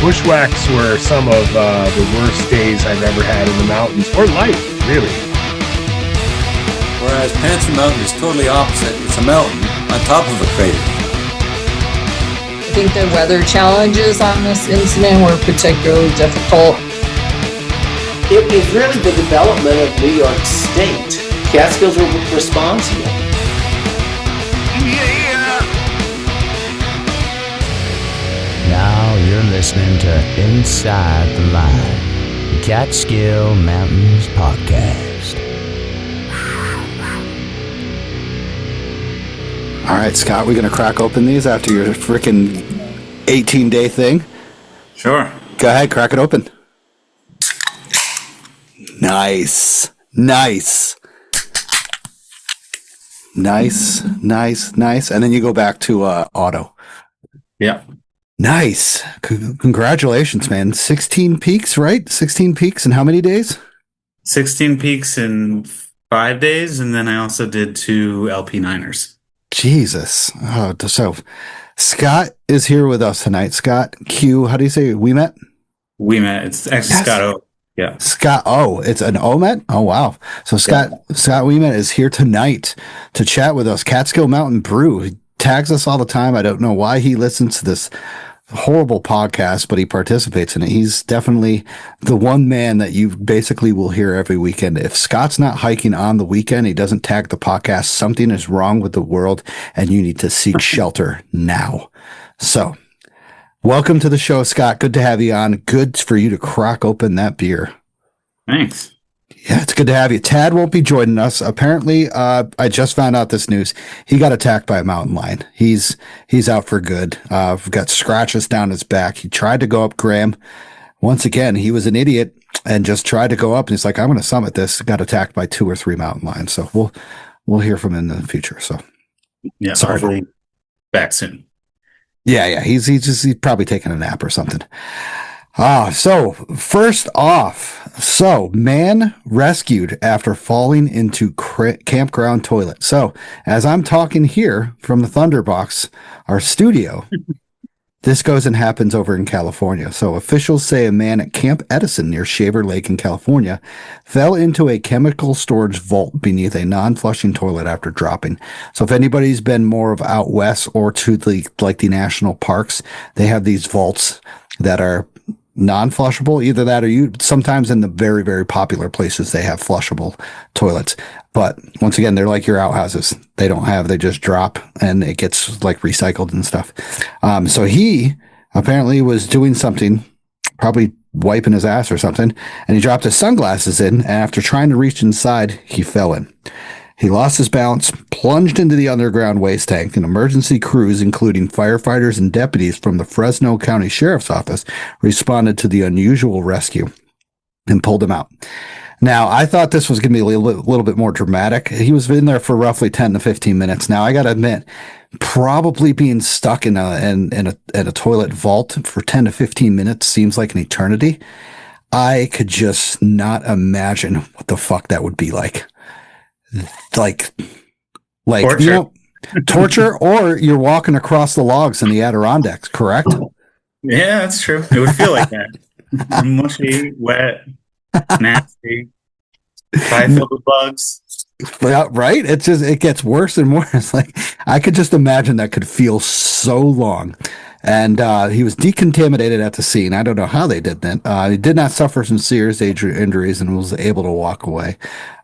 Bushwhacks were some of the worst days I've ever had in the mountains, or life, really. Whereas Panther Mountain is totally opposite. It's a mountain on top of a crater. I think the weather challenges on this incident were particularly difficult. It was really the development of New York State. Catskills were responsible. Now you're listening to Inside the Line, the Catskill Mountains Podcast. All right, Scott, we're going to crack open these after your freaking 18-day thing. Sure. Go ahead, crack it open. Nice. Nice. Nice, nice, nice. And then you go back to auto. Yeah. Nice. Congratulations, man. 16 peaks, right? 16 peaks in how many days? 16 peaks in 5 days, and then I also did 2 LP9ers. Jesus. Oh, so Scott is here with us tonight. Scott Q, how do you say Ouimet? Ouimet. It's actually Yes. Scott O. Yeah. Scott O. It's an Ouimet? Oh, wow. So Scott Ouimet is here tonight to chat with us. Catskill Mountain Brew. He tags us all the time. I don't know why he listens to this horrible podcast, but he participates in it. He's definitely the one man that you basically will hear every weekend. If Scott's not hiking on the weekend, he doesn't tag the podcast, something is wrong with the world and you need to seek shelter now. So welcome to the show, Scott. Good to have you on. Good for you to crack open that beer. Thanks. Yeah, it's good to have you. Tad won't be joining us. Apparently, I just found out this news. He got attacked by a mountain lion. He's out for good. Got scratches down his back. He tried to go up Graham. Once again, he was an idiot and just tried to go up. And he's like, I'm going to summit this. Got attacked by 2 or 3 mountain lions. So we'll hear from him in the future. So Yeah, sorry. hopefully back soon. Yeah. He's probably taking a nap or something. So first off, man rescued after falling into campground toilet. So as I'm talking here from the Thunderbox, our studio, this goes and happens over in California. So officials say a man at Camp Edison near Shaver Lake in California fell into a chemical storage vault beneath a non-flushing toilet after dropping. So if anybody's been more of out west or to the national parks, they have these vaults that are non-flushable. Either that or sometimes in the very, very popular places, they have flushable toilets. But once again, they're like your outhouses. They just drop and it gets like recycled and stuff. So he apparently was doing something, probably wiping his ass or something, and he dropped his sunglasses in. And after trying to reach inside, he fell in. He lost his balance, plunged into the underground waste tank, and emergency crews, including firefighters and deputies from the Fresno County Sheriff's Office, responded to the unusual rescue and pulled him out. Now, I thought this was going to be a little bit more dramatic. He was in there for roughly 10 to 15 minutes. Now, I got to admit, probably being stuck in a toilet vault for 10 to 15 minutes seems like an eternity. I could just not imagine what the fuck that would be like. Like Torture. Torture, or you're walking across the logs in the Adirondacks, correct? Yeah, that's true. It would feel like that. Mushy, wet, nasty, probably filled with bugs. Yeah, right? It gets worse and worse. Like, I could just imagine that could feel so long. And he was decontaminated at the scene. I don't know how they did that. He did not suffer some serious injuries and was able to walk away.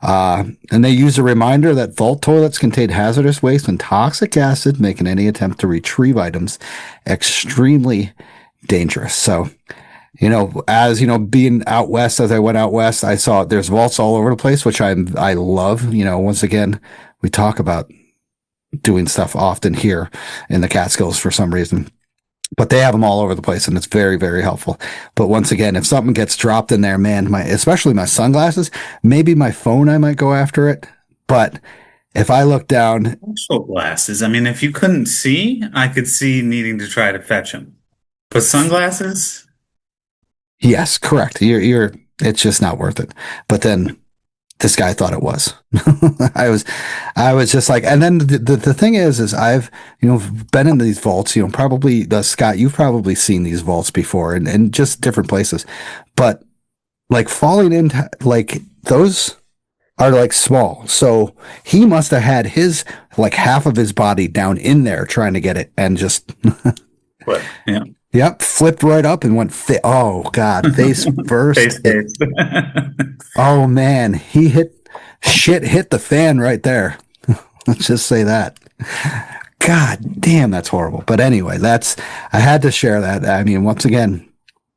And they used a reminder that vault toilets contain hazardous waste and toxic acid, making any attempt to retrieve items extremely dangerous. So, as being out west, as I went out west, I saw there's vaults all over the place, which I love. Once again, we talk about doing stuff often here in the Catskills for some reason. But they have them all over the place, and it's very, very helpful. But once again, if something gets dropped in there, man, especially my sunglasses, maybe my phone, I might go after it. But if I look down... Actual glasses. I mean, if you couldn't see, I could see needing to try to fetch them. But sunglasses? Yes, correct. It's just not worth it. But then this guy thought it was. I was just like, and then the thing is I've, been in these vaults, probably, Scott, you've probably seen these vaults before and just different places, but like falling into, like, those are like small. So he must have had his, like, half of his body down in there trying to get it and just, What? Yeah. yep, flipped right up and went, oh God, face first. Face. Oh man, shit hit the fan right there. Let's just say that. God damn, that's horrible. But anyway, I had to share that. I mean, once again,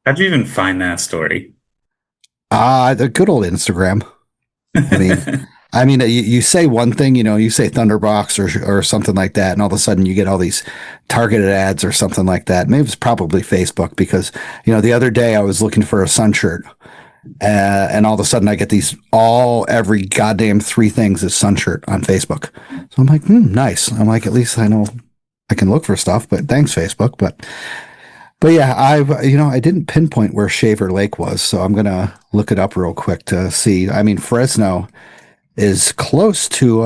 How'd you even find that story? the good old Instagram. I mean, you say one thing, you say Thunderbox or something like that, and all of a sudden you get all these targeted ads or something like that. Maybe it's probably Facebook because, the other day I was looking for a sun shirt, and all of a sudden I get every goddamn 3 things is sun shirt on Facebook. So I'm like, nice. I'm like, at least I know I can look for stuff, but thanks, Facebook. But yeah, I didn't pinpoint where Shaver Lake was, so I'm going to look it up real quick to see. I mean, Fresno is close to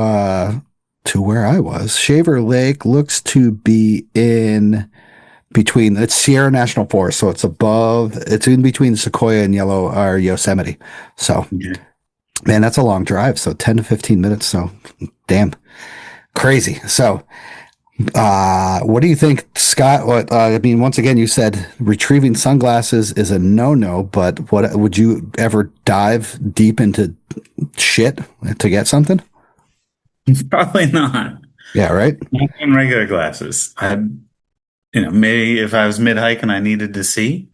where I was. Shaver Lake looks to be in between, it's Sierra National Forest, so it's in between Sequoia and Yosemite. So, man, that's a long drive. So 10 to 15 minutes. So damn crazy. So, what do you think, Scott? Once again, you said retrieving sunglasses is a no-no, but what would you ever dive deep into shit to get something? Probably not. Yeah, right. Not in regular glasses. Maybe if I was mid-hike and I needed to see.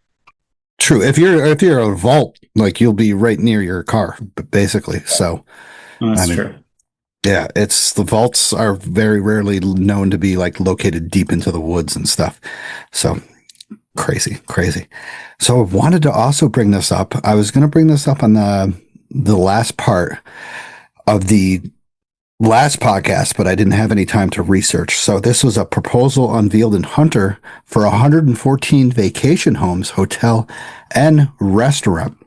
True. If you're a vault, like, you'll be right near your car, basically. So That's true. Yeah, the vaults are very rarely known to be, like, located deep into the woods and stuff. So crazy. So I wanted to also bring this up. I was going to bring this up on the last part of the last podcast, but I didn't have any time to research. So this was a proposal unveiled in Hunter for 114 vacation homes, hotel, and restaurant.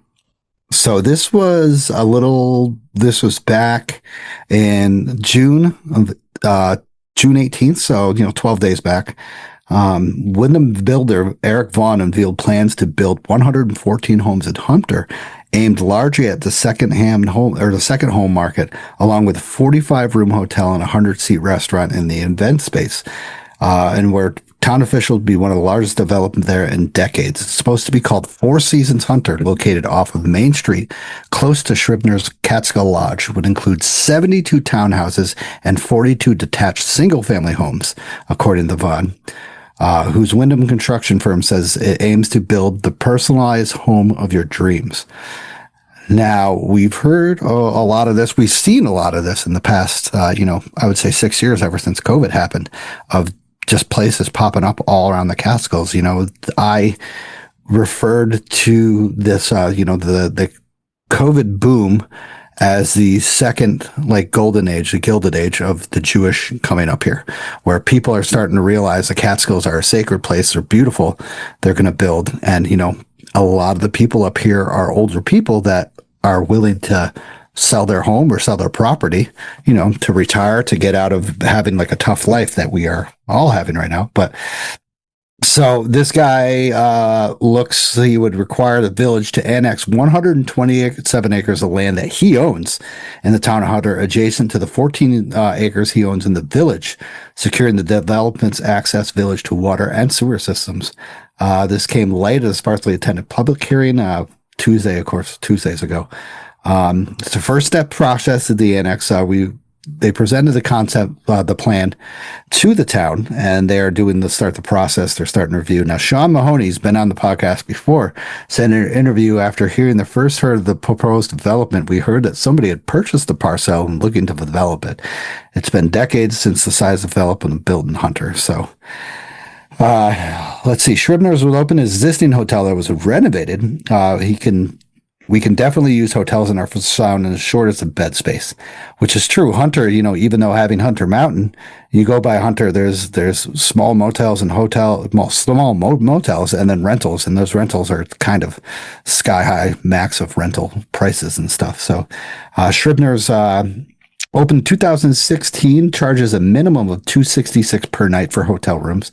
So this was back in June 18th. So, 12 days back. Wyndham builder Eric Vaughn unveiled plans to build 114 homes at Hunter, aimed largely at the second home market, along with a 45-room hotel and a 100-seat restaurant in the event space, and where town officials would be one of the largest development there in decades. It's supposed to be called Four Seasons Hunter, located off of Main Street, close to Scribner's Catskill Lodge, would include 72 townhouses and 42 detached single-family homes, according to Vaughn, whose Wyndham construction firm says it aims to build the personalized home of your dreams. Now, we've heard a lot of this. We've seen a lot of this in the past, I would say 6 years, ever since COVID happened, of just places popping up all around the Catskills. I referred to this, the COVID boom as the second, like, golden age, the gilded age of the Jewish coming up here, where people are starting to realize the Catskills are a sacred place. They're beautiful. They're going to build. And, a lot of the people up here are older people that are willing to sell their home or sell their property, to retire, to get out of having, like, a tough life that we are all having right now. But so this guy he would require the village to annex 127 acres of land that he owns in the town of Hunter, adjacent to the 14 acres he owns in the village, securing the development's access village to water and sewer systems. This came late as sparsely attended public hearing Tuesdays ago. It's the first step process of the annex. They presented the concept, the plan, to the town, and they are start the process. They're starting to review. Now, Sean Mahoney's been on the podcast before, said in an interview after hearing the first heard of the proposed development, we heard that somebody had purchased the parcel and looking to develop it. It's been decades since the size development built in Hunter. So, let's see. Scribner's will open an existing hotel that was renovated. we can definitely use hotels in our sound as short as the bed space, which is true. Hunter, even though having Hunter Mountain, you go by Hunter, there's small motels and small motels and then rentals, and those rentals are kind of sky high max of rental prices and stuff. So, Scribner's opened 2016, charges a minimum of $266 per night for hotel rooms.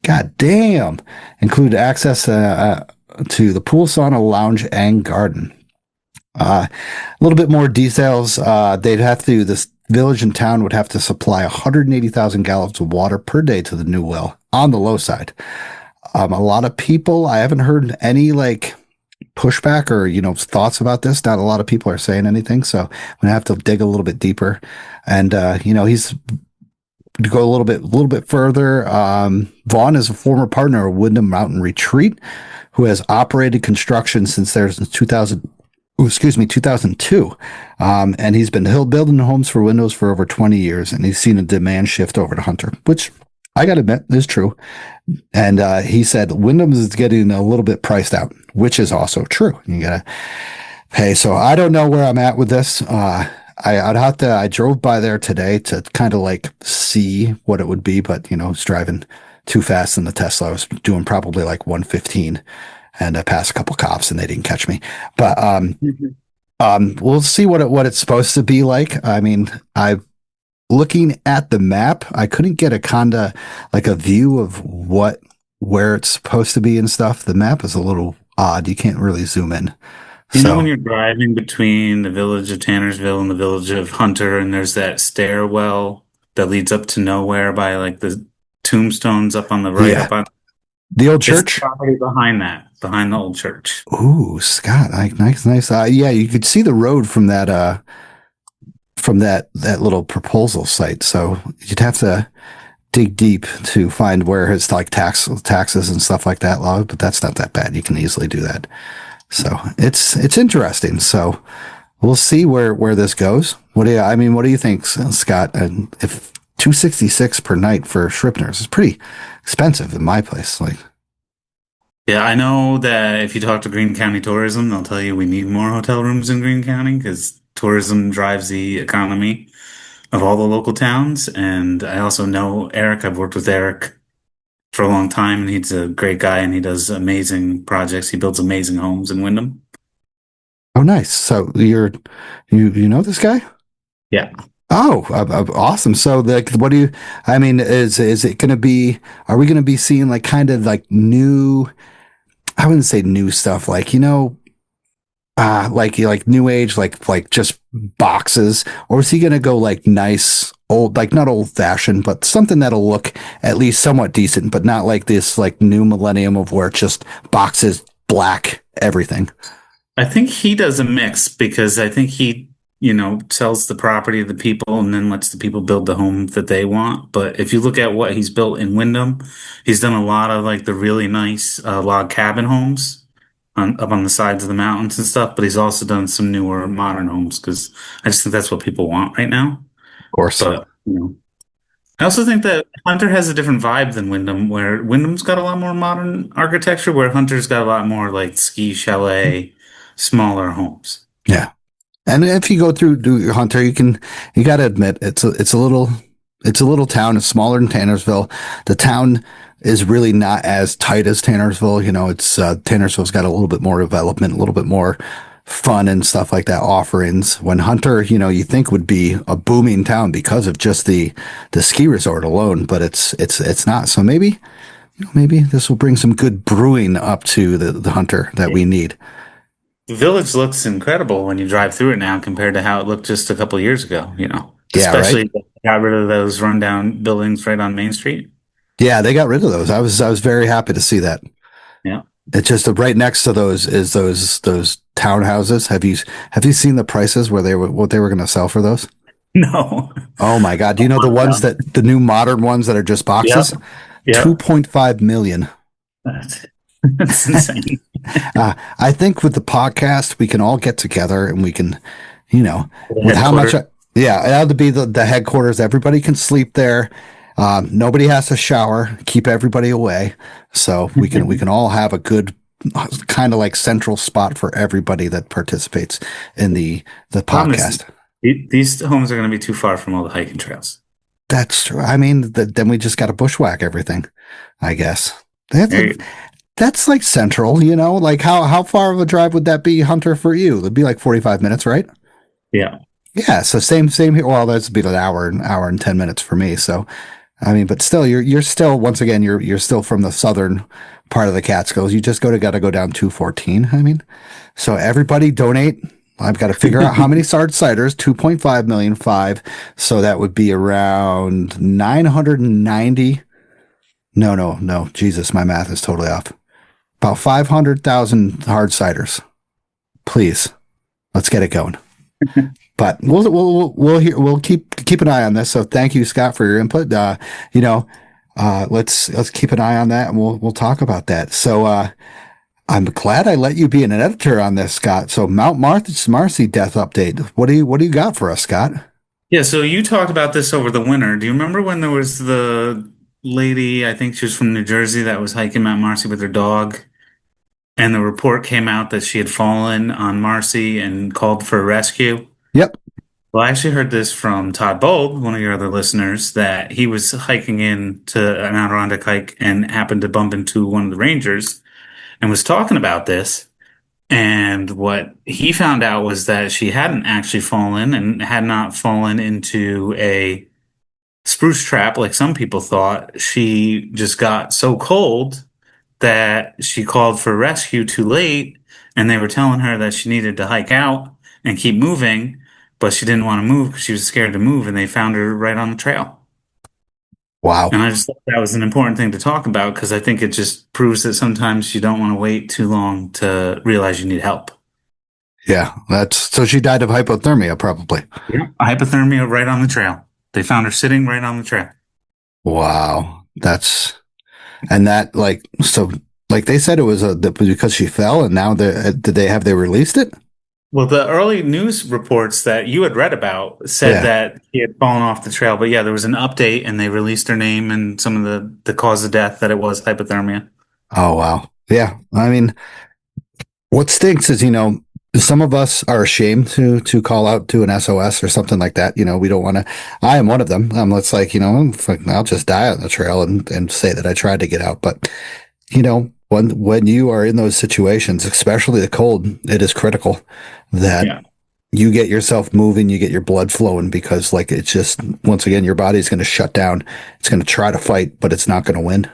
God damn! Include access to the pool, sauna, lounge, and garden. A little bit more details. This village and town would have to supply 180,000 gallons of water per day to the new well on the low side. A lot of people, I haven't heard any pushback or, thoughts about this. Not a lot of people are saying anything. So I'm going to have to dig a little bit deeper. And, he's to go a little bit further. Vaughn is a former partner of Wyndham Mountain Retreat, who has operated construction since there's 2002. And he's been building homes for windows for over 20 years, and he's seen a demand shift over to Hunter, which I got to admit is true. And he said Wyndham's is getting a little bit priced out, which is also true. You got to pay. So I don't know where I'm at with this. I drove by there today to kind of see what it would be, but I was driving too fast in the Tesla. I was doing probably 115, and I passed a couple cops and they didn't catch me. But we'll see what it's supposed to be like. I mean, looking at the map, I couldn't get a view of where it's supposed to be and stuff. The map is a little odd. You can't really zoom in. When you're driving between the village of Tannersville and the village of Hunter, and there's that stairwell that leads up to nowhere by the tombstones up on the right, up on the old church, property behind the old church. Ooh, Scott, nice. Yeah, you could see the road from that little proposal site. So you'd have to dig deep to find where his taxes and stuff like that log, but that's not that bad. You can easily do that. So it's interesting. So we'll see where this goes. What do you think, Scott? If $266 per night for Scribner's is pretty expensive in my place. Yeah, I know that if you talk to Greene County Tourism, they'll tell you we need more hotel rooms in Greene County because tourism drives the economy of all the local towns. And I also know Eric. I've worked with Eric for a long time, and he's a great guy, and he does amazing projects. He builds amazing homes in Wyndham. Oh, nice. So you know this guy? Yeah. Oh, awesome. So what do you, is it going to be, are we going to be seeing new, I wouldn't say new stuff, new age, just boxes, or is he going to go nice old, not old fashioned, but something that'll look at least somewhat decent, but not this new millennium of where it's just boxes, black, everything. I think he does a mix because I think he, sells the property to the people and then lets the people build the home that they want. But if you look at what he's built in Wyndham, he's done a lot of the really nice log cabin homes up on the sides of the mountains and stuff. But he's also done some newer modern homes because I just think that's what people want right now. Of course. But, I also think that Hunter has a different vibe than Wyndham, where Wyndham's got a lot more modern architecture, where Hunter's got a lot more ski chalet, smaller homes. Yeah. And if you go through Hunter, you got to admit it's a little town. It's smaller than Tannersville. The town is really not as tight as Tannersville. Tannersville's got a little bit more development, a little bit more fun and stuff like that offerings. When Hunter, you think would be a booming town because of just the ski resort alone, but it's not. So maybe this will bring some good brewing up to the Hunter that we need. The village looks incredible when you drive through it now compared to how it looked just a couple of years ago, Especially right? Got rid of those rundown buildings right on Main Street. Yeah, they got rid of those. I was very happy to see that. Yeah. It's just right next to those is those townhouses. Have you seen the prices what they were going to sell for those? No. Oh my God. Do you know the ones the new modern ones that are just boxes? Yeah. 2.5 million. That's insane. I think with the podcast, we can all get together and we can, with how much, it had to be the headquarters. Everybody can sleep there. Nobody has to shower, keep everybody away. So we can all have a good kind of like central spot for everybody that participates in the Problem podcast. is, these homes are going to be too far from all the hiking trails. That's true. I mean, then we just got to bushwhack everything, I guess. Hey, That's like central, like how far of a drive would that be, Hunter, for you? It'd be like 45 minutes, right? yeah. Yeah. So same here. Well, that's be an hour and 10 minutes for me. So, I mean, but still, you're still, once again, you're still from the southern part of the Catskills. You just got to go down 214. I mean, so everybody donate. I've got to figure out how many ciders, 2.5 million, five. So that would be around 990. No. Jesus, my math is totally off. About 500,000 hard ciders. Please, let's get it going. But we'll keep an eye on this. So thank you, Scott, for your input. Let's keep an eye on that, and we'll talk about that. So I'm glad I let you be an editor on this, Scott. So Mount Marcy death update. What do you got for us, Scott? Yeah, so you talked about this over the winter. Do you remember when there was the lady, I think she was from New Jersey, that was hiking Mount Marcy with her dog? And the report came out that she had fallen on Marcy and called for a rescue. Yep. Well, I actually heard this from Todd Bold, one of your other listeners, that he was hiking in to an Adirondack hike and happened to bump into one of the rangers and was talking about this. And what he found out was that she hadn't actually fallen and had not fallen into a spruce trap like some people thought. She just got so cold that she called for rescue too late, and they were telling her that she needed to hike out and keep moving, but she didn't want to move because she was scared to move, and they found her right on the trail. Wow. And I just thought that was an important thing to talk about because I think it just proves that sometimes you don't want to wait too long to realize you need help. Yeah, so she died of hypothermia, probably. Yeah, hypothermia right on the trail. They found her sitting right on the trail. Wow, and that like they said it was because she fell, and now they released it? Well, the early news reports that you had read about said that she had fallen off the trail, but yeah, there was an update and they released her name and some of the cause of death that it was hypothermia. Oh wow, yeah. I mean, what stinks is some of us are ashamed to call out to an SOS or something like that. We don't want to. I am one of them. It's like I'll just die on the trail and say that I tried to get out. But when you are in those situations, especially the cold, it is critical that you get yourself moving, you get your blood flowing, because it's just, once again, your body's going to shut down. It's going to try to fight, but it's not going to win.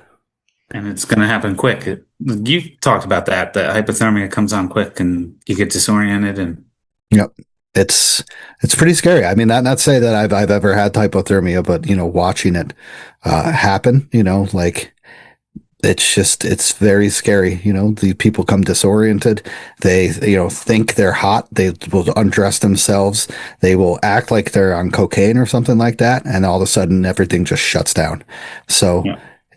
And it's going to happen quick. You talked about that hypothermia comes on quick and you get disoriented and. Yep. It's pretty scary. I mean, not say that I've ever had hypothermia, but watching it happen, it's very scary. The people come disoriented. They, think they're hot. They will undress themselves. They will act like they're on cocaine or something like that. And all of a sudden everything just shuts down. So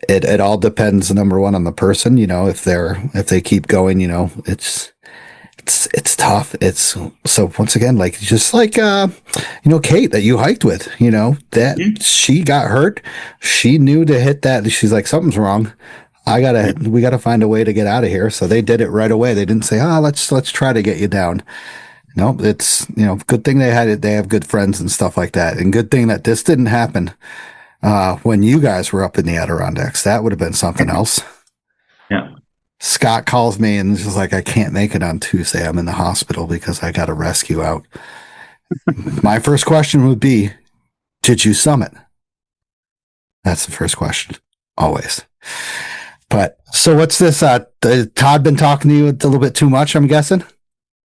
it all depends, number one, on the person, if they keep going, it's tough. It's so, once again, just like Kate that you hiked with, that she got hurt. She knew to hit that. She's like, something's wrong. We gotta find a way to get out of here. So they did it right away. They didn't say, let's try to get you down. No, it's, good thing they had it. They have good friends and stuff like that. And good thing that this didn't happen when you guys were up in the Adirondacks. That would have been something else. Yeah. Scott calls me and is just like, I can't make it on Tuesday. I'm in the hospital because I got a rescue out. My first question would be, did you summit? That's the first question. Always. But so what's this? Todd been talking to you a little bit too much, I'm guessing?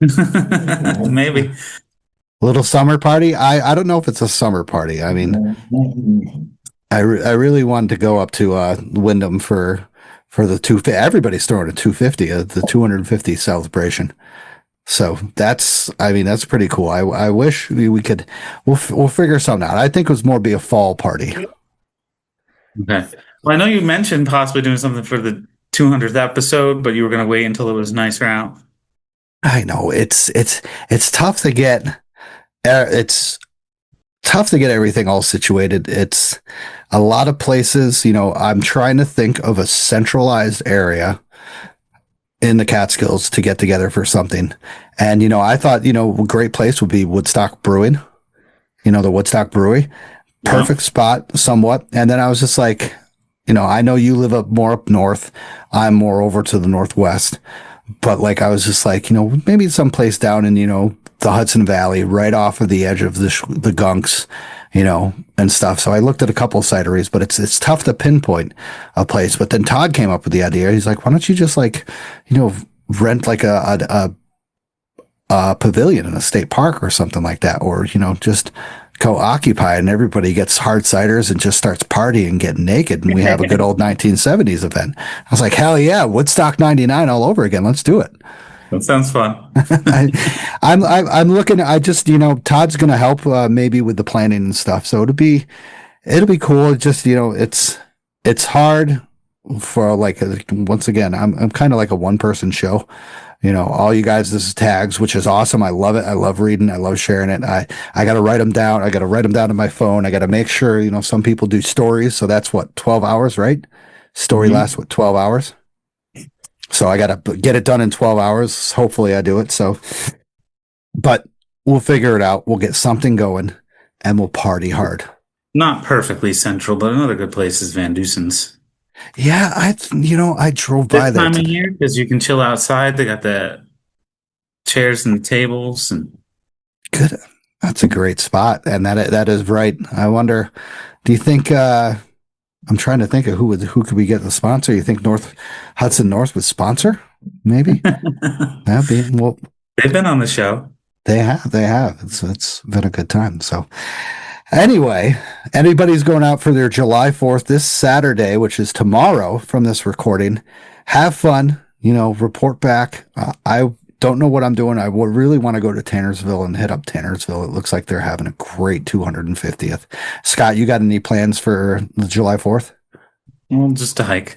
Maybe. Little summer party? I don't know if it's a summer party. I mean, I really wanted to go up to Wyndham for the 250. Everybody's throwing a 250, the 250 celebration. So that's pretty cool. I wish we could. We'll figure something out. I think it was more be a fall party. Okay. Well, I know you mentioned possibly doing something for the 200th episode, but you were going to wait until it was nicer out. I know it's tough to get. It's tough to get everything all situated. It's a lot of places. I'm trying to think of a centralized area in the Catskills to get together for something. And, I thought, a great place would be Woodstock Brewing, the Woodstock Brewery. Perfect spot somewhat. And then I was just like, I know you live more up north. I'm more over to the northwest. But like, I was just like, maybe someplace down in, the Hudson Valley, right off of the edge of the gunks, and stuff. So I looked at a couple of cideries, but it's tough to pinpoint a place. But then Todd came up with the idea. He's like, why don't you just like, rent like a pavilion in a state park or something like that, or just go occupy, and everybody gets hard ciders and just starts partying and getting naked, and we have a good old 1970s event. I was like, hell yeah, Woodstock 99 all over again. Let's do it. That sounds fun. I'm looking. I just Todd's gonna help maybe with the planning and stuff. So it'll be cool. It's just it's hard for like once again. I'm kind of like a one person show. All you guys, this is tags, which is awesome. I love it. I love reading. I love sharing it. I got to write them down. I got to write them down on my phone. I got to make sure, some people do stories. So that's 12 hours, right? Story lasts 12 hours. So I got to get it done in 12 hours. Hopefully I do it. So, but we'll figure it out. We'll get something going and we'll party hard. Not perfectly central, but another good place is Van Dusen's. Yeah, I drove by there. This time of year, because you can chill outside. They got the chairs and the tables, and good. That's a great spot, and that is right. I wonder. Do you think? I'm trying to think of who could we get the sponsor? You think Hudson North would sponsor? Maybe that'd be well. They've been on the show. They have. It's been a good time. So. Anyway, anybody's going out for their July 4th this Saturday, which is tomorrow from this recording. Have fun, report back. I don't know what I'm doing. I would really want to go to Tannersville and hit up Tannersville. It looks like they're having a great 250th. Scott, you got any plans for the July 4th? Well, just a hike.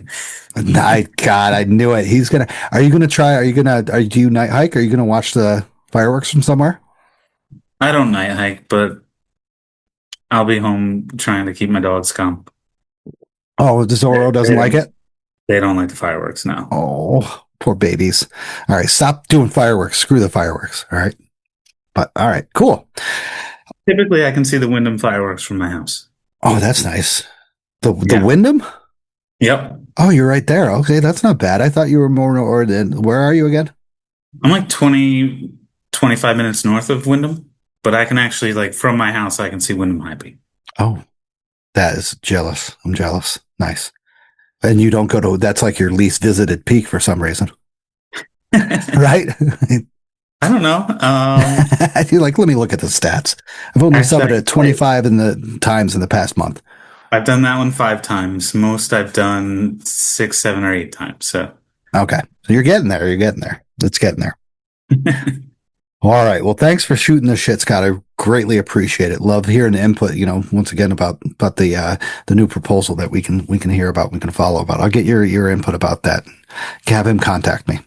God, I knew it. Are you do you night hike? Are you going to watch the fireworks from somewhere? I don't night hike, but I'll be home trying to keep my dogs calm. Oh, the Zorro doesn't like it? They don't like the fireworks now. Oh, poor babies. All right, stop doing fireworks. Screw the fireworks. All right. But all right, cool. Typically, I can see the Wyndham fireworks from my house. Oh, that's nice. The Wyndham? Yep. Oh, you're right there. Okay, that's not bad. I thought you were more north. Where are you again? I'm like 20, 25 minutes north of Wyndham. But I can actually, like, from my house, I can see Wyndham High Peak. Oh, that is jealous. I'm jealous. Nice. And you don't that's like your least visited peak for some reason. Right? I don't know. You're like, let me look at the stats. I've only summited at 25 in the past month. I've done that one 5 times. Most I've done 6, 7, or 8 times. So okay. So you're getting there. It's getting there. All right. Well, thanks for shooting the shit, Scott. I greatly appreciate it. Love hearing the input, once again about the new proposal that we can hear about, we can follow about. I'll get your input about that. Have him contact me.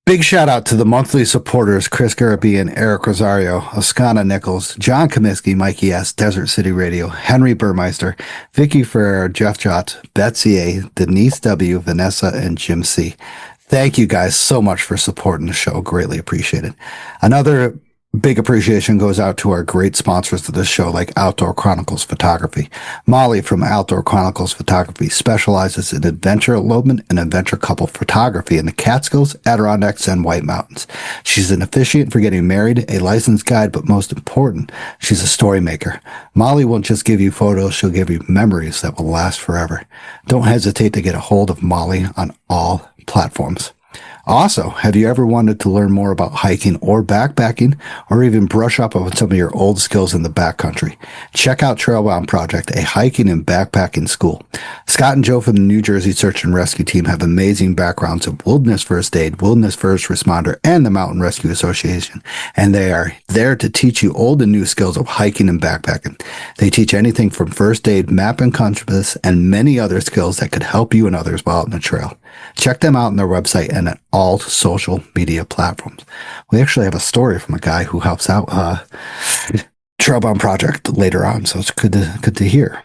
Big shout out to the monthly supporters, Chris Garabian, Eric Rosario, Oscana Nichols, John Comiskey, Mikey S., Desert City Radio, Henry Burmeister, Vicky Ferrer, Jeff Jott, Betsy A., Denise W., Vanessa, and Jim C. Thank you guys so much for supporting the show. Greatly appreciate it. Another big appreciation goes out to our great sponsors of this show, like Outdoor Chronicles Photography. Molly from Outdoor Chronicles Photography specializes in adventure elopement and adventure couple photography in the Catskills, Adirondacks, and White Mountains. She's an officiant for getting married, a licensed guide, but most important, she's a story maker. Molly won't just give you photos, she'll give you memories that will last forever. Don't hesitate to get a hold of Molly on all platforms. Also, have you ever wanted to learn more about hiking or backpacking, or even brush up on some of your old skills in the backcountry? Check out Trailbound Project, a hiking and backpacking school. Scott and Joe from the New Jersey Search and Rescue Team have amazing backgrounds in wilderness first aid, wilderness first responder, and the Mountain Rescue Association, and they are there to teach you old and new skills of hiking and backpacking. They teach anything from first aid, map and compass, and many other skills that could help you and others while out on the trail. Check them out on their website and at all social media platforms. We actually have a story from a guy who helps out Trailbound Project later on, so it's good to hear.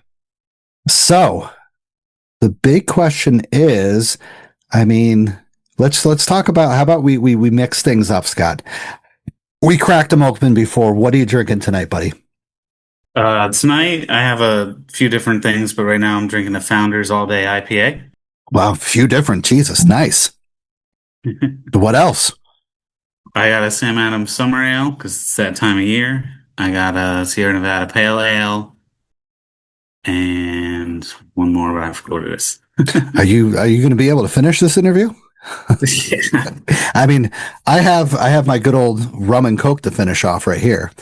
So the big question is, I mean, let's talk about how about we mix things up, Scott. We cracked them open before. What are you drinking tonight, buddy? Tonight I have a few different things, but right now I'm drinking the Founders All Day IPA. Wow, a few different. Jesus, nice. What else? I got a Sam Adams Summer Ale because it's that time of year. I got a Sierra Nevada Pale Ale and one more, but I forgot what it is. Are you going to be able to finish this interview? Yeah. I mean, I have my good old rum and coke to finish off right here.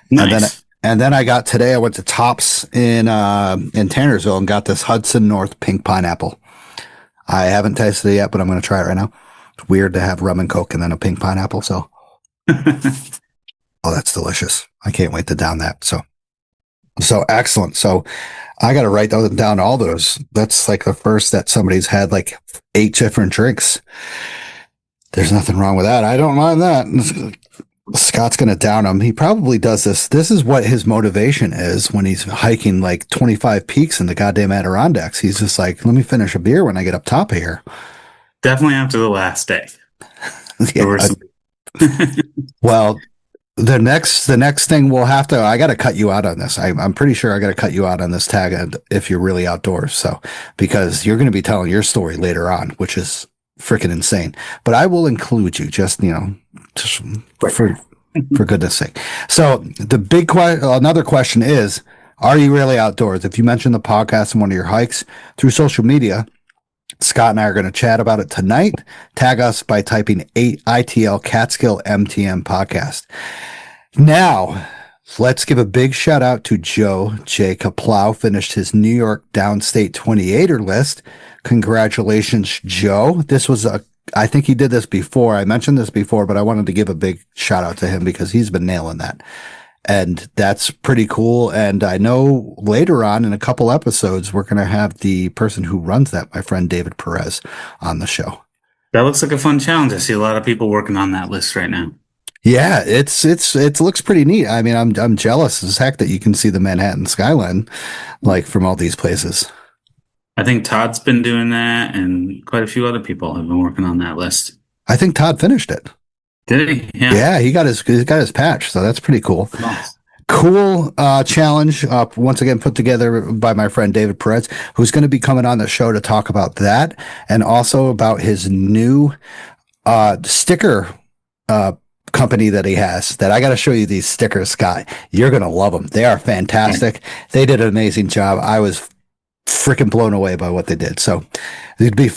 Nice. And then I got today. I went to Tops in Tannersville and got this Hudson North Pink Pineapple. I haven't tasted it yet, but I'm going to try it right now. It's weird to have rum and coke and then a pink pineapple. So, oh, that's delicious. I can't wait to down that. So excellent. So I got to write down all those. That's like the first that somebody's had like 8 different drinks. There's nothing wrong with that. I don't mind that. Scott's going to down him. He probably does this. This is what his motivation is when he's hiking like 25 peaks in the goddamn Adirondacks. He's just like, let me finish a beer when I get up top of here. Definitely after the last day. Yeah, well, the next thing we'll have to, I got to cut you out on this. I'm pretty sure I got to cut you out on this tag if you're really outdoors. So, because you're going to be telling your story later on, which is freaking insane, but I will include you just for goodness sake. So the big another question is, are you really outdoors? If you mention the podcast in one of your hikes through social media, Scott and I are going to chat about it tonight. Tag us by typing 8 ITL Catskill MTM podcast. Now, let's give a big shout out to Joe J. Kaplow. Finished his New York Downstate 28er list. Congratulations, Joe. I think he did this before. I mentioned this before, but I wanted to give a big shout out to him because he's been nailing that. And that's pretty cool. And I know later on in a couple episodes, we're going to have the person who runs that, my friend David Perez, on the show. That looks like a fun challenge. I see a lot of people working on that list right now. Yeah, it looks pretty neat. I mean, I'm jealous as heck that you can see the Manhattan skyline, like from all these places. I think Todd's been doing that, and quite a few other people have been working on that list. I think Todd finished it. Did he? Yeah, he got his patch, so that's pretty cool. Nice. Cool challenge, once again put together by my friend David Perez, who's going to be coming on the show to talk about that and also about his new sticker company that he has. That I got to show you these stickers, Scott. You're going to love them. They are fantastic. They did an amazing job. I was freaking blown away by what they did. So it'll be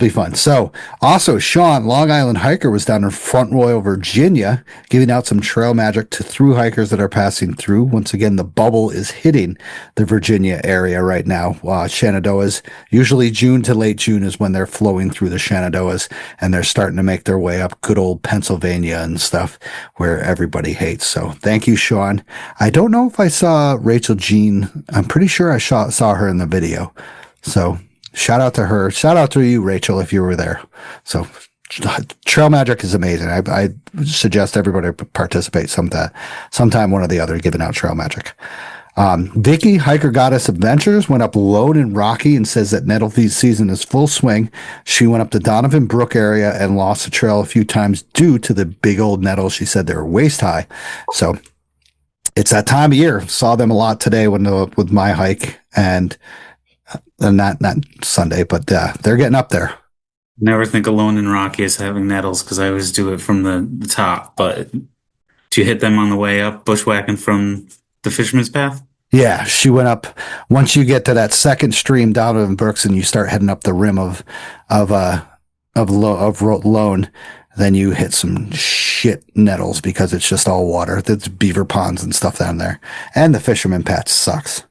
fun. So also Sean, Long Island hiker, was down in Front Royal, Virginia, giving out some trail magic to through hikers that are passing through. Once again, the bubble is hitting the Virginia area right now. Shenandoahs, usually June to late June is when they're flowing through the Shenandoahs, and they're starting to make their way up good old Pennsylvania and stuff where everybody hates. So thank you, Sean. I don't know if I saw Rachel Jean. I'm pretty sure I saw her in the video. So shout out to her. Shout out to you, Rachel, if you were there. So trail magic is amazing. I suggest everybody participate sometime, one or the other, giving out trail magic. Vicky, Hiker Goddess Adventures, went up Lone and Rocky and says that nettle season is full swing. She went up the Donovan Brook area and lost the trail a few times due to the big old nettles. She said they were waist high. So it's that time of year. Saw them a lot today with my hike, and not Sunday, but they're getting up there. Never think Alone in Rocky as having nettles because I always do it from the top. But do you hit them on the way up, bushwhacking from the Fisherman's Path? Yeah, she went up. Once you get to that second stream down in Brooks and you start heading up the rim of Lone, then you hit some shit nettles because it's just all water. There's beaver ponds and stuff down there. And the Fisherman Path sucks.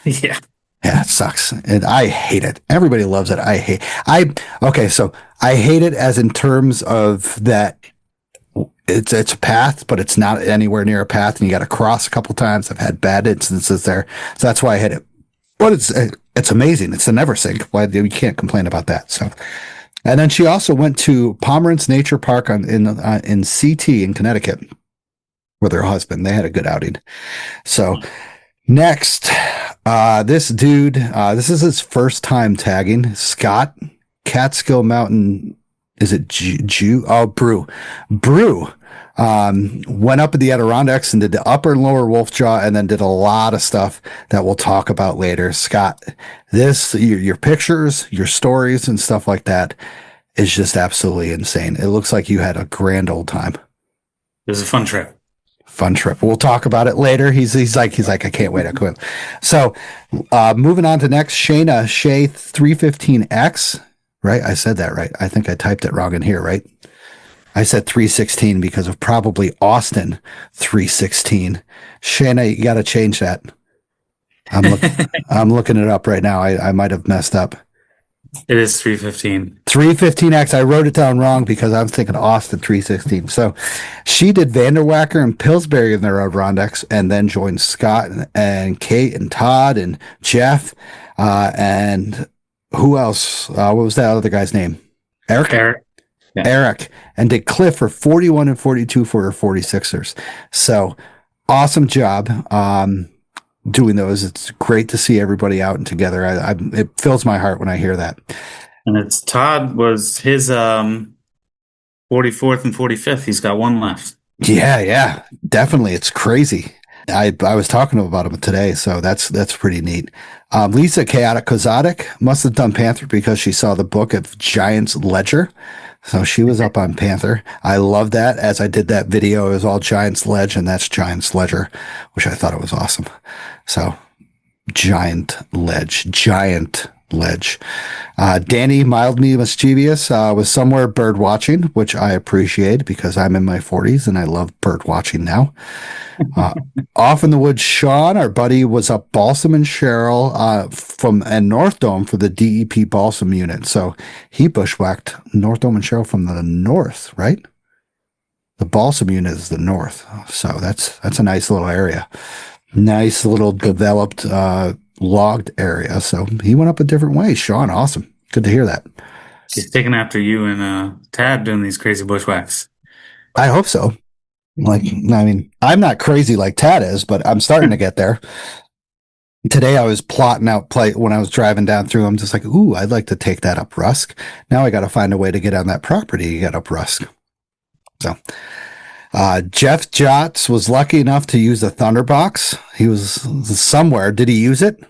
Yeah. Yeah, it sucks. And I hate it. Everybody loves it. So I hate it as in terms of that it's a path, but it's not anywhere near a path and you got to cross a couple times. I've had bad instances there. So that's why I hate it. But it's amazing. It's a never sink. Why you can't complain about that. So, and then she also went to Pomerantz Nature Park in CT in Connecticut with her husband. They had a good outing. So next, this dude, this is his first time tagging. Scott, Catskill Mountain. Is it Brew. Brew went up in the Adirondacks and did the upper and lower Wolf Jaw, and then did a lot of stuff that we'll talk about later. Scott, your pictures, your stories, and stuff like that is just absolutely insane. It looks like you had a grand old time. It was a fun trip. Fun trip. We'll talk about it later. He's like, I can't wait. I quit. So, moving on to next, Shayna Shay 315X. Right? I said that right. I think I typed it wrong in here, right? I said 316 because of probably Austin 316. Shayna, you got to change that. I'm looking it up right now. I might have messed up. It is 315. 315X. I wrote it down wrong because I was thinking Austin 316. So she did Vanderwacker and Pillsbury in their Adirondacks, and then joined Scott and Kate and Todd and Jeff and who else? What was that other guy's name? Eric? Yeah. Eric. And did Cliff for 41 and 42 for her 46ers. So awesome job doing those. It's great to see everybody out and together. It fills my heart when I hear that. And it's Todd was his 44th and 45th. He's got one left. Yeah, definitely. It's crazy. I was talking about him today, so that's pretty neat. Lisa Chaotic Kozatic must have done Panther because she saw the book of Giant's Ledger. So she was up on Panther. I love that. As I did that video, it was all Giant's Ledge, and that's Giant's Ledger, which I thought it was awesome. So Giant Ledge. Danny Mildly Mischievous was somewhere bird watching, which I appreciate because I'm in my 40s and I love bird watching now. Off in the woods, Sean, our buddy, was up Balsam and Cheryl and North Dome for the DEP Balsam unit. So he bushwhacked North Dome and Cheryl from the north, right? The Balsam unit is the north. So that's a nice little area. Nice little developed logged area. So he went up a different way. Sean, awesome. Good to hear that. He's taking after you and Tad doing these crazy bushwhacks. I hope so. Like, I mean, I'm not crazy like Tad is, but I'm starting to get there. Today I was plotting out when I was driving down through. I'm just like, ooh, I'd like to take that up Rusk. Now I got to find a way to get on that property to get up Rusk. So Jeff Jotz was lucky enough to use the Thunderbox. He was somewhere. Did he use it?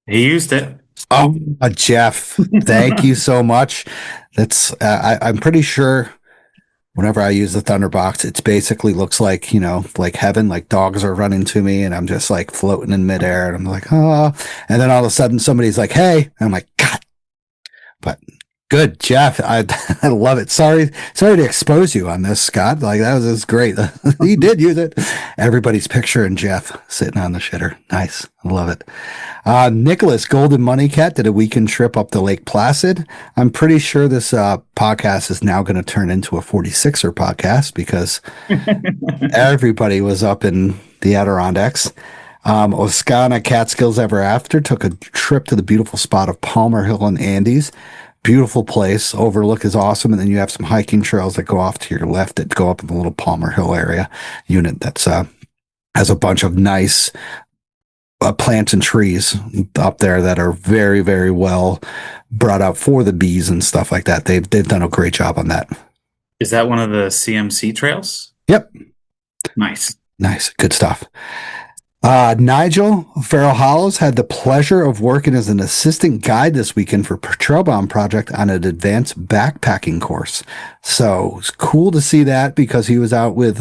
He used it. Oh, Jeff, thank you so much. That's I'm pretty sure whenever I use the Thunderbox, it basically looks like, like heaven, like dogs are running to me and I'm just like floating in midair and I'm like, oh, and then all of a sudden somebody's like, hey, and I'm like, God, but good, Jeff. I love it. Sorry to expose you on this, Scott. Like that was great. He did use it. Everybody's picturing Jeff sitting on the shitter. Nice. I love it. Nicholas Golden Money Cat did a weekend trip up to Lake Placid. I'm pretty sure this podcast is now going to turn into a 46er podcast because everybody was up in the Adirondacks. Oscana Catskills Ever After took a trip to the beautiful spot of Palmer Hill and Andes. Beautiful place. Overlook is awesome. And then you have some hiking trails that go off to your left that go up in the little Palmer Hill area unit that's has a bunch of nice plants and trees up there that are very, very well brought out for the bees and stuff like that. They've done a great job on that. Is that one of the CMC trails? Yep. Nice. Good stuff. Nigel Farrell Hollows had the pleasure of working as an assistant guide this weekend for Trailbound Project on an advanced backpacking course. So it's cool to see that because he was out with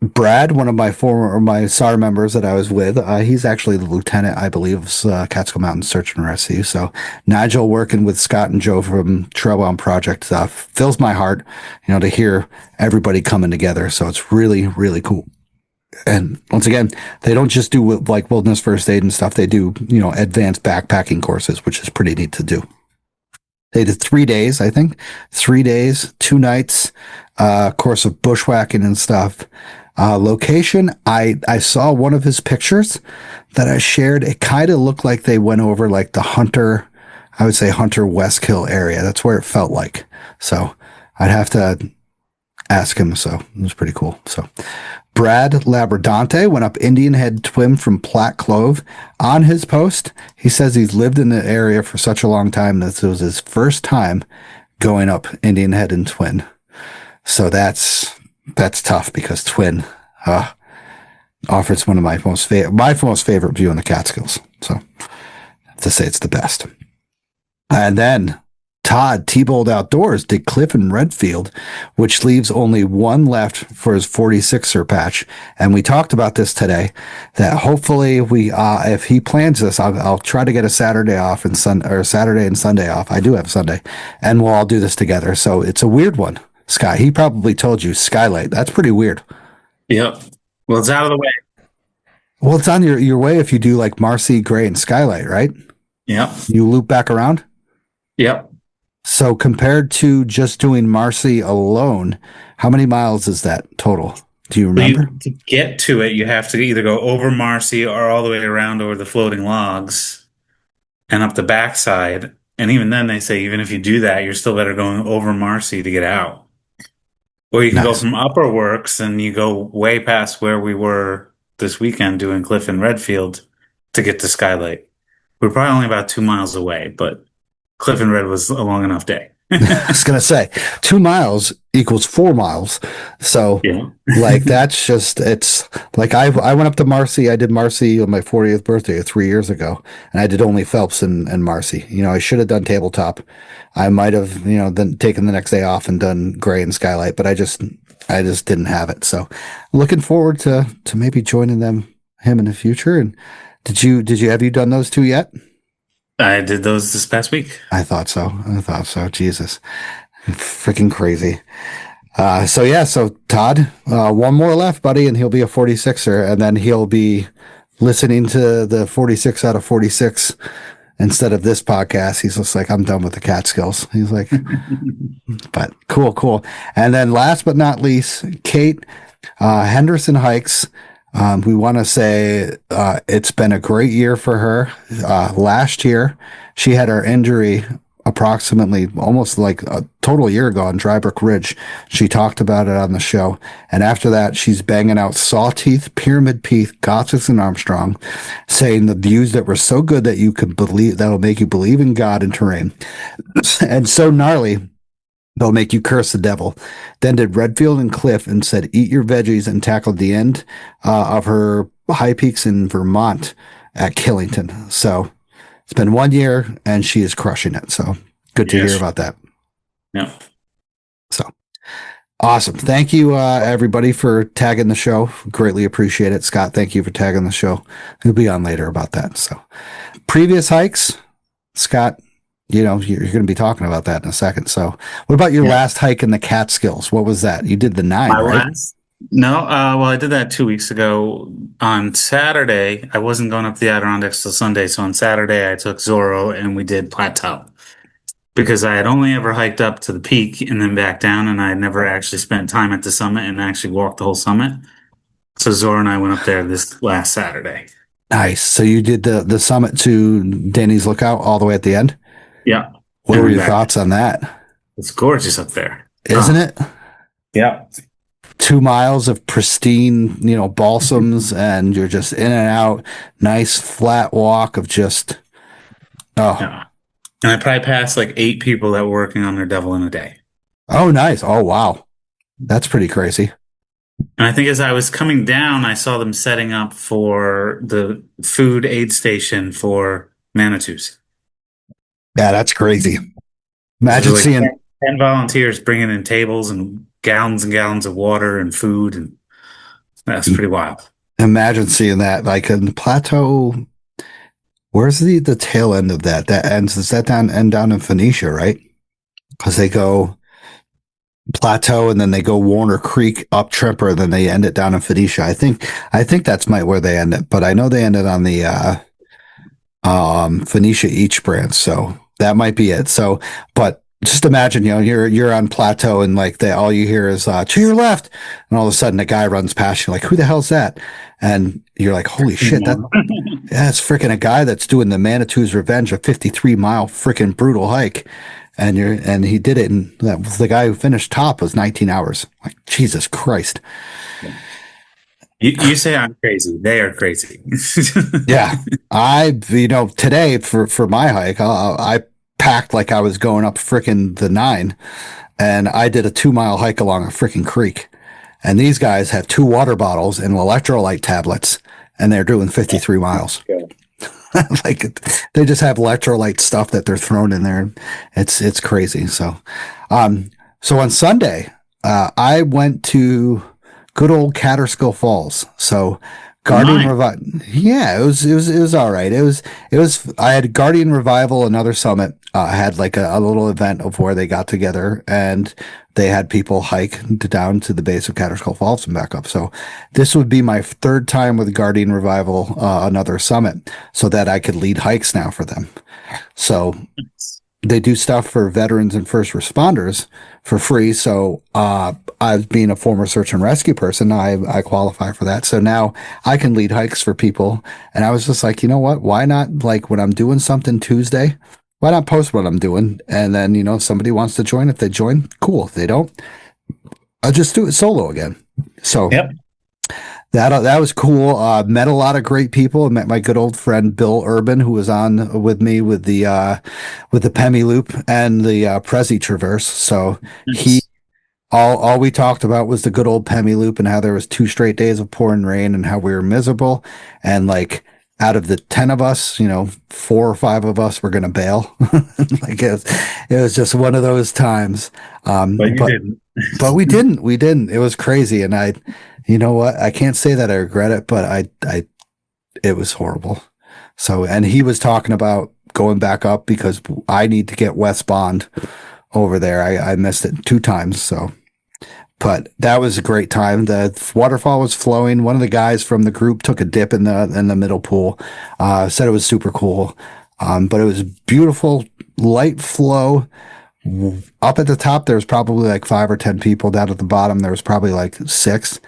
Brad, one of my SAR members that I was with. He's actually the lieutenant, I believe, of Catskill Mountain Search and Rescue. So Nigel working with Scott and Joe from Trailbound Project fills my heart, to hear everybody coming together. So it's really, really cool. And once again, they don't just do like wilderness first aid and stuff. They do, advanced backpacking courses, which is pretty neat to do. They did 3 days, I think. 3 days, 2 nights, course of bushwhacking and stuff. Location, I saw one of his pictures that I shared. It kind of looked like they went over like the Hunter Westkill area. That's where it felt like. So I'd have to ask him. So it was pretty cool. So Brad Labradante went up Indian Head Twin from Platte Clove. On his post, he says he's lived in the area for such a long time that this was his first time going up Indian Head and Twin. So that's tough because Twin offers one of my most favorite view in the Catskills. So I have to say it's the best. And then Todd T-Bold Outdoors did Cliff and Redfield, which leaves only one left for his 46er patch. And we talked about this today, that hopefully if he plans this, I'll try to get a Saturday off and Saturday and Sunday off. I do have Sunday, and we'll all do this together. So it's a weird one, Scott. He probably told you Skylight. That's pretty weird. Yep. Well, it's out of the way. Well, it's on your way if you do like Marcy, Gray, and Skylight, right? Yep. You loop back around? Yep. So compared to just doing Marcy alone, how many miles is that total? Do you remember? To get to it, you have to either go over Marcy or all the way around over the floating logs and up the backside. And even then, they say even if you do that, you're still better going over Marcy to get out. Or you can go from Upper Works and you go way past where we were this weekend doing Cliff and Redfield to get to Skylight. We're probably only about 2 miles away, but Cliff and Red was a long enough day. I was going to say 2 miles equals 4 miles. So like, that's just, it's like, I went up to Marcy. I did Marcy on my 40th birthday 3 years ago, and I did only Phelps and Marcy. You know, I should have done tabletop. I might have, then taken the next day off and done Gray and Skylight, but I just didn't have it. So looking forward to maybe joining him in the future. And have you done those two yet? I did those this past week. I thought so. Jesus. Freaking crazy. So Todd, one more left, buddy, and he'll be a 46er, and then he'll be listening to the 46 out of 46 instead of this podcast. He's just like, I'm done with the Catskills. He's like, but cool. And then last but not least, Kate Henderson Hikes. We want to say it's been a great year for her. Last year, she had her injury approximately almost like a total year ago on Drybrook Ridge. She talked about it on the show. And after that, she's banging out Sawteeth, Pyramid Peak, Gothas, and Armstrong, saying the views that were so good that you could believe, that'll make you believe in God and terrain. And so gnarly, they'll make you curse the devil. Then did Redfield and Cliff and said, eat your veggies, and tackled the end of her high peaks in Vermont at Killington. So it's been 1 year and she is crushing it. So good to hear about that. Yeah. So awesome. Thank you, everybody, for tagging the show. Greatly appreciate it. Scott, thank you for tagging the show. We'll be on later about that. So previous hikes, Scott, you're going to be talking about that in a second. So what about your last hike in the Catskills? What was that? You did the 9, right? No. Well, I did that 2 weeks ago. On Saturday, I wasn't going up the Adirondacks till Sunday. So on Saturday, I took Zorro and we did Plateau because I had only ever hiked up to the peak and then back down. And I had never actually spent time at the summit and actually walked the whole summit. So Zorro and I went up there this last Saturday. Nice. So you did the summit to Denny's Lookout all the way at the end? Yeah. What were your thoughts on that? It's gorgeous up there. Isn't it? Yeah. 2 miles of pristine, balsams, and you're just in and out. Nice flat walk of just, Yeah. And I probably passed like 8 people that were working on their devil in a day. Oh, nice. Oh, wow. That's pretty crazy. And I think as I was coming down, I saw them setting up for the food aid station for Manitous. Yeah, that's crazy. Imagine like seeing 10 volunteers bringing in tables and gallons of water and food, and that's pretty wild. Imagine seeing that, like in the Plateau. Where's the tail end of that? That ends. Is that down in Phoenicia, right? Because they go Plateau and then they go Warner Creek up Tremper, and then they end it down in Phoenicia. I think that's where they end it, but I know they ended on the Phoenicia Each branch, so that might be it. So, but just imagine, you're on Plateau and like all you hear is to your left, and all of a sudden a guy runs past you, like, who the hell's that? And you're like, holy shit, it's freaking a guy that's doing the Manitou's Revenge, a 53-mile freaking brutal hike, and he did it, and that was the guy who finished top was 19 hours. Like, Jesus Christ. You say I'm crazy. They are crazy. Yeah, today for my hike, I packed like I was going up frickin' the 9, and I did a 2-mile hike along a frickin' creek. And these guys have 2 water bottles and electrolyte tablets, and they're doing 53 miles. Like they just have electrolyte stuff that they're throwing in there. It's crazy. So on Sunday, I went to good old Catskill Falls. So Guardian Revival. Yeah, it was all right. It was. I had Guardian Revival, another summit. I had like a little event of where they got together and they had people hike down to the base of Catskill Falls and back up. So this would be my 3rd time with Guardian Revival, another summit, so that I could lead hikes now for them. So they do stuff for veterans and first responders for free. So I've been a former search and rescue person. I qualify for that. So now I can lead hikes for people. And I was just like, you know what? Why not, like, when I'm doing something Tuesday, why not post what I'm doing? And then, if somebody wants to join, if they join, cool. If they don't, I'll just do it solo again. So Yep. That was cool. Met a lot of great people. Met my good old friend Bill Urban, who was on with me with the Pemi Loop and the Prezi Traverse. So he all we talked about was the good old Pemi Loop and how there was 2 straight days of pouring rain and how we were miserable. And like out of the 10 of us, 4 or 5 of us were gonna bail. Like it was just one of those times. But you didn't. But we didn't. We didn't. It was crazy, and you know what? I can't say that I regret it, but it was horrible. So, and he was talking about going back up because I need to get westbound over there. I missed it 2 times. So, but that was a great time. The waterfall was flowing. One of the guys from the group took a dip in the middle pool. Said it was super cool. But it was beautiful, light flow. Up at the top, there was probably like 5 or 10 people. Down at the bottom, there was probably like 6.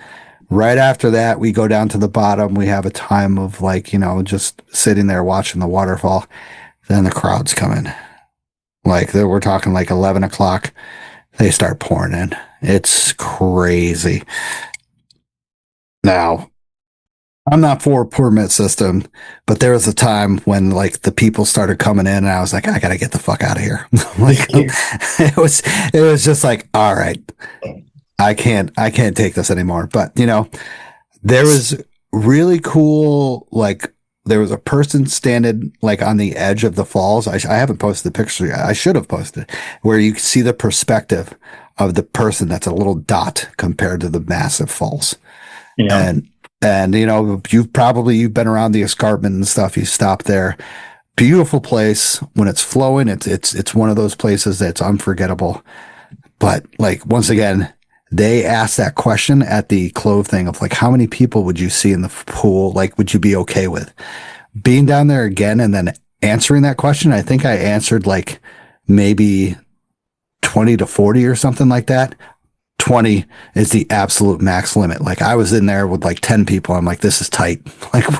Right after that, we go down to the bottom. We have a time of like, just sitting there watching the waterfall. Then the crowds come in. Like we're talking like 11 o'clock. They start pouring in. It's crazy. Now, I'm not for a permit system, but there was a time when like the people started coming in and I was like, I gotta get the fuck out of here. Like it was just like, all right, I can't take this anymore. But there was really cool, like there was a person standing like on the edge of the falls. I haven't posted the picture yet. I should have posted it, where you can see the perspective of the person that's a little dot compared to the massive falls. Yeah. And you've been around the escarpment and stuff. You stop there. Beautiful place when it's flowing. It's one of those places that's unforgettable. But like once again, they asked that question at the Clove thing of like, how many people would you see in the pool? Like, would you be okay with being down there again and then answering that question? I think I answered like maybe 20 to 40 or something like that. 20 is the absolute max limit. Like I was in there with like 10 people. I'm like, this is tight. Like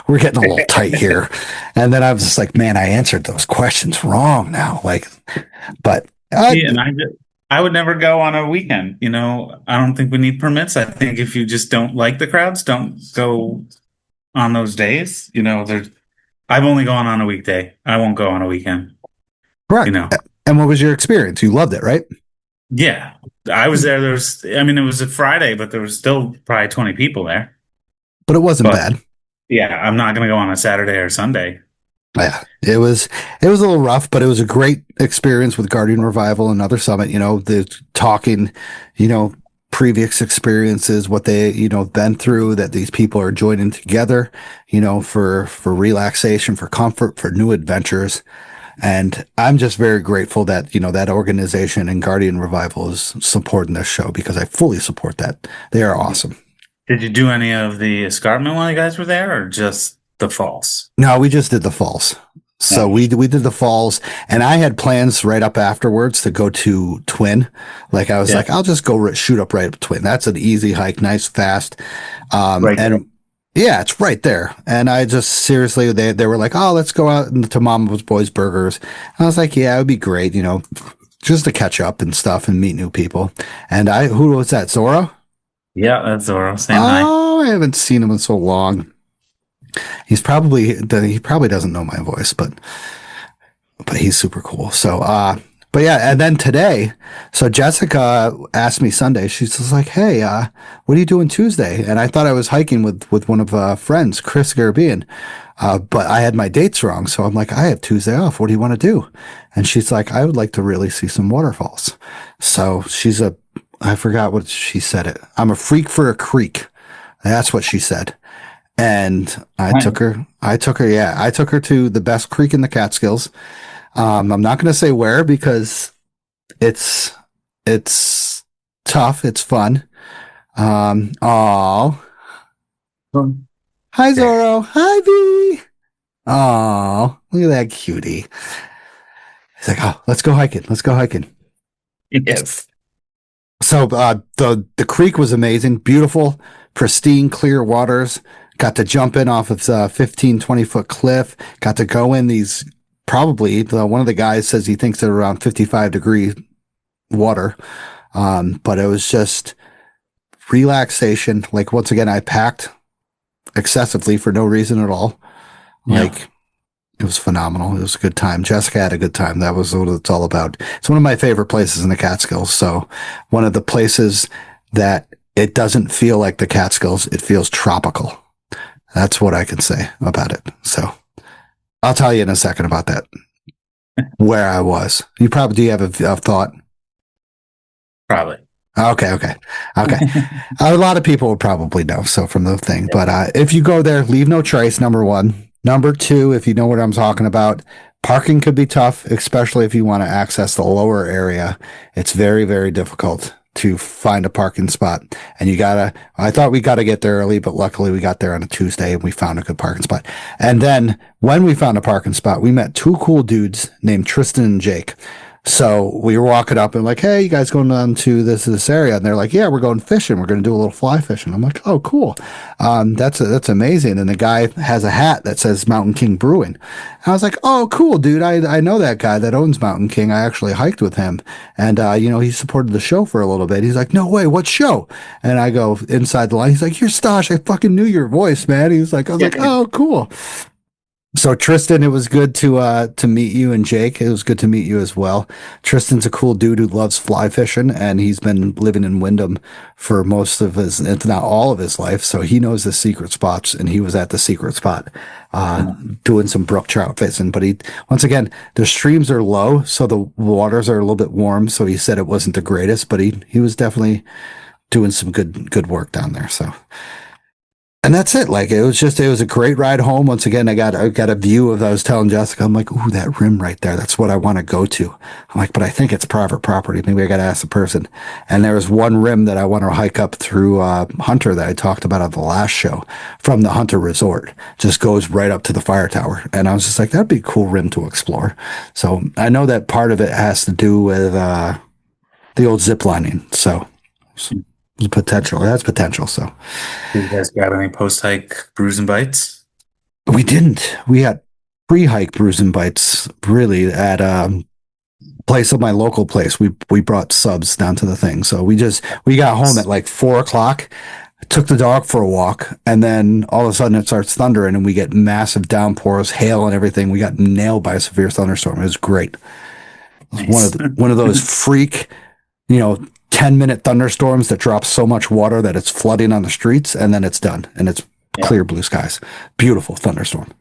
we're getting a little tight here. And then I was just like, man, I answered those questions wrong now. Like, but and I would never go on a weekend. I don't think we need permits. I think if you just don't like the crowds, don't go on those days. I've only gone on a weekday. I won't go on a weekend. Correct. And what was your experience? You loved it, right? Yeah, I was there. It was a Friday, but there was still probably 20 people there. But it wasn't bad. Yeah, I'm not going to go on a Saturday or Sunday. Yeah, it was a little rough, but it was a great experience with Guardian Revival, another summit. The talking, previous experiences, what they been through, that these people are joining together, for relaxation, for comfort, for new adventures. And I'm just very grateful that, that organization and Guardian Revival is supporting this show because I fully support that. They are awesome. Did you do any of the escarpment while you guys were there or just the falls? No, we just did the falls. So we did the falls and I had plans right up afterwards to go to Twin. Like I was like, I'll just go shoot up right up Twin. That's an easy hike, nice, fast. Yeah, it's right there. And I just seriously, they were like, oh, let's go out to Mama's Boys Burgers. And I was like, yeah, it would be great, just to catch up and stuff and meet new people. And who was that? Zorro? Yeah, that's Zorro. Same night. Oh, I haven't seen him in so long. He probably doesn't know my voice, but he's super cool. So, but yeah, and then today, so Jessica asked me Sunday, she's just like, hey, what are you doing Tuesday? And I thought I was hiking with one of friends, Chris Garbian. But I had my dates wrong. So I'm like, I have Tuesday off. What do you want to do? And she's like, I would like to really see some waterfalls. So I forgot what she said it. I'm a freak for a creek. That's what she said. And I took her to the best creek in the Catskills. I'm not going to say where because it's tough. It's fun. Hi Zorro. Hi V. Oh, look at that cutie. He's like, oh, let's go hiking. Let's go hiking. Yes. So the creek was amazing, beautiful, pristine, clear waters. Got to jump in off of a 15, 20-foot cliff. Got to go in these. Probably one of the guys says he thinks they're around 55-degree water. But it was just relaxation. Like, once again, I packed excessively for no reason at all. Yeah. Like, it was phenomenal. It was a good time. Jessica had a good time. That was what it's all about. It's one of my favorite places in the Catskills. So one of the places that it doesn't feel like the Catskills, it feels tropical. That's what I can say about it. So I'll tell you in a second about that. Where I was. Do you have a thought? Probably. Okay. A lot of people would probably know. So from the thing, but if you go there, leave no trace. Number one. Number two, if you know what I'm talking about, parking could be tough, especially if you want to access the lower area. It's very, very difficult to find a parking spot. And I thought we got to get there early, but luckily we got there on a Tuesday and we found a good parking spot. And then when we found a parking spot, we met two cool dudes named Tristan and Jake. So we were walking up and like, hey, you guys going down to this area? And they're like, yeah, we're going fishing. We're going to do a little fly fishing. I'm like, oh, cool. That's amazing. And the guy has a hat that says Mountain King Brewing. And I was like, oh, cool, dude. I know that guy that owns Mountain King. I actually hiked with him. And, he supported the show for a little bit. He's like, no way, what show? And I go inside the line. He's like, you're Stosh. I fucking knew your voice, man. I was like, oh, cool. So Tristan, it was good to meet you, and Jake, it was good to meet you as well. Tristan's a cool dude who loves fly fishing, and he's been living in Wyndham for most of his, if not all of his life. So he knows the secret spots, and he was at the secret spot doing some brook trout fishing. But once again, the streams are low, so the waters are a little bit warm. So he said it wasn't the greatest, but he was definitely doing some good work down there. So. And that's it. Like, it was a great ride home. Once again, I got a view of, I was telling Jessica, I'm like, ooh, that rim right there. That's what I want to go to. I'm like, but I think it's private property. Maybe I got to ask the person. And there was one rim that I want to hike up through, Hunter that I talked about on the last show from the Hunter Resort. Just goes right up to the fire tower. And I was just like, that'd be a cool rim to explore. So I know that part of it has to do with, the old zip lining. So potential. That's potential. So, Did you guys grab any post-hike brews and bites? We didn't. We had pre-hike brews and bites really at place of my local place. We brought subs down to the thing. So we got home at like 4:00, took the dog for a walk, and then all of a sudden it starts thundering and we get massive downpours, hail and everything. We got nailed by a severe thunderstorm. It was great. It was one of those freak, 10-minute thunderstorms that drop so much water that it's flooding on the streets, and then it's done, and it's clear blue skies. Beautiful thunderstorm.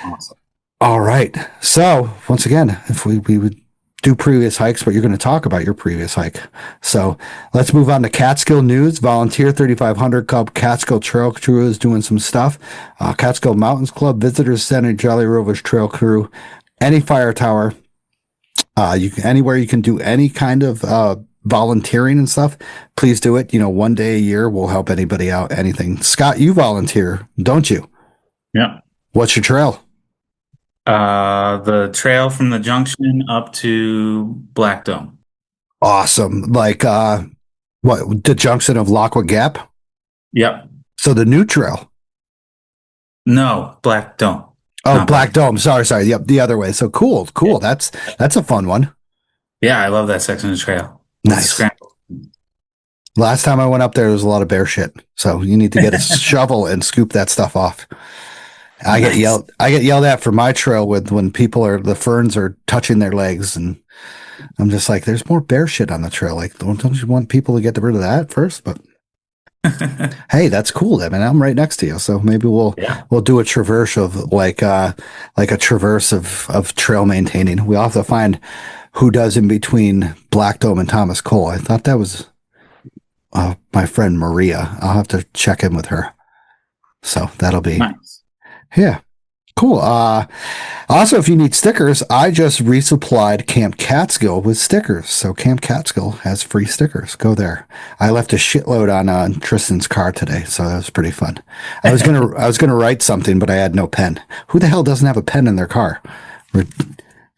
Awesome. All right. So once again, if we would do previous hikes, but you're going to talk about your previous hike. So let's move on to Catskill news. Volunteer 3500 Club Catskill Trail Crew is doing some stuff. Catskill Mountains Club Visitors Center, Jolly Rovers Trail Crew, any fire tower. Anywhere you can do any kind of volunteering and stuff, please do it. One day a year we'll help anybody out, anything. Scott, you volunteer, don't you? Yeah. What's your trail? The trail from the junction up to Black Dome. Awesome. Like, what, the junction of Lockwood Gap? Yep. So the new trail. No, Black Dome. Oh, Not Black Dome. Sorry. Yep, the other way. So cool. Yeah. That's a fun one. Yeah, I love that section of the trail. Nice. Scramble. Last time I went up there was a lot of bear shit. So you need to get a shovel and scoop that stuff off. I get yelled at for my trail when the ferns are touching their legs, and I'm just like, there's more bear shit on the trail. Like, don't you want people to get rid of that first? But hey, that's cool. I mean, I'm right next to you, so maybe we'll do a traverse of like a traverse of trail maintaining. We'll have to find who does in between Black Dome and Thomas Cole. I thought that was my friend Maria. I'll have to check in with her. So that'll be Nice. Yeah. Cool. Also, if you need stickers, I just resupplied Camp Catskill with stickers. So Camp Catskill has free stickers. Go there. I left a shitload on Tristan's car today, so that was pretty fun. I was gonna write something, but I had no pen. Who the hell doesn't have a pen in their car?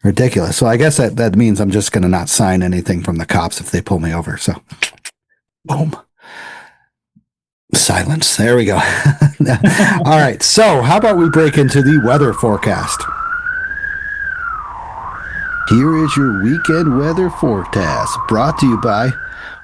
Ridiculous. So I guess that means I'm just gonna not sign anything from the cops if they pull me over. So, boom. Silence. There we go. All right. So, how about we break into the weather forecast? Here is your weekend weather forecast, brought to you by,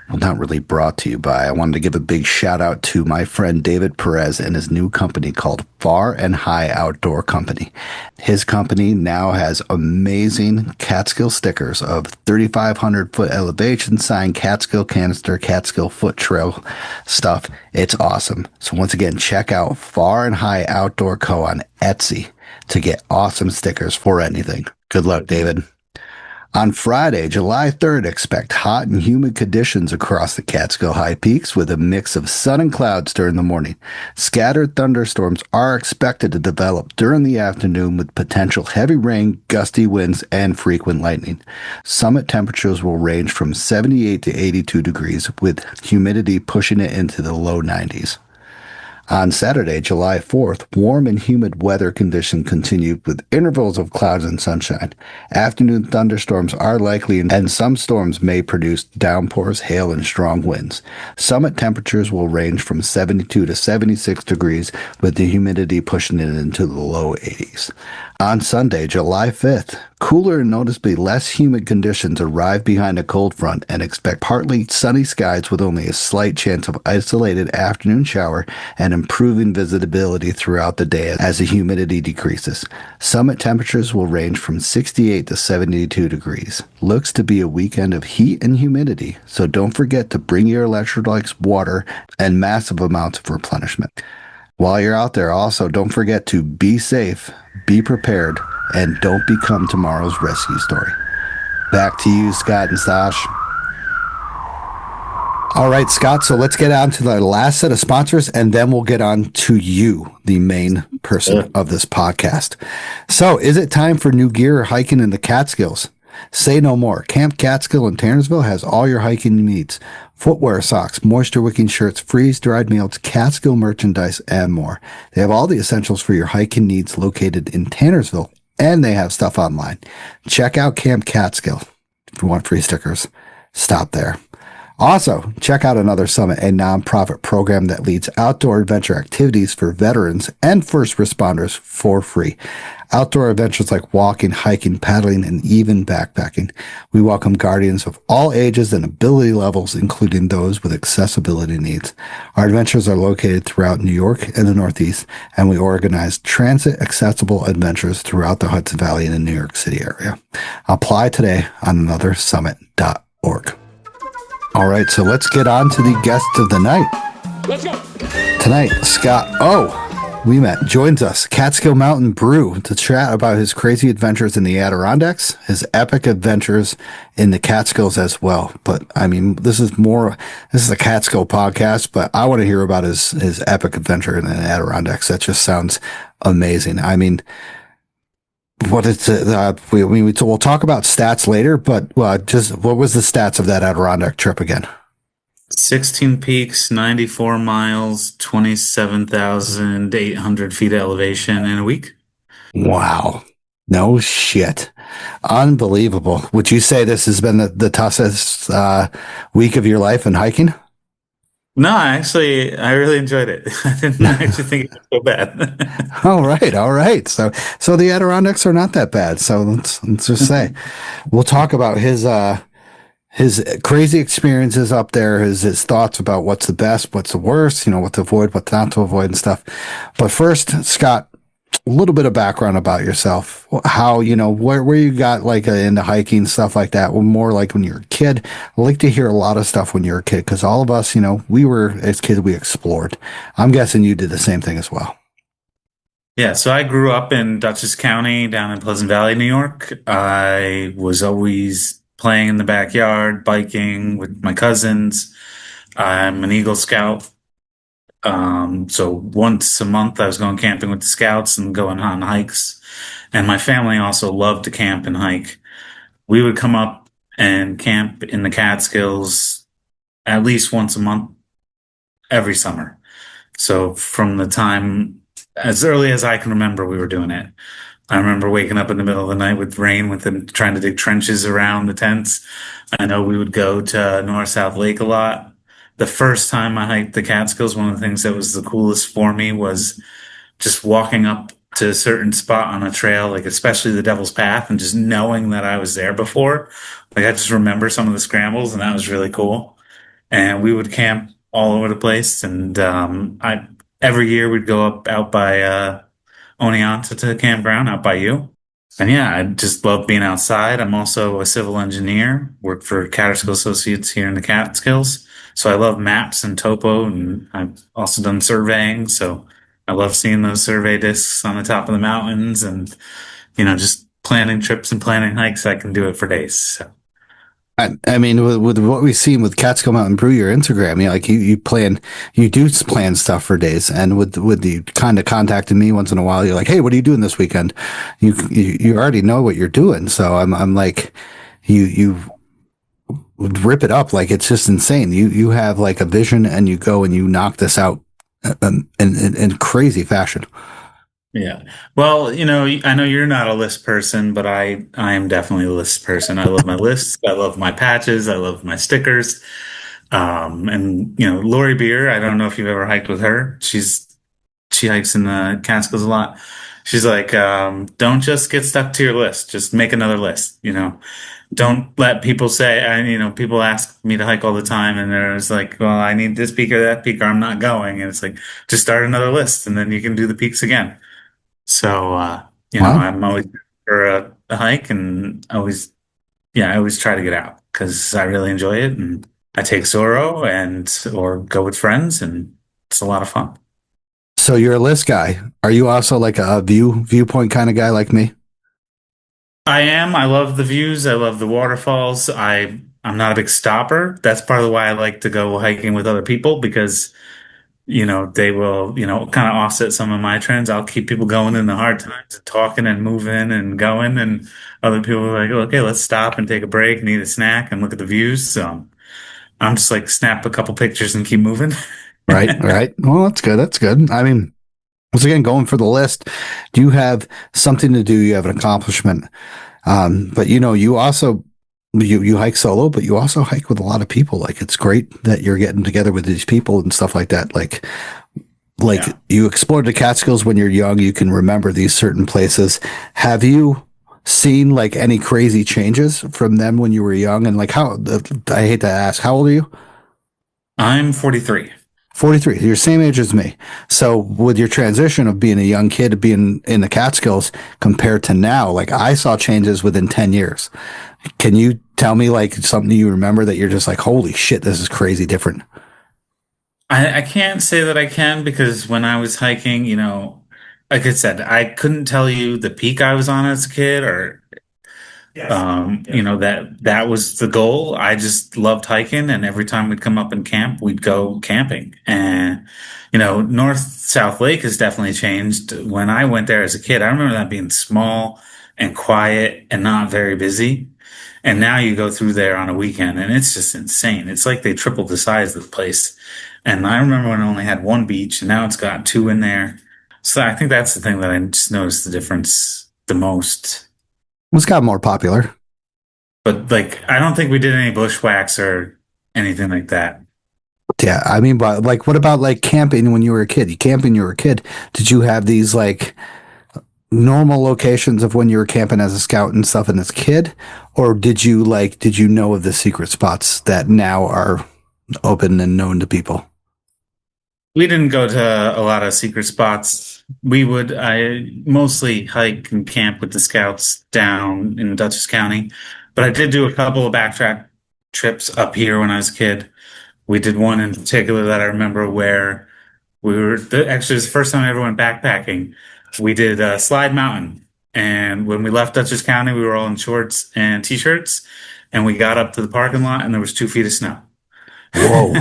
well, not really brought to you by, I wanted to give a big shout out to my friend David Perez and his new company called Far and High Outdoor Company. His company now has amazing Catskill stickers of 3,500 foot elevation sign, Catskill canister, Catskill foot trail stuff. It's awesome. So once again, check out Far and High Outdoor Co. on Etsy to get awesome stickers for anything. Good luck, David. On Friday, July 3rd, expect hot and humid conditions across the Catskill High Peaks with a mix of sun and clouds during the morning. Scattered thunderstorms are expected to develop during the afternoon with potential heavy rain, gusty winds, and frequent lightning. Summit temperatures will range from 78 to 82 degrees with humidity pushing it into the low 90s. On Saturday, July 4th, warm and humid weather conditions continued with intervals of clouds and sunshine. Afternoon thunderstorms are likely and some storms may produce downpours, hail, and strong winds. Summit temperatures will range from 72 to 76 degrees with the humidity pushing it into the low 80s. On Sunday, July 5th, cooler and noticeably less humid conditions arrive behind a cold front and expect partly sunny skies with only a slight chance of isolated afternoon shower and improving visibility throughout the day as the humidity decreases. Summit temperatures will range from 68 to 72 degrees. Looks to be a weekend of heat and humidity, so don't forget to bring your electrolytes, water, and massive amounts of replenishment. While you're out there, also don't forget to be safe, be prepared, and don't become tomorrow's rescue story. Back to you, Scott and Sash. All right, Scott, so let's get on to the last set of sponsors, and then we'll get on to you, the main person of this podcast. So, is it time for new gear or hiking in the Catskills? Say no more. Camp Catskill in Tannersville has all your hiking needs. Footwear, socks, moisture-wicking shirts, freeze-dried meals, Catskill merchandise, and more. They have all the essentials for your hiking needs located in Tannersville, and they have stuff online. Check out Camp Catskill. If you want free stickers, stop there. Also, check out Another Summit, a nonprofit program that leads outdoor adventure activities for veterans and first responders for free. Outdoor adventures like walking, hiking, paddling, and even backpacking. We welcome guardians of all ages and ability levels, including those with accessibility needs. Our adventures are located throughout New York and the Northeast, and we organize transit-accessible adventures throughout the Hudson Valley and the New York City area. Apply today on anothersummit.org. All right, so let's get on to the guest of the night. Let's go. Tonight, Scott Ouimet joins us, Catskill Mountain Brew, to chat about his crazy adventures in the Adirondacks, his epic adventures in the Catskills as well. But I mean, this is a Catskill podcast, but I want to hear about his epic adventure in the Adirondacks. That just sounds amazing. I mean, what is it? We'll talk about stats later, but just what was the stats of that Adirondack trip again? 16 peaks, 94 miles, 27,800 feet of elevation in a week. Wow. No shit. Unbelievable. Would you say this has been the toughest week of your life in hiking? No, actually, I really enjoyed it. I didn't actually think it was so bad. All right. So the Adirondacks are not that bad. So let's just say we'll talk about his his crazy experiences up there, his thoughts about what's the best, what's the worst, what to avoid, what not to avoid and stuff. But first, Scott, a little bit of background about yourself. How, where you got like into hiking, stuff like that. Well, more like when you were a kid. I like to hear a lot of stuff when you were a kid because all of us, we were, as kids, we explored. I'm guessing you did the same thing as well. Yeah, so I grew up in Dutchess County down in Pleasant Valley, New York. I was always playing in the backyard, biking with my cousins. I'm an Eagle Scout. So once a month I was going camping with the Scouts and going on hikes. And my family also loved to camp and hike. We would come up and camp in the Catskills at least once a month every summer. So from the time as early as I can remember, we were doing it. I remember waking up in the middle of the night with rain with them trying to dig trenches around the tents. I know we would go to North South Lake a lot. The first time I hiked the Catskills, one of the things that was the coolest for me was just walking up to a certain spot on a trail, like especially the Devil's Path, and just knowing that I was there before. Like I just remember some of the scrambles, and that was really cool. And we would camp all over the place, and I every year we'd go up out by Oneonta to the campground out by you. And yeah, I just love being outside. I'm also a civil engineer, work for Catskill Associates here in the Catskills. So I love maps and topo, and I've also done surveying. So I love seeing those survey discs on the top of the mountains and, just planning trips and planning hikes. I can do it for days. So. I mean, with what we've seen with Catskill Mountain Brew, your Instagram, you do plan stuff for days, and with you kind of contacting me once in a while, you're like, hey, what are you doing this weekend? You already know what you're doing, so I'm like, you rip it up like it's just insane. You have like a vision, and you go and you knock this out in crazy fashion. Yeah. Well, I know you're not a list person, but I am definitely a list person. I love my lists. I love my patches. I love my stickers. And Lori Beer, I don't know if you've ever hiked with her. She hikes in the Catskills a lot. She's like, don't just get stuck to your list. Just make another list, Don't let people say, people ask me to hike all the time and there's like, well, I need this peak or that peak or I'm not going. And it's like, just start another list and then you can do the peaks again. So, Wow. I'm always for a hike and I always try to get out because I really enjoy it. And I take Zoro or go with friends and it's a lot of fun. So you're a list guy. Are you also like a viewpoint kind of guy like me? I am. I love the views. I love the waterfalls. I'm not a big stopper. That's part of why I like to go hiking with other people because they will, kind of offset some of my trends. I'll keep people going in the hard times and talking and moving and going. And other people are like, okay, let's stop and take a break and eat a snack and look at the views. So I'm just like, snap a couple pictures and keep moving. Right. Right. Well, that's good. That's good. I mean, once again, going for the list, do you have something to do? You have an accomplishment. But you also, you hike solo, but you also hike with a lot of people. Like it's great that you're getting together with these people and stuff like that. Like yeah. You explored the Catskills when you're young, you can remember these certain places. Have you seen like any crazy changes from them when you were young? And like I hate to ask, how old are you? I'm 43. 43. You're the same age as me. So with your transition of being a young kid to being in the Catskills compared to now, like I saw changes within 10 years. Can you tell me like something you remember that you're just like, holy shit, this is crazy different? I can't say that I can because when I was hiking, like I said, I couldn't tell you the peak I was on as a kid or that was the goal. I just loved hiking, and every time we'd come up and camp, we'd go camping. And North South Lake has definitely changed. When I went there as a kid, I remember that being small and quiet and not very busy. And now you go through there on a weekend, and it's just insane. It's like they tripled the size of the place. And I remember when it only had one beach, and now it's got two in there. So I think that's the thing that I just noticed the difference the most. It's got more popular. But like, I don't think we did any bushwhacks or anything like that. Yeah, I mean, but like, what about like camping when you were a kid? You camping, you were a kid. Did you have these like normal locations of when you were camping as a scout and stuff and as a kid, or did you know of the secret spots that now are open and known to people? We didn't go to a lot of secret spots. I mostly hike and camp with the scouts down in Dutchess County, but I did do a couple of backtrack trips up here when I was a kid. We did one in particular that I remember where actually, it was the first time I ever went backpacking. We did Slide Mountain. And when we left Dutchess County, we were all in shorts and t-shirts. And we got up to the parking lot and there was 2 feet of snow. Whoa.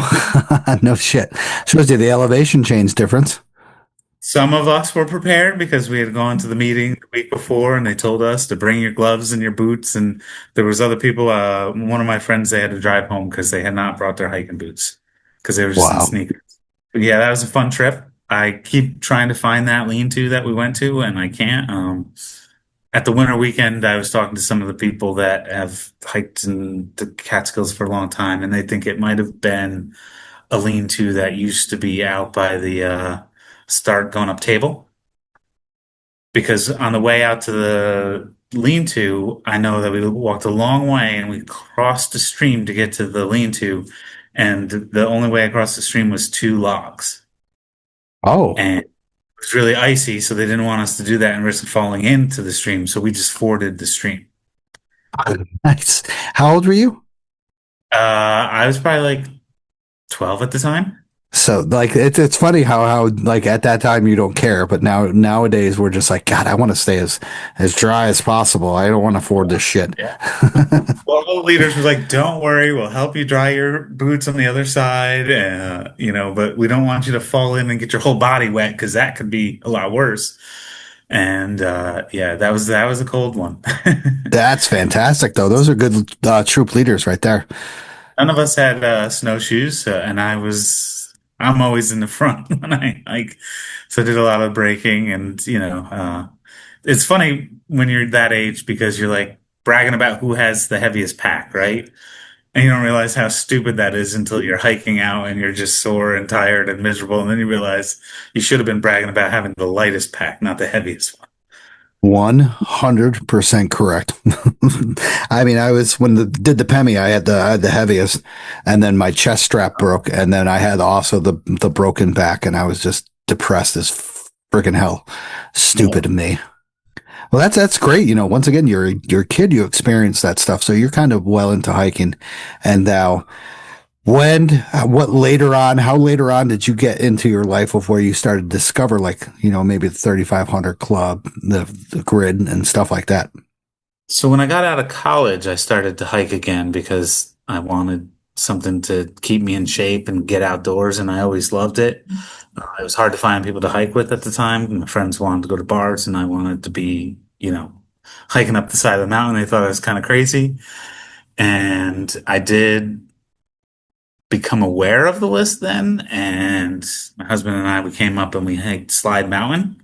No shit. Shows you the elevation change difference. Some of us were prepared because we had gone to the meeting the week before and they told us to bring your gloves and your boots. And there was other people, one of my friends, they had to drive home because they had not brought their hiking boots because they were just in Wow. sneakers. But yeah, that was a fun trip. I keep trying to find that lean-to that we went to and I can't. At the winter weekend, I was talking to some of the people that have hiked in the Catskills for a long time and they think it might have been a lean-to that used to be out by the start going up table. Because on the way out to the lean-to, I know that we walked a long way and we crossed the stream to get to the lean-to, and the only way across the stream was 2 logs, Oh, and it was really icy, so they didn't want us to do that and risk falling into the stream, so we just forded the stream. nice. How old were you? I was probably like 12 at the time. So like it's funny how like at that time you don't care, but nowadays we're just like, God, I want to stay as dry as possible. I don't want to afford this shit. Yeah. Well, all the leaders were like, "Don't worry, we'll help you dry your boots on the other side, but we don't want you to fall in and get your whole body wet because that could be a lot worse." And yeah, that was a cold one. That's fantastic though. Those are good troop leaders right there. None of us had snowshoes, and I'm always in the front when I hike, so I did a lot of braking, and it's funny when you're that age because you're like bragging about who has the heaviest pack, right? And you don't realize how stupid that is until you're hiking out and you're just sore and tired and miserable. And then you realize you should have been bragging about having the lightest pack, not the heaviest one. 100% correct. I mean, I was when did the Pemi, I had the heaviest, and then my chest strap broke, and then I had also the broken back, and I was just depressed as freaking hell. Stupid of me. Well, that's great. You know, once again, you're a kid, you experience that stuff, so you're kind of well into hiking. And now, how later on did you get into your life of where you started to discover, like, maybe the 3500 club, the grid and stuff like that? So when I got out of college, I started to hike again because I wanted something to keep me in shape and get outdoors, and I always loved it. It was hard to find people to hike with at the time. My friends wanted to go to bars, and I wanted to be, hiking up the side of the mountain. They thought I was kind of crazy. And I did become aware of the list then. And my husband and I, we came up and we hiked Slide Mountain.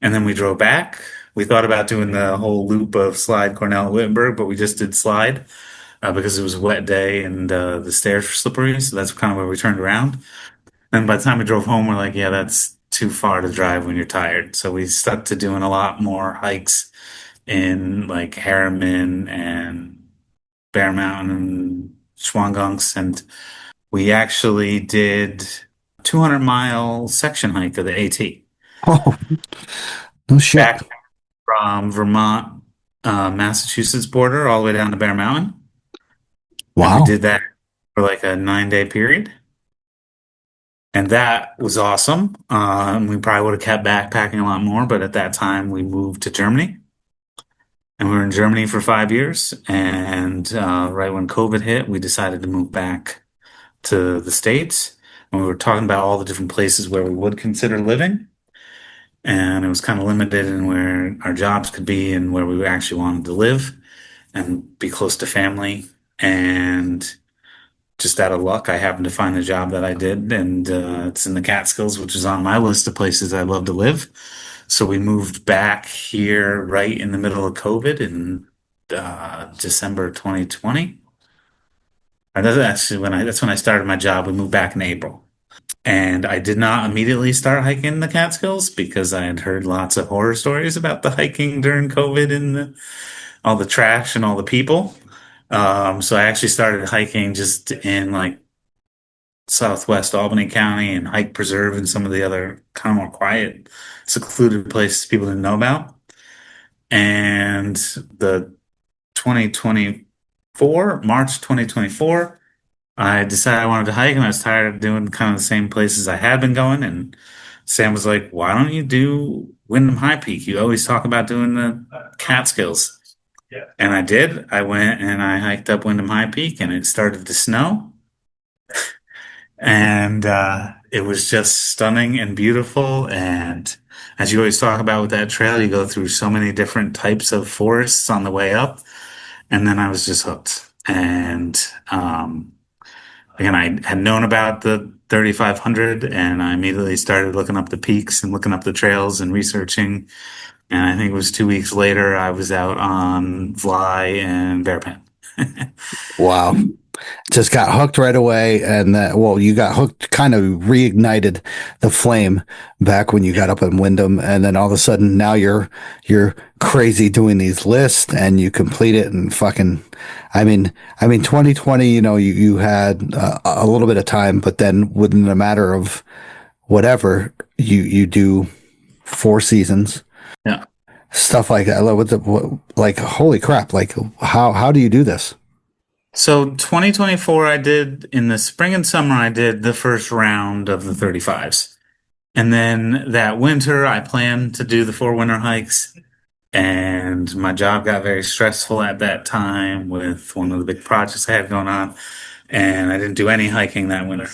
And then we drove back. We thought about doing the whole loop of Slide, Cornell, Wittenberg, but we just did Slide because it was a wet day and the stairs were slippery. So that's kind of where we turned around. And by the time we drove home, we're like, yeah, that's too far to drive when you're tired. So we stuck to doing a lot more hikes in like Harriman and Bear Mountain and Schwangunks. And we actually did 200-mile section hike of the AT. Oh, no shit. Back from Vermont, Massachusetts border all the way down to Bear Mountain. And Wow. we did that for like a 9-day period. And that was awesome. We probably would have kept backpacking a lot more, but at that time we moved to Germany. And we were in Germany for 5 years. And right when COVID hit, we decided to move back to the States. And we were talking about all the different places where we would consider living. And it was kind of limited in where our jobs could be and where we actually wanted to live and be close to family. And just out of luck, I happened to find the job that I did, and it's in the Catskills, which is on my list of places I'd love to live. So we moved back here right in the middle of COVID in December 2020. And that's when I started my job. We moved back in April. And I did not immediately start hiking the Catskills because I had heard lots of horror stories about the hiking during COVID and all the trash and all the people. So I actually started hiking just in like southwest Albany County and Hike Preserve and some of the other kind of more quiet, secluded places people didn't know about. And the 2024, March 2024, I decided I wanted to hike and I was tired of doing kind of the same places I had been going. And Sam was like, why don't you do Wyndham High Peak? You always talk about doing the Catskills. And I did. I went and I hiked up Wyndham High Peak and it started to snow. And it was just stunning and beautiful. And as you always talk about with that trail, you go through so many different types of forests on the way up. And then I was just hooked. And again, I had known about the 3,500 and I immediately started looking up the peaks and looking up the trails and researching. And I think it was 2 weeks later, I was out on Fly and Bearpan. Wow. Just got hooked right away. And well, you got hooked, kind of reignited the flame back when you got up in Wyndham. And then all of a sudden now you're crazy doing these lists and you complete it and fucking, I mean, 2020, you had a little bit of time, but then within a matter of whatever, you do 4 seasons. Yeah. Stuff like that. Like, holy crap. Like how do you do this? So 2024, I did in the spring and summer, I did the first round of the 35s. And then that winter, I planned to do the 4 winter hikes. And my job got very stressful at that time with one of the big projects I had going on. And I didn't do any hiking that winter.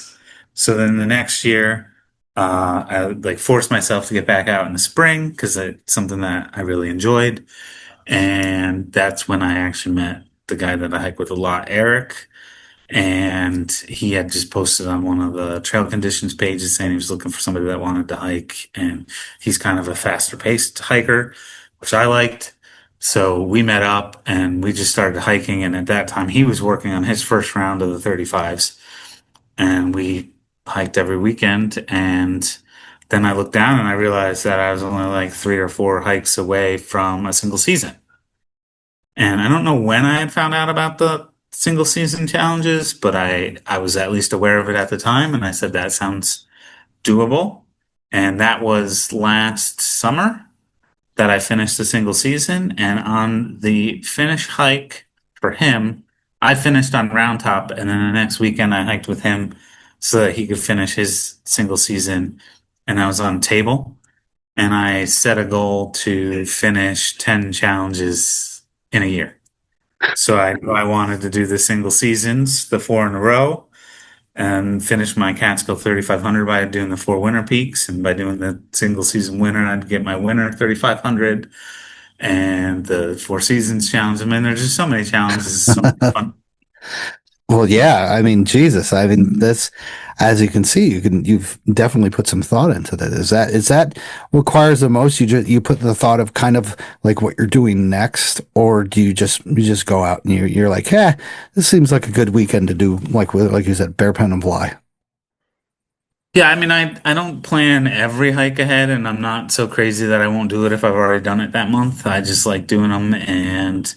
So then the next year, I like forced myself to get back out in the spring because it's something that I really enjoyed. And that's when I actually met the guy that I hike with a lot, Eric. And he had just posted on one of the trail conditions pages saying he was looking for somebody that wanted to hike. And he's kind of a faster paced hiker, which I liked. So we met up and we just started hiking. And at that time, he was working on his first round of the 35s. And we hiked every weekend. And then I looked down and I realized that I was only like 3 or 4 hikes away from a single season. And I don't know when I had found out about the single season challenges, but I was at least aware of it at the time. And I said, that sounds doable. And that was last summer that I finished the single season. And on the finish hike for him, I finished on Round Top. And then the next weekend I hiked with him so that he could finish his single season. And I was on Table. And I set a goal to finish 10 challenges in a year. So I wanted to do the single seasons, the 4 in a row, and finish my Catskill 3,500 by doing the 4 winter peaks. And by doing the single season winner, I'd get my winner 3,500 and the 4 seasons challenge. I mean, there's just so many challenges. So much fun. Well, yeah. I mean, Jesus. I mean, this, as you can see, you've definitely put some thought into that. Is that requires the most? You put the thought of kind of like what you're doing next, or do you just go out and you're like, this seems like a good weekend to do, like you said, Bearpan and Fly. Yeah, I mean, I don't plan every hike ahead, and I'm not so crazy that I won't do it if I've already done it that month. I just like doing them, and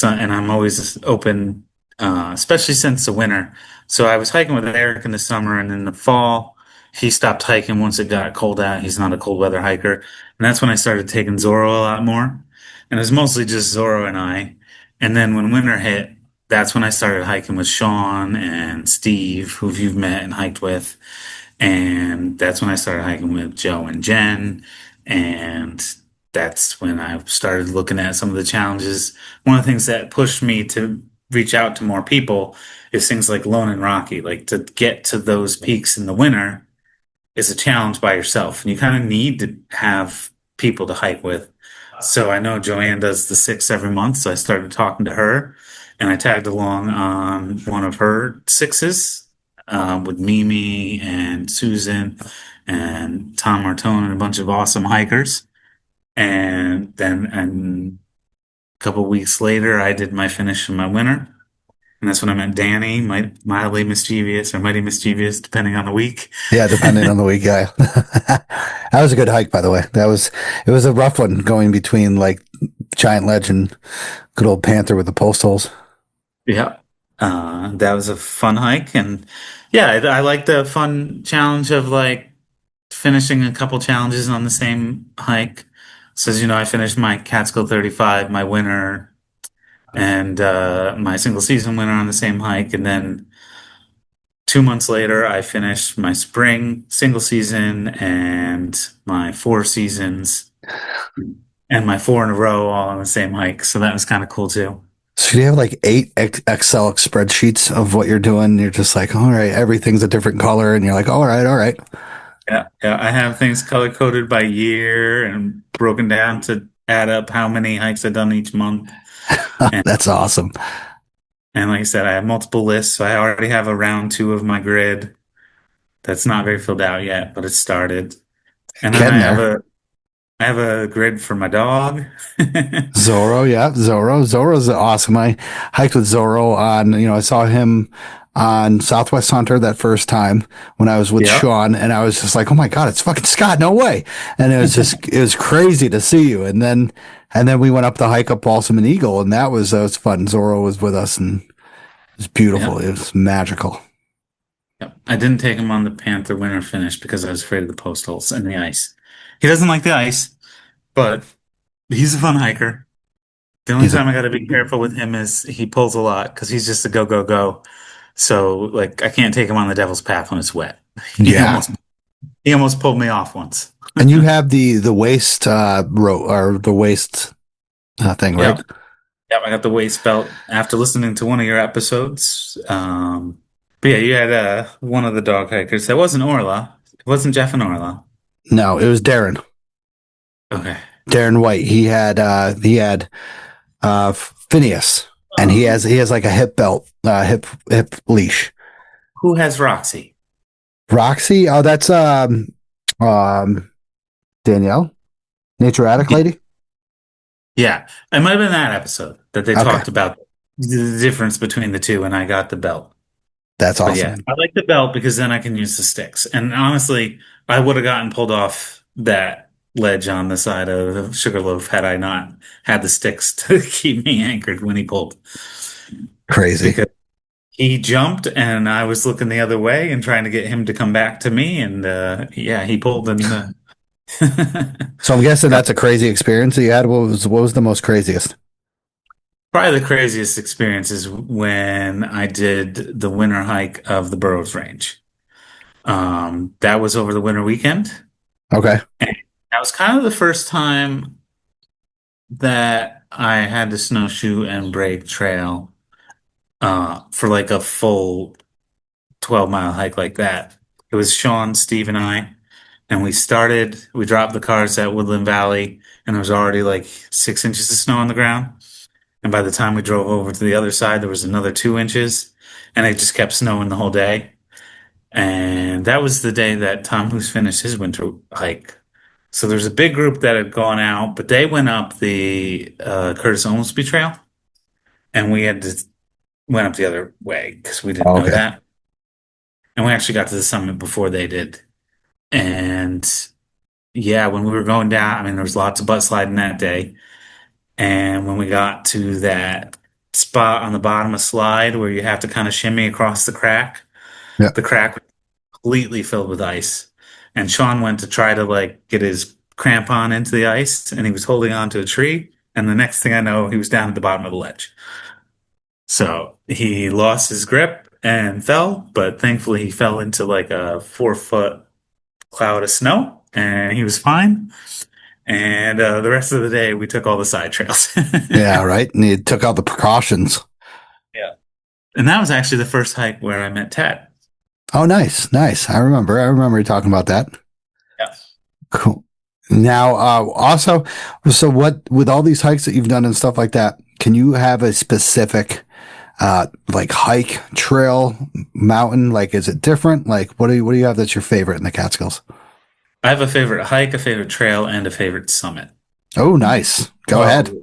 I'm always open, especially since the winter. So I was hiking with Eric in the summer, and in the fall, he stopped hiking once it got cold out. He's not a cold weather hiker, and that's when I started taking Zorro a lot more. And it was mostly just Zorro and I. And then when winter hit, that's when I started hiking with Sean and Steve, who you've met and hiked with. And that's when I started hiking with Joe and Jen. And that's when I started looking at some of the challenges. One of the things that pushed me to reach out to more people is things like Lone and Rocky. Like to get to those peaks in the winter is a challenge by yourself. And you kind of need to have people to hike with. So I know Joanne does the 6 every month. So I started talking to her and I tagged along on one of her 6s. With Mimi and Susan and Tom Martone and a bunch of awesome hikers. And then a couple weeks later, I did my finish in my winter. And that's when I met Danny, mildly mischievous or mighty mischievous, depending on the week. Yeah, depending on the week. Yeah. That was a good hike, by the way. It was a rough one going between like Giant Ledge and good old Panther with the post holes. Yeah. That was a fun hike. And yeah, I like the fun challenge of like finishing a couple challenges on the same hike. So, as you know, I finished my Catskill 35, my winter, and my single season winner on the same hike. And then 2 months later, I finished my spring single season and my 4 seasons and my 4 in a row all on the same hike. So that was kind of cool too. So you have like eight Excel spreadsheets of what you're doing. You're just like, all right, everything's a different color. And you're like, all right, all right. Yeah, yeah. I have things color coded by year and broken down to add up how many hikes I've done each month. And, That's awesome. and like I said, I have multiple lists. So I already have a round 2 of my grid that's not very filled out yet, but it's started. And then Getting there. I have a grid for my dog. Zorro, yeah, Zorro. Zorro's awesome. I hiked with Zorro on, I saw him on Southwest Hunter that first time when I was with Yep. Sean, and I was just like, oh my God, it's fucking Scott, no way. And it was crazy to see you. And then we went up the hike up Balsam and Eagle, and that was fun. Zorro was with us, and it was beautiful. Yep. It was magical. Yep. I didn't take him on the Panther winter finish because I was afraid of the post holes and the ice. He doesn't like the ice, but he's a fun hiker. The only He's a, time I got to be careful with him is he pulls a lot because he's just a go, go, go. So like I can't take him on the devil's path when it's wet. He yeah. almost he almost pulled me off once. And you have the waist row or the waist thing, right? Yep. Yep, I got the waist belt after listening to one of your episodes. But yeah, you had one of the dog hikers. That wasn't Orla. It wasn't Jeff and Orla. No, it was Darren. Okay. Darren White. He had Phineas, and he has like a hip belt, hip leash. Who has Roxy? Roxy. Oh, that's Danielle, Nature Attic lady. Yeah, it might have been that episode that they Okay. talked about the difference between the two, and I got the belt. That's But awesome. yeah, I like the belt because then I can use the sticks. And honestly, I would have gotten pulled off that ledge on the side of Sugarloaf had I not had the sticks to keep me anchored when he pulled. Crazy. Because he jumped and I was looking the other way and trying to get him to come back to me. And yeah, he pulled and So I'm guessing that's a crazy experience that you had. What was the most craziest? probably the craziest experience is when I did the winter hike of the Burroughs Range. That was over the winter weekend. Okay. And that was kind of the first time that I had to snowshoe and break trail for like a full 12-mile hike like that. It was Sean, Steve, and I. And we dropped the cars at Woodland Valley, and there was already like 6 inches of snow on the ground. And by the time we drove over to the other side, there was another 2 inches, and it just kept snowing the whole day. And that was the day that Tom Hoos finished his winter hike. So there's a big group that had gone out, but they went up the Curtis Olmsby Trail, and went up the other way because we didn't know Okay. that. And we actually got to the summit before they did. And yeah, when we were going down, I mean, there was lots of butt sliding that day. And when we got to that spot on the bottom of slide where you have to kind of shimmy across the crack, Yeah. the crack was completely filled with ice. And Sean went to try to like get his crampon into the ice and he was holding on to a tree. And the next thing I know, he was down at the bottom of the ledge. So he lost his grip and fell, but thankfully he fell into like a 4 foot cloud of snow and he was fine. And the rest of the day, we took all the side trails. Yeah, right. And you took all the precautions. Yeah. And that was actually the first hike where I met Ted. Oh, nice, nice. I remember you talking about that. Yeah. Cool. Now, also, so what with all these hikes that you've done and stuff like that, can you have a specific like hike, trail, mountain? Like, is it different? Like, what do you have that's your favorite in the Catskills? I have a favorite hike, a favorite trail, and a favorite summit. Oh, nice. Go ahead.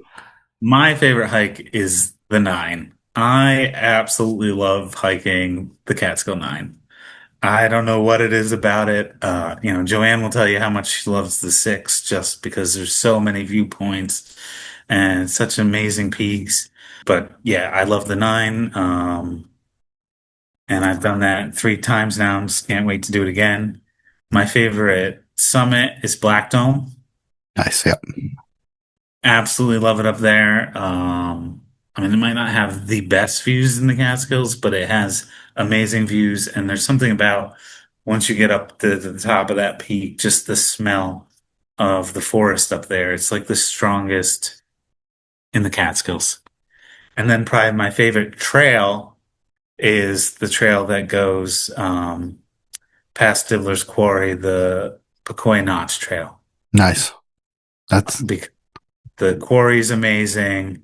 My favorite hike is the 9. I absolutely love hiking the Catskill Nine. I don't know what it is about it. Joanne will tell you how much she loves the six just because there's so many viewpoints and such amazing peaks. But yeah, I love the nine. And I've done that 3 times now. And just can't wait to do it again. My favorite summit is Black Dome. Nice. Yep. Absolutely love it up there. I mean, it might not have the best views in the Catskills, but it has amazing views. And there's something about once you get up to the top of that peak, just the smell of the forest up there. It's like the strongest in the Catskills. And then probably my favorite trail is the trail that goes past Diddler's Quarry, the Pequoy Notch Trail. Nice. That's The quarry is amazing.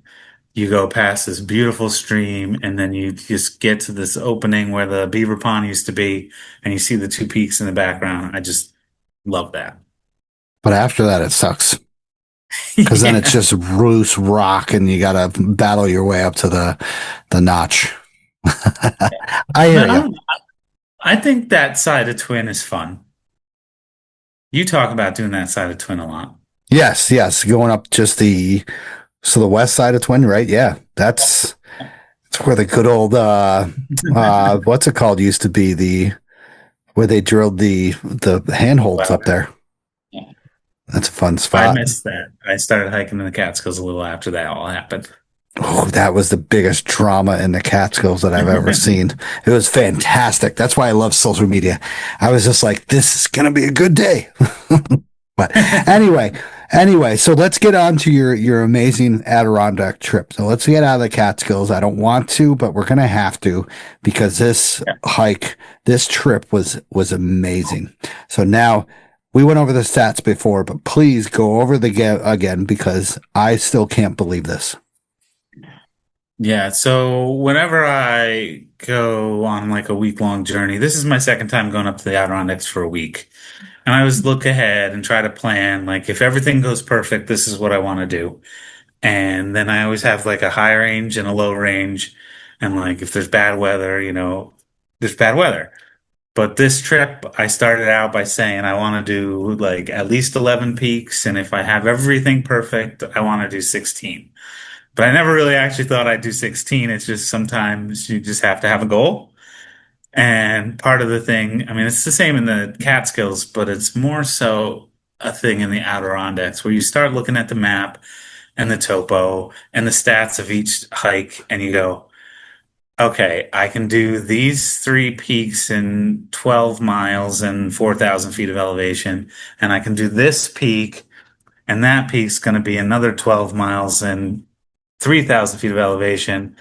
You go past this beautiful stream, and then you just get to this opening where the beaver pond used to be, and you see the two peaks in the background. I just love that. but after that it sucks because then it's Yeah. just loose rock and you gotta battle your way up to the notch. I hear But I you. don't know. I think that side of Twin is fun. You talk about doing that side of Twin a lot. Yes, yes. Going up just the west side of Twin, right? Yeah. That's where the good old what's it called used to be, where they drilled the handholds up there. Yeah. That's a fun I spot. missed that. I started hiking in the Catskills a little after that all happened. Oh, that was the biggest drama in the Catskills that I've ever seen. It was fantastic. That's why I love social media. I was just like, this is gonna be a good day. But anyway, so let's get on to your amazing Adirondack trip. So let's get out of the Catskills. I don't want to, but we're gonna have to because this trip was amazing. So now we went over the stats before, but please go over again because I still can't believe this. Yeah, so whenever I go on like a week-long journey, this is my second time going up to the Adirondacks for a week. And I always look ahead and try to plan, like if everything goes perfect, this is what I want to do. And then I always have like a high range and a low range. And like if there's bad weather, there's bad weather. But this trip, I started out by saying I want to do like at least 11 peaks. And if I have everything perfect, I want to do 16. But I never really actually thought I'd do 16. It's just sometimes you just have to have a goal. And part of the thing, I mean, it's the same in the Catskills, but it's more so a thing in the Adirondacks where you start looking at the map and the topo and the stats of each hike and you go, okay, I can do these 3 peaks in 12 miles and 4,000 feet of elevation, and I can do this peak, and that peak's going to be another 12 miles and 3,000 feet of elevation.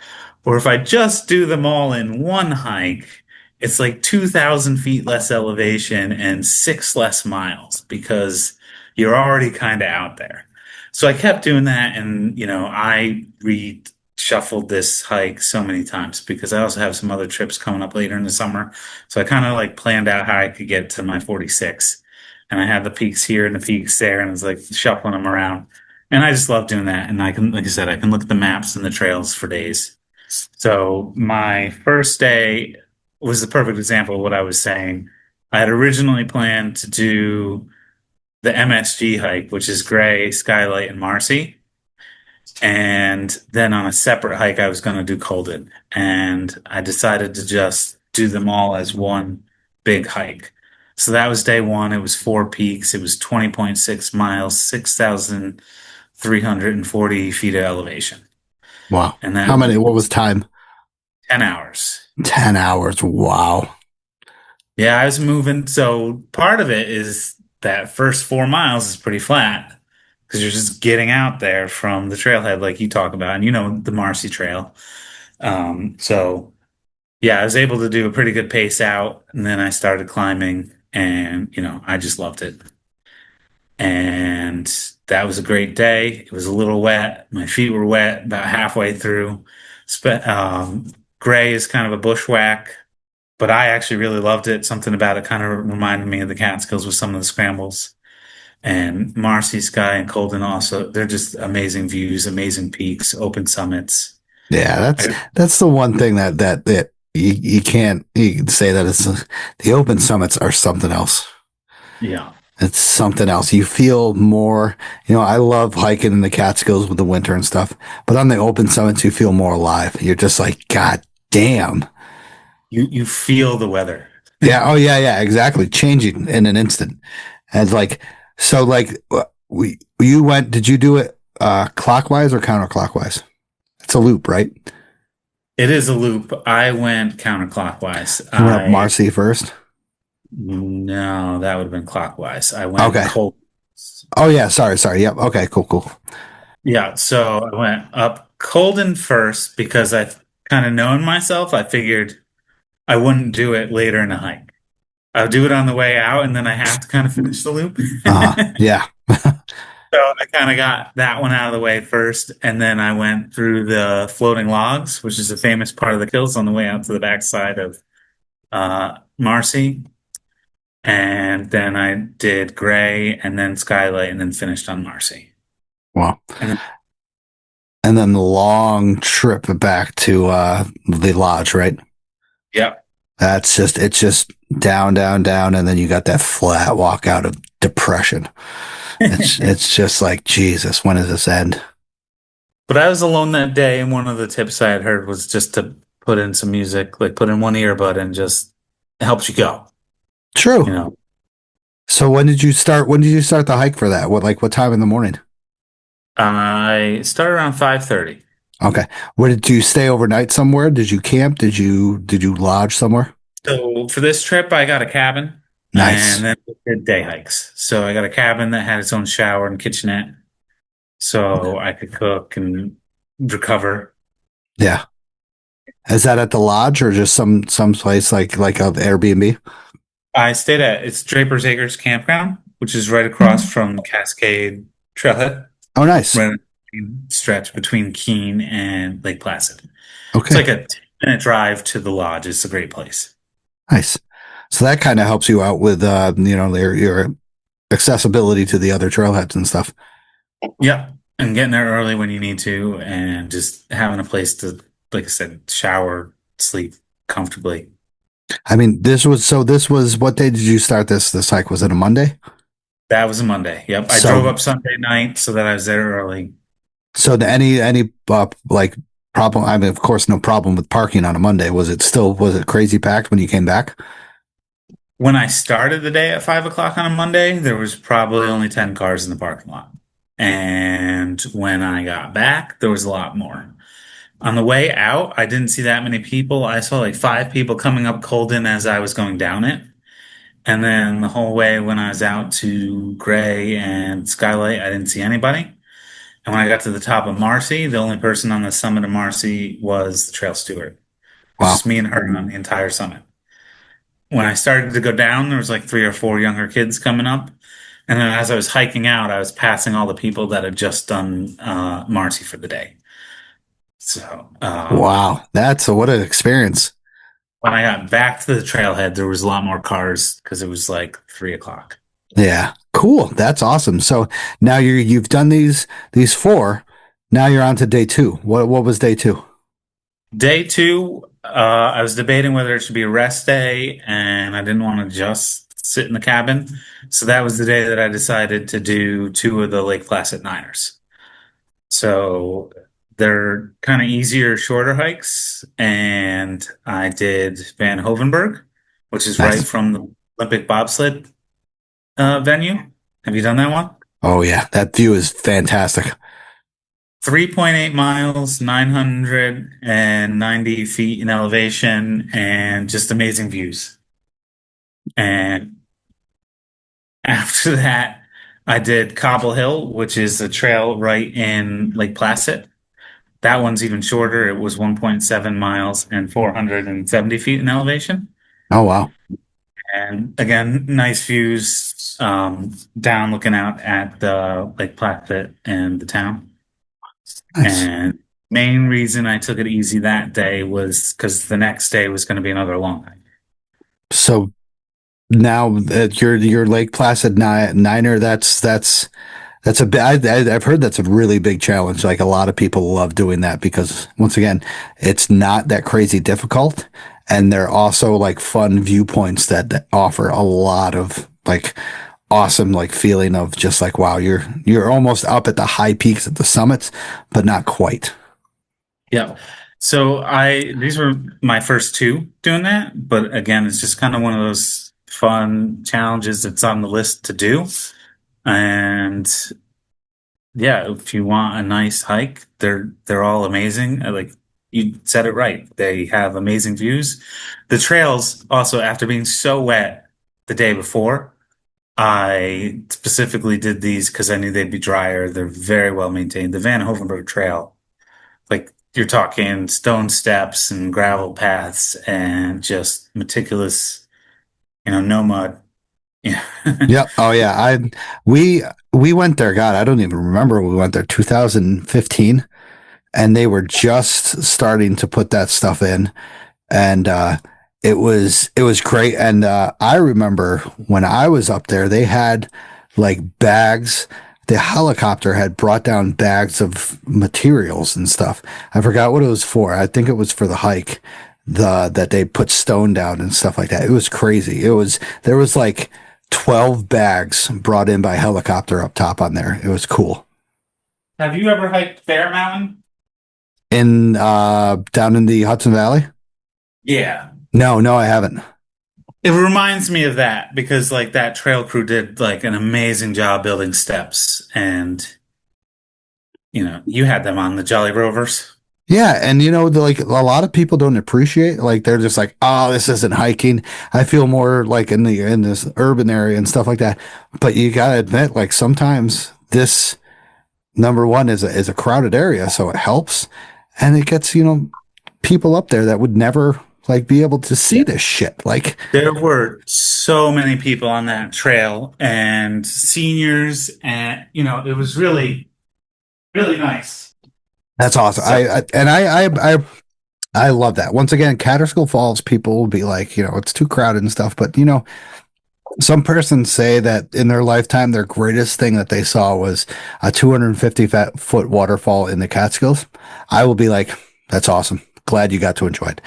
Or if I just do them all in one hike, it's like 2,000 feet less elevation and 6 less miles because you're already kind of out there. So I kept doing that, and I reshuffled this hike so many times because I also have some other trips coming up later in the summer. So I kind of like planned out how I could get to my 46, and I had the peaks here and the peaks there, and I was like shuffling them around. And I just love doing that. And I can, like I said, I can look at the maps and the trails for days. So my first day was the perfect example of what I was saying. I had originally planned to do the MSG hike, which is Gray, Skylight, and Marcy. And then on a separate hike, I was going to do Colden. And I decided to just do them all as one big hike. So that was day one. It was 4 peaks. It was 20.6 miles, 6,340 feet of elevation. Wow. And that How many? What was time? 10 hours. 10 hours. Wow. Yeah, I was moving. So part of it is that first 4 miles is pretty flat because you're just getting out there from the trailhead, like you talk about, and the Marcy Trail. So yeah, I was able to do a pretty good pace out, and then I started climbing, and I just loved it. And that was a great day. It was a little wet. My feet were wet about halfway through. Gray is kind of a bushwhack, but I actually really loved it. Something about it kind of reminded me of the Catskills with some of the scrambles. And Marcy, Sky, and Colden also, they're just amazing views, amazing peaks, open summits. Yeah, that's the one thing that you can't you can say that it's the open summits are something else. Yeah. It's something else. You feel more, I love hiking in the Catskills with the winter and stuff, but on the open summits, you feel more alive. You're just like, God damn. You feel the weather. Yeah. Oh, yeah. Yeah. Exactly. Changing in an instant. And did you do it clockwise or counterclockwise? It's a loop, right? It is a loop. I went counterclockwise. You went up Marcy first? No, that would have been clockwise. I went Okay. cold. Oh, yeah. Sorry. Yep. Okay. Cool. Yeah, so I went up Colden first because I kind of known myself. I figured I wouldn't do it later in the hike. I'll do it on the way out, and then I have to kind of finish the loop. Yeah. So I kind of got that one out of the way first, and then I went through the floating logs, which is a famous part of the kills on the way out to the backside of Marcy. And then I did Gray, and then Skylight, and then finished on Marcy. Wow. And And then the long trip back to the lodge, right? Yep. It's just down, and then you got that flat walk out of depression. It's just like, Jesus, when does this end? But I was alone that day, and one of the tips I had heard was just to put in some music, like put in one earbud, and just it helps you go. True. So when did you start the hike for that? What time in the morning? I started around 5:30. Okay. Where did you stay overnight somewhere? Did you camp? Did you lodge somewhere? So for this trip, I got a cabin. Nice. And then we did day hikes. So I got a cabin that had its own shower and kitchenette, so I could cook and recover. Yeah. Is that at the lodge or just some place like a Airbnb? I stayed at it's Draper's Acres Campground, which is right across from Cascade Trailhead. Oh, nice. Right stretch between Keene and Lake Placid. Okay. It's like a 10-minute drive to the lodge. It's a great place. Nice. So that kind of helps you out with your accessibility to the other trailheads and stuff. Yep. And getting there early when you need to, and just having a place to, like I said, shower, sleep comfortably. I mean, this was what day did you start this hike? Was it a Monday? That was a Monday. Yep. I drove up Sunday night so that I was there early. So any problem? I mean, of course, no problem with parking on a Monday. Was it crazy packed when you came back? When I started the day at 5 o'clock on a Monday, there was probably only 10 cars in the parking lot. And when I got back, there was a lot more. On the way out, I didn't see that many people. I saw like 5 people coming up Colden as I was going down it. And then the whole way when I was out to Gray and Skylight, I didn't see anybody. And when I got to the top of Marcy, the only person on the summit of Marcy was the trail steward. Wow. Just me and her on the entire summit. When I started to go down, there was like 3 or 4 younger kids coming up. And then as I was hiking out, I was passing all the people that had just done Marcy for the day. So, wow, what an experience. When I got back to the trailhead, there was a lot more cars because it was like 3 o'clock. Yeah, cool. That's awesome. So now you've done these 4. Now you're on to day 2. What was day 2? Day 2, I was debating whether it should be a rest day, and I didn't want to just sit in the cabin. So that was the day that I decided to do 2 of the Lake Placid Niners. So they're kind of easier, shorter hikes, and I did Van Hovenberg, which is Nice. right from the Olympic bobsled venue. Have you done that one? Oh yeah, that view is fantastic. 3.8 miles, 990 feet in elevation, and just amazing views. And after that, I did Cobble Hill, which is a trail right in Lake Placid. That one's even shorter. It was 1.7 miles and 470 feet in elevation. Oh wow. And again, nice views down looking out at the Lake Placid and the town. Nice. And main reason I took it easy that day was because the next day was going to be another long hike. So now your Lake Placid Niner, that's That's a bit. I've heard that's a really big challenge. Like a lot of people love doing that because once again, it's not that crazy difficult, and they're also like fun viewpoints that offer a lot of like awesome like feeling of just like wow, you're almost up at the high peaks at the summits, but not quite. Yeah. So these were my first two doing that, but again, it's just kind of one of those fun challenges that's on the list to do. And yeah, if you want a nice hike, they're all amazing. Like you said it right. They have amazing views. The trails also, after being so wet the day before, I specifically did these because I knew they'd be drier. They're very well maintained. The Van Hovenberg Trail, like you're talking stone steps and gravel paths and just meticulous, no mud. Yeah. Yep. Oh yeah. We we went there. God, I don't even remember when we went there. 2015, and they were just starting to put that stuff in, and it was great. And I remember when I was up there, they had like bags. The helicopter had brought down bags of materials and stuff. I forgot what it was for. I think it was for the hike. That they put stone down and stuff like that. It was crazy. There was like 12 bags brought in by helicopter up top on there. It was cool. Have you ever hiked Bear Mountain? In down in the Hudson Valley? Yeah. No, I haven't. It reminds me of that because like that trail crew did like an amazing job building steps and you had them on the Jolly Rovers. Yeah, and like a lot of people don't appreciate like they're just like, oh, this isn't hiking. I feel more like in this urban area and stuff like that. But you gotta admit, like sometimes this number one is a crowded area, so it helps, and it gets people up there that would never like be able to see this shit. Like There were so many people on that trail and seniors and it was really, really nice. that's awesome. So I love that. Once again, Catskill Falls, people will be like, it's too crowded and stuff, but some persons say that in their lifetime, their greatest thing that they saw was a 250-foot waterfall in the Catskills. I will be like, that's awesome. Glad you got to enjoy it.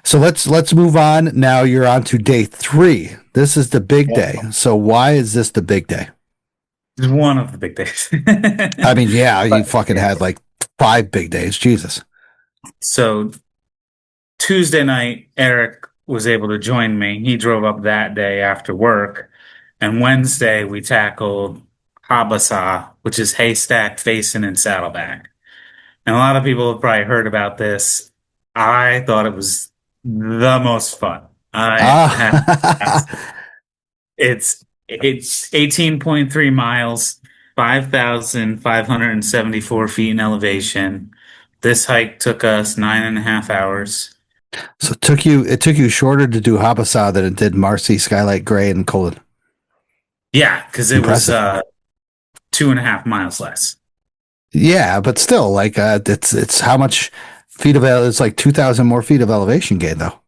So let's move on. Now you're on to day 3. This is the big day. So why is this the big day? it's one of the big days. I mean, yeah, you fucking had like 5 big days. Jesus. So Tuesday night, Eric was able to join me. He drove up that day after work. And Wednesday, we tackled Habasa, which is Haystack, Basin, and Saddleback. And a lot of people have probably heard about this. I thought it was the most fun. Ah. It's 18.3 miles, 5,574 feet in elevation. This hike took us 9.5 hours. So it took you shorter to do Habasa than it did Marcy, Skylight, Gray, and Colin. Yeah, because it was Impressive. 2.5 miles less. Yeah, but still, like it's how much feet of it's like 2,000 more feet of elevation gain though.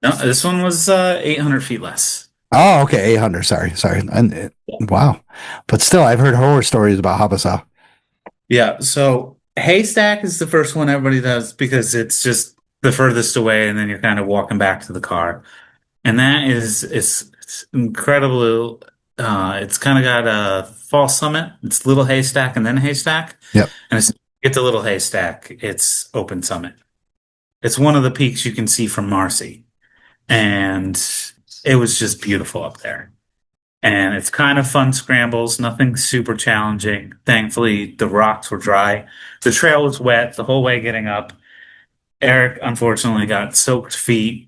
No, this one was 800 feet less. Oh, okay, 800. Sorry, and wow, but still, I've heard horror stories about Habasa. Yeah, so Haystack is the first one everybody does because it's just the furthest away, and then you're kind of walking back to the car. And that is it's incredible. It's kind of got a false summit. It's Little Haystack and then Haystack. Yep. And as you get to Little Haystack, it's open summit. It's one of the peaks you can see from Marcy. And it was just beautiful up there. And it's kind of fun scrambles, nothing super challenging. Thankfully, the rocks were dry. The trail was wet the whole way getting up. Eric, unfortunately, got soaked feet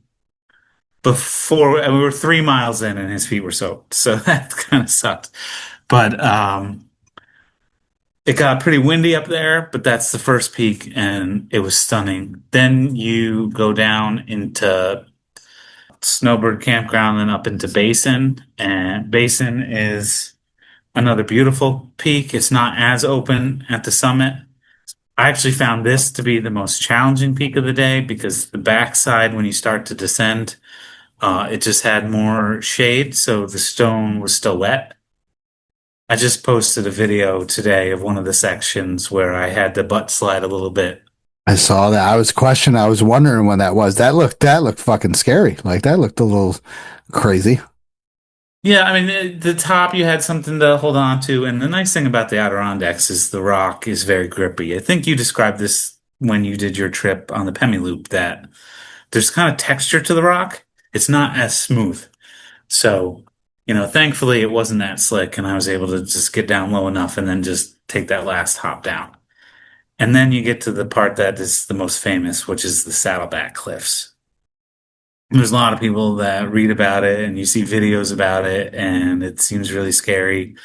before, and we were 3 miles in and his feet were soaked. So that kind of sucked. But it got pretty windy up there, but that's the first peak and it was stunning. Then you go down into Snowbird Campground and up into Basin. And Basin is another beautiful peak. It's not as open at the summit. I actually found this to be the most challenging peak of the day because the backside, when you start to descend, it just had more shade, so the stone was still wet. I just posted a video today of one of the sections where I had to butt slide a little bit. I saw that. I was wondering when that was. That looked fucking scary. Like that looked a little crazy. Yeah, I mean, the top you had something to hold on to, and the nice thing about the Adirondacks is the rock is very grippy. I think you described this when you did your trip on the Pemi Loop, that there's kind of texture to the rock. It's not as smooth. So, thankfully it wasn't that slick, and I was able to just get down low enough and then just take that last hop down. And then you get to the part that is the most famous, which is the Saddleback Cliffs. There's a lot of people that read about it and you see videos about it, and it seems really scary.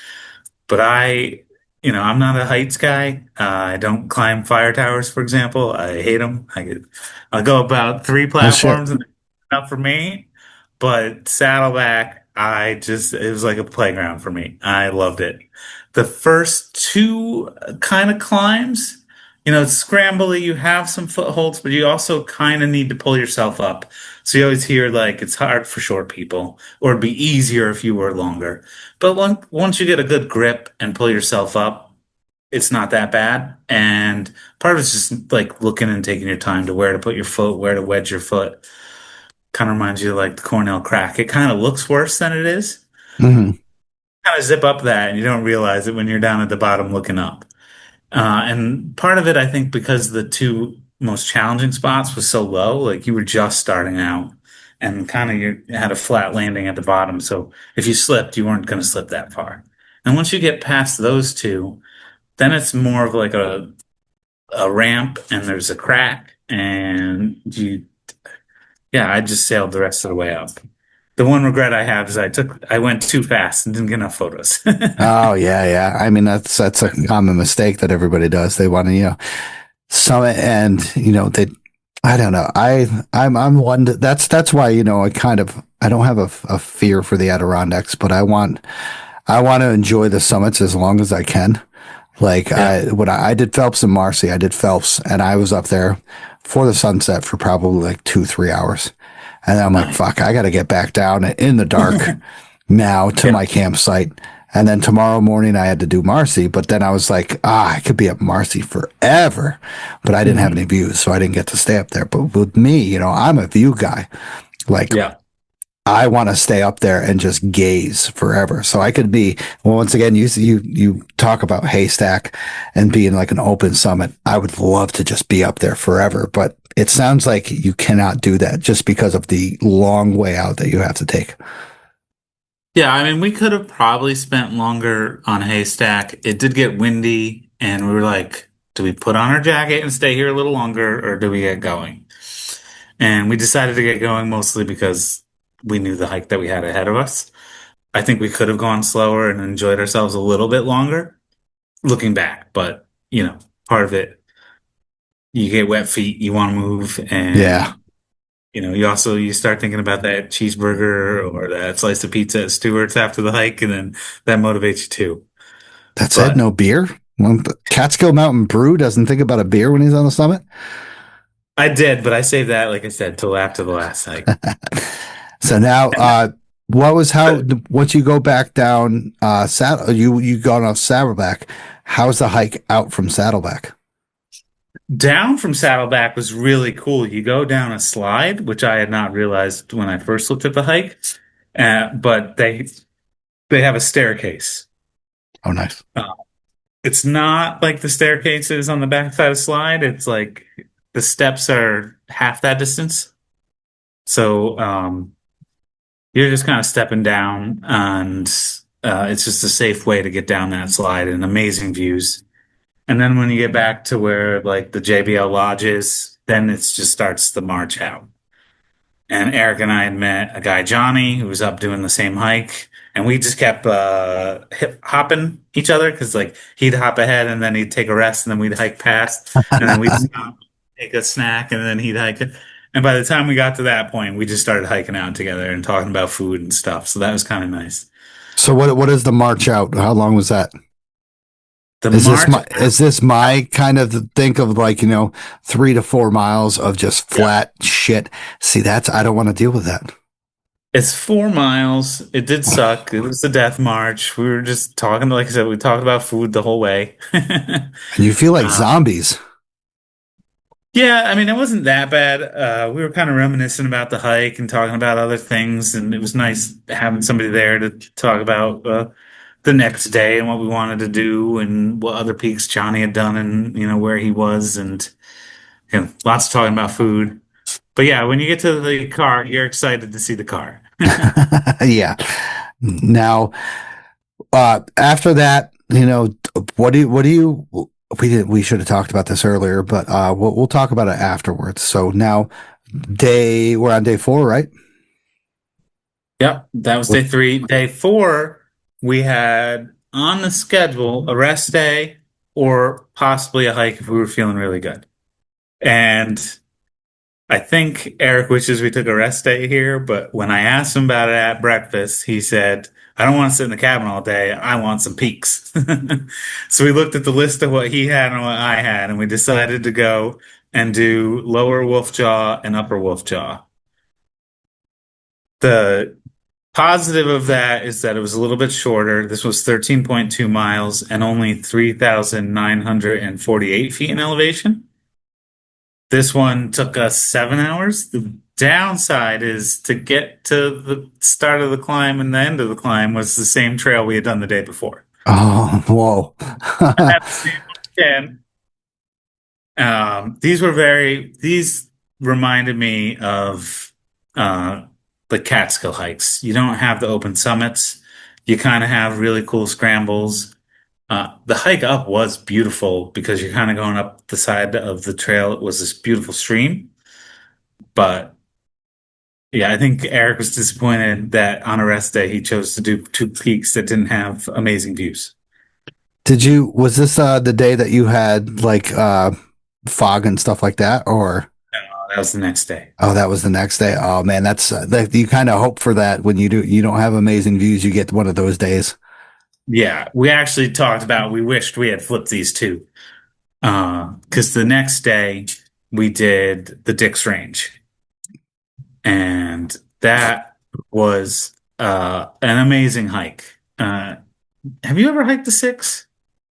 But I'm not a heights guy. I don't climb fire towers, for example. I hate them. I'll go about 3 Oh shit. platforms and that's enough for me. But Saddleback, it was like a playground for me. I loved it. The first 2 kind of climbs, it's scrambly. You have some footholds, but you also kind of need to pull yourself up. So you always hear like it's hard for short people, or it'd be easier if you were longer. But once you get a good grip and pull yourself up, it's not that bad. And part of it's just like looking and taking your time to where to put your foot, where to wedge your foot. Kind of reminds you of like the Cornell crack. It kind of looks worse than it is. Hmm. Kind of zip up that and you don't realize it when you're down at the bottom looking up. And part of it, I think, because the 2 most challenging spots was so low, like you were just starting out and kind of you had a flat landing at the bottom. So if you slipped, you weren't going to slip that far. And once you get past those 2, then it's more of like a ramp and there's a crack and I just sailed the rest of the way up. The one regret I have is I went too fast and didn't get enough photos. Oh yeah, yeah. I mean that's a common mistake that everybody does. They want to, summit and they. I don't know. I'm one. That's why I don't have a fear for the Adirondacks, but I want to enjoy the summits as long as I can. Like when I did Phelps and Marcy, I did Phelps, and I was up there for the sunset for probably like 2-3 hours. And I'm like, fuck, I got to get back down in the dark now to my campsite. And then tomorrow morning I had to do Marcy, but then I was like, I could be at Marcy forever, but I didn't have any views, so I didn't get to stay up there. But with me, I'm a view guy. Like, I want to stay up there and just gaze forever. So I could be, well, once again, you talk about haystack and being like an open summit. I would love to just be up there forever, but it sounds like you cannot do that just because of the long way out that you have to take. Yeah, I mean, we could have probably spent longer on haystack. It did get windy, and we were like, do we put on our jacket and stay here a little longer, or do we get going? And we decided to get going mostly because we knew the hike that we had ahead of us. I think we could have gone slower and enjoyed ourselves a little bit longer looking back, but part of it, you get wet feet, you want to move, and you start thinking about that cheeseburger or that slice of pizza at Stewart's after the hike, and then that motivates you too. That's it. No beer. Catskill Mountain Brew doesn't think about a beer when he's on the summit. I did, but I saved that, like I said, till after the last hike. So now, once you go back down, you gone off Saddleback. How's the hike out from Saddleback? Down from Saddleback was really cool. You go down a slide, which I had not realized when I first looked at the hike, but they have a staircase. Oh, nice. It's not like the staircases on the backside of slide. It's like the steps are half that distance. So you're just kind of stepping down, and it's just a safe way to get down that slide and amazing views. And then when you get back to where like the JBL Lodge is, then it just starts the march out. And Eric and I had met a guy, Johnny, who was up doing the same hike. And we just kept hip hopping each other because like he'd hop ahead and then he'd take a rest and then we'd hike past. And then we'd stop, take a snack, and then he'd hike it. And by the time we got to that point, we just started hiking out together and talking about food and stuff. So that was kind of nice. So what is the march out? How long was that? Is this my kind of think of like, 3 to 4 miles of just flat shit? See, I don't want to deal with that. It's 4 miles. It did suck. It was the death march. We were just talking, like I said, we talked about food the whole way. And you feel like Uh, zombies. yeah, I mean, it wasn't that bad. We were kind of reminiscing about the hike and talking about other things, and it was nice having somebody there to talk about the next day and what we wanted to do and what other peaks Johnny had done and where he was and lots of talking about food. But yeah, when you get to the car, you're excited to see the car. Yeah. Now, after that, what do you, we should have talked about this earlier, but we'll talk about it afterwards. So now, we're on day 4, right? Yep, that was day 3. Day 4, we had on the schedule a rest day or possibly a hike if we were feeling really good. And I think Eric wishes we took a rest day here, but when I asked him about it at breakfast, he said, I don't want to sit in the cabin all day. I want some peaks. So we looked at the list of what he had and what I had, and we decided to go and do Lower Wolf Jaw and Upper Wolf Jaw. The positive of that is that it was a little bit shorter. This was 13.2 miles and only 3,948 feet in elevation. This one took us 7 hours. The downside is to get to the start of the climb and the end of the climb was the same trail we had done the day before. Oh, whoa. And these reminded me of the Catskill hikes. You don't have the open summits. You kind of have really cool scrambles. The hike up was beautiful because you're kind of going up the side of the trail. It was this beautiful stream. But yeah, I think Eric was disappointed that on a rest day he chose to do 2 peaks that didn't have amazing views. Was this the day that you had like fog and stuff like that, or? That was the next day. Oh, that was the next day. Oh man, that's you kind of hope for that when you don't have amazing views, you get one of those days. Yeah, we actually talked about we wished we had flipped these two. Because the next day we did the Dick's Range. And that was an amazing hike. Have you ever hiked the 6?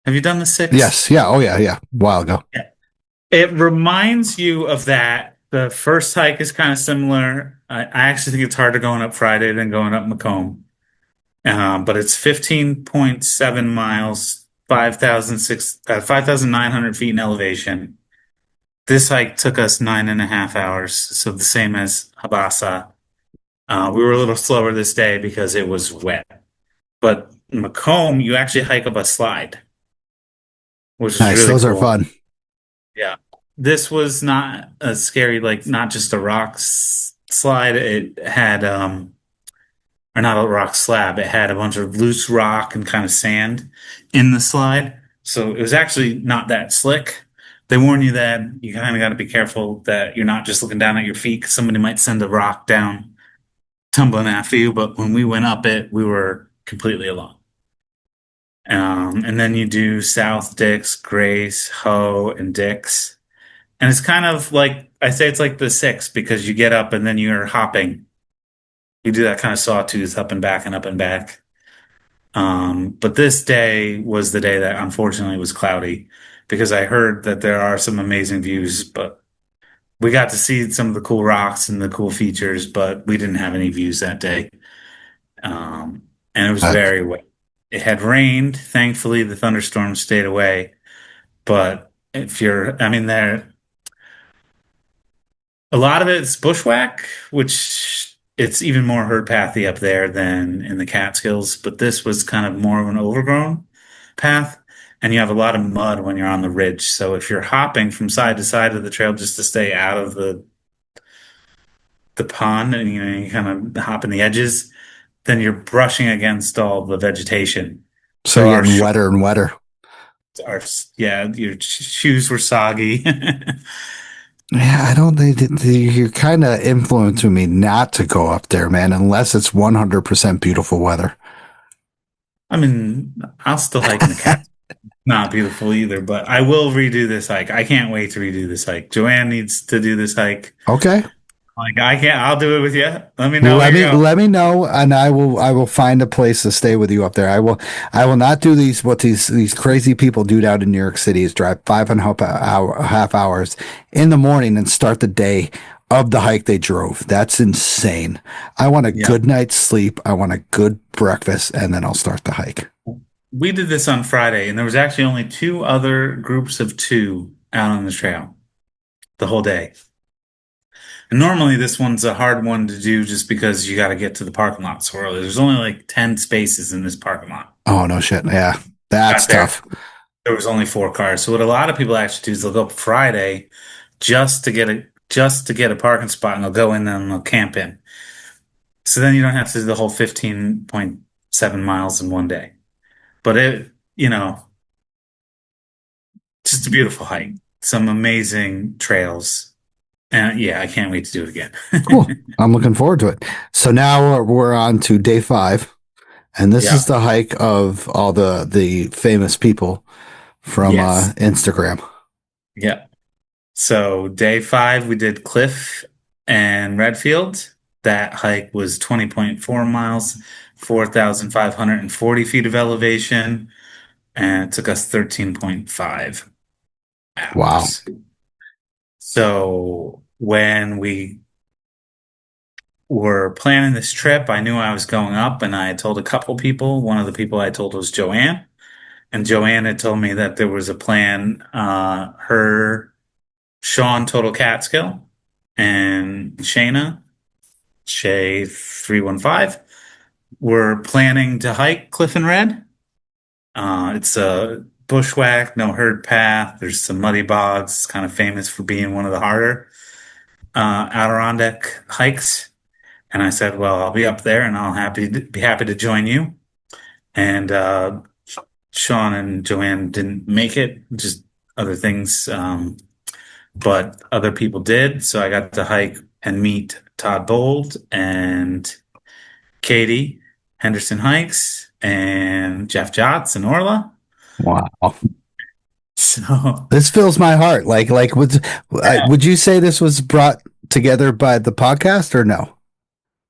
Have you done the 6? Yes. Yeah. Oh yeah. Yeah. A while ago. Yeah. It reminds you of that. The first hike is kind of similar. I actually think it's harder going up Friday than going up Macomb. But it's 15.7 miles, 5,900 feet in elevation. This hike took us 9.5 hours, so the same as Habasa. We were a little slower this day because it was wet. But Macomb, you actually hike up a slide, which is Nice. really Those cool. are fun. Yeah. This was not a scary, like not just a rock slide. It had, or not a rock slab. It had a bunch of loose rock and kind of sand in the slide. So it was actually not that slick. They warn you that you kind of got to be careful that you're not just looking down at your feet because somebody might send a rock down tumbling after you. But when we went up it, we were completely alone. And then you do South Dix, Grace, Ho, and Dix. And it's kind of like, I say it's like the 6 because you get up and then you're hopping. You do that kind of sawtooth up and back and up and back. But this day was the day that unfortunately was cloudy because I heard that there are some amazing views, but we got to see some of the cool rocks and the cool features, but we didn't have any views that day. And it was very wet. It had rained. Thankfully, the thunderstorm stayed away. But a lot of it's bushwhack, which it's even more herd pathy up there than in the Catskills. But this was kind of more of an overgrown path, and you have a lot of mud when you're on the ridge. So if you're hopping from side to side of the trail just to stay out of the pond, and you kind of hop in the edges, then you're brushing against all the vegetation. So you're getting wetter and wetter. Your shoes were soggy. Yeah, I don't think you're kind of influencing me not to go up there, man, unless it's 100% beautiful weather. I mean, I'll still hike in the cat. Not beautiful either, but I will redo this hike. I can't wait to redo this hike. Joanne needs to do this hike. Okay. Like I can't. I'll do it with you. Let me know where Let you're me going. let me know, and I will find a place to stay with you up there. I will not do these crazy people do down in New York City is drive 5.5 hours in the morning and start the day of the hike they drove. That's insane. I want a Yeah. good night's sleep. I want a good breakfast, and then I'll start the hike. We did this on Friday, and there was actually only two other groups of two out on the trail the whole day. And normally this one's a hard one to do just because you got to get to the parking lot so early. There's only like 10 spaces in this parking lot. Oh no shit. Yeah, that's Got there. tough. There was only four cars. So what a lot of people actually do is they'll go up Friday just to get a parking spot and they'll go in and they'll camp in. So then you don't have to do the whole 15.7 miles in one day. But just a beautiful hike. Some amazing trails. And yeah, I can't wait to do it again. Cool. I'm looking forward to it. So now we're on to day 5, and this is Yeah. the hike of all the famous people from Yes. Instagram. Yeah. So day 5, we did Cliff and Redfield. That hike was 20.4 miles, 4,540 feet of elevation, and it took us 13.5 Wow. hours. So when we were planning this trip, I knew I was going up, and I had told a couple people. One of the people I told was Joanne, and Joanne had told me that there was a plan. Her, Sean, Total Catskill, and Shayna, Shay 315, were planning to hike Cliff and Red. It's a bushwhack, no herd path. There's some muddy bogs. It's kind of famous for being one of the harder Adirondack hikes. And I said, well, I'll be up there and be happy to join you. And Sean and Joanne didn't make it, just other things. But other people did. So I got to hike and meet Todd Bold and Katie Henderson Hikes and Jeff Jotz and Orla. Wow. So This fills my heart. Would you say this was brought together by the podcast or no?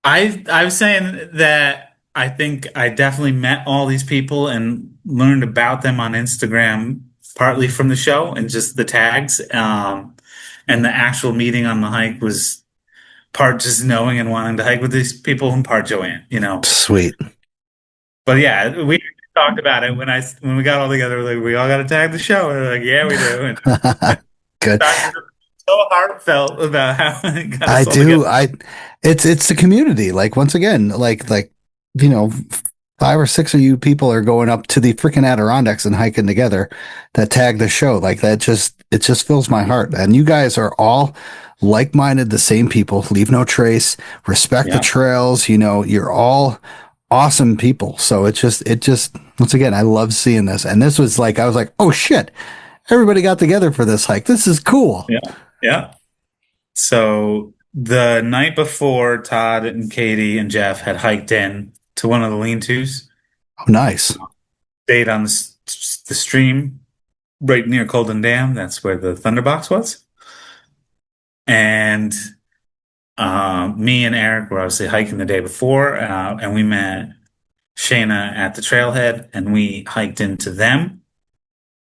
I was saying that I think I definitely met all these people and learned about them on Instagram, partly from the show and just the tags. And the actual meeting on the hike was part just knowing and wanting to hike with these people and part Joanne. Sweet. But yeah, we talked about it when we got all together. Like, we all got to tag the show. And they're like, yeah, we do. And Good. so heartfelt about how it got I us all do. together. It's the community. Like once again, like 5 or 6 of you people are going up to the freaking Adirondacks and hiking together that tag the show. Like it just fills my heart. And you guys are all like-minded, the same people, leave no trace, respect the Yeah. trails. You're all awesome people. So it just once again, I love seeing this. And this was I was like, oh shit, everybody got together for this hike. This is cool. Yeah. Yeah. So the night before, Todd and Katie and Jeff had hiked in to one of the lean-tos, Oh, nice. stayed on the stream right near Colden Dam. That's where the Thunderbox was. And me and Eric were obviously hiking the day before, and we met Shayna at the trailhead, and we hiked into them.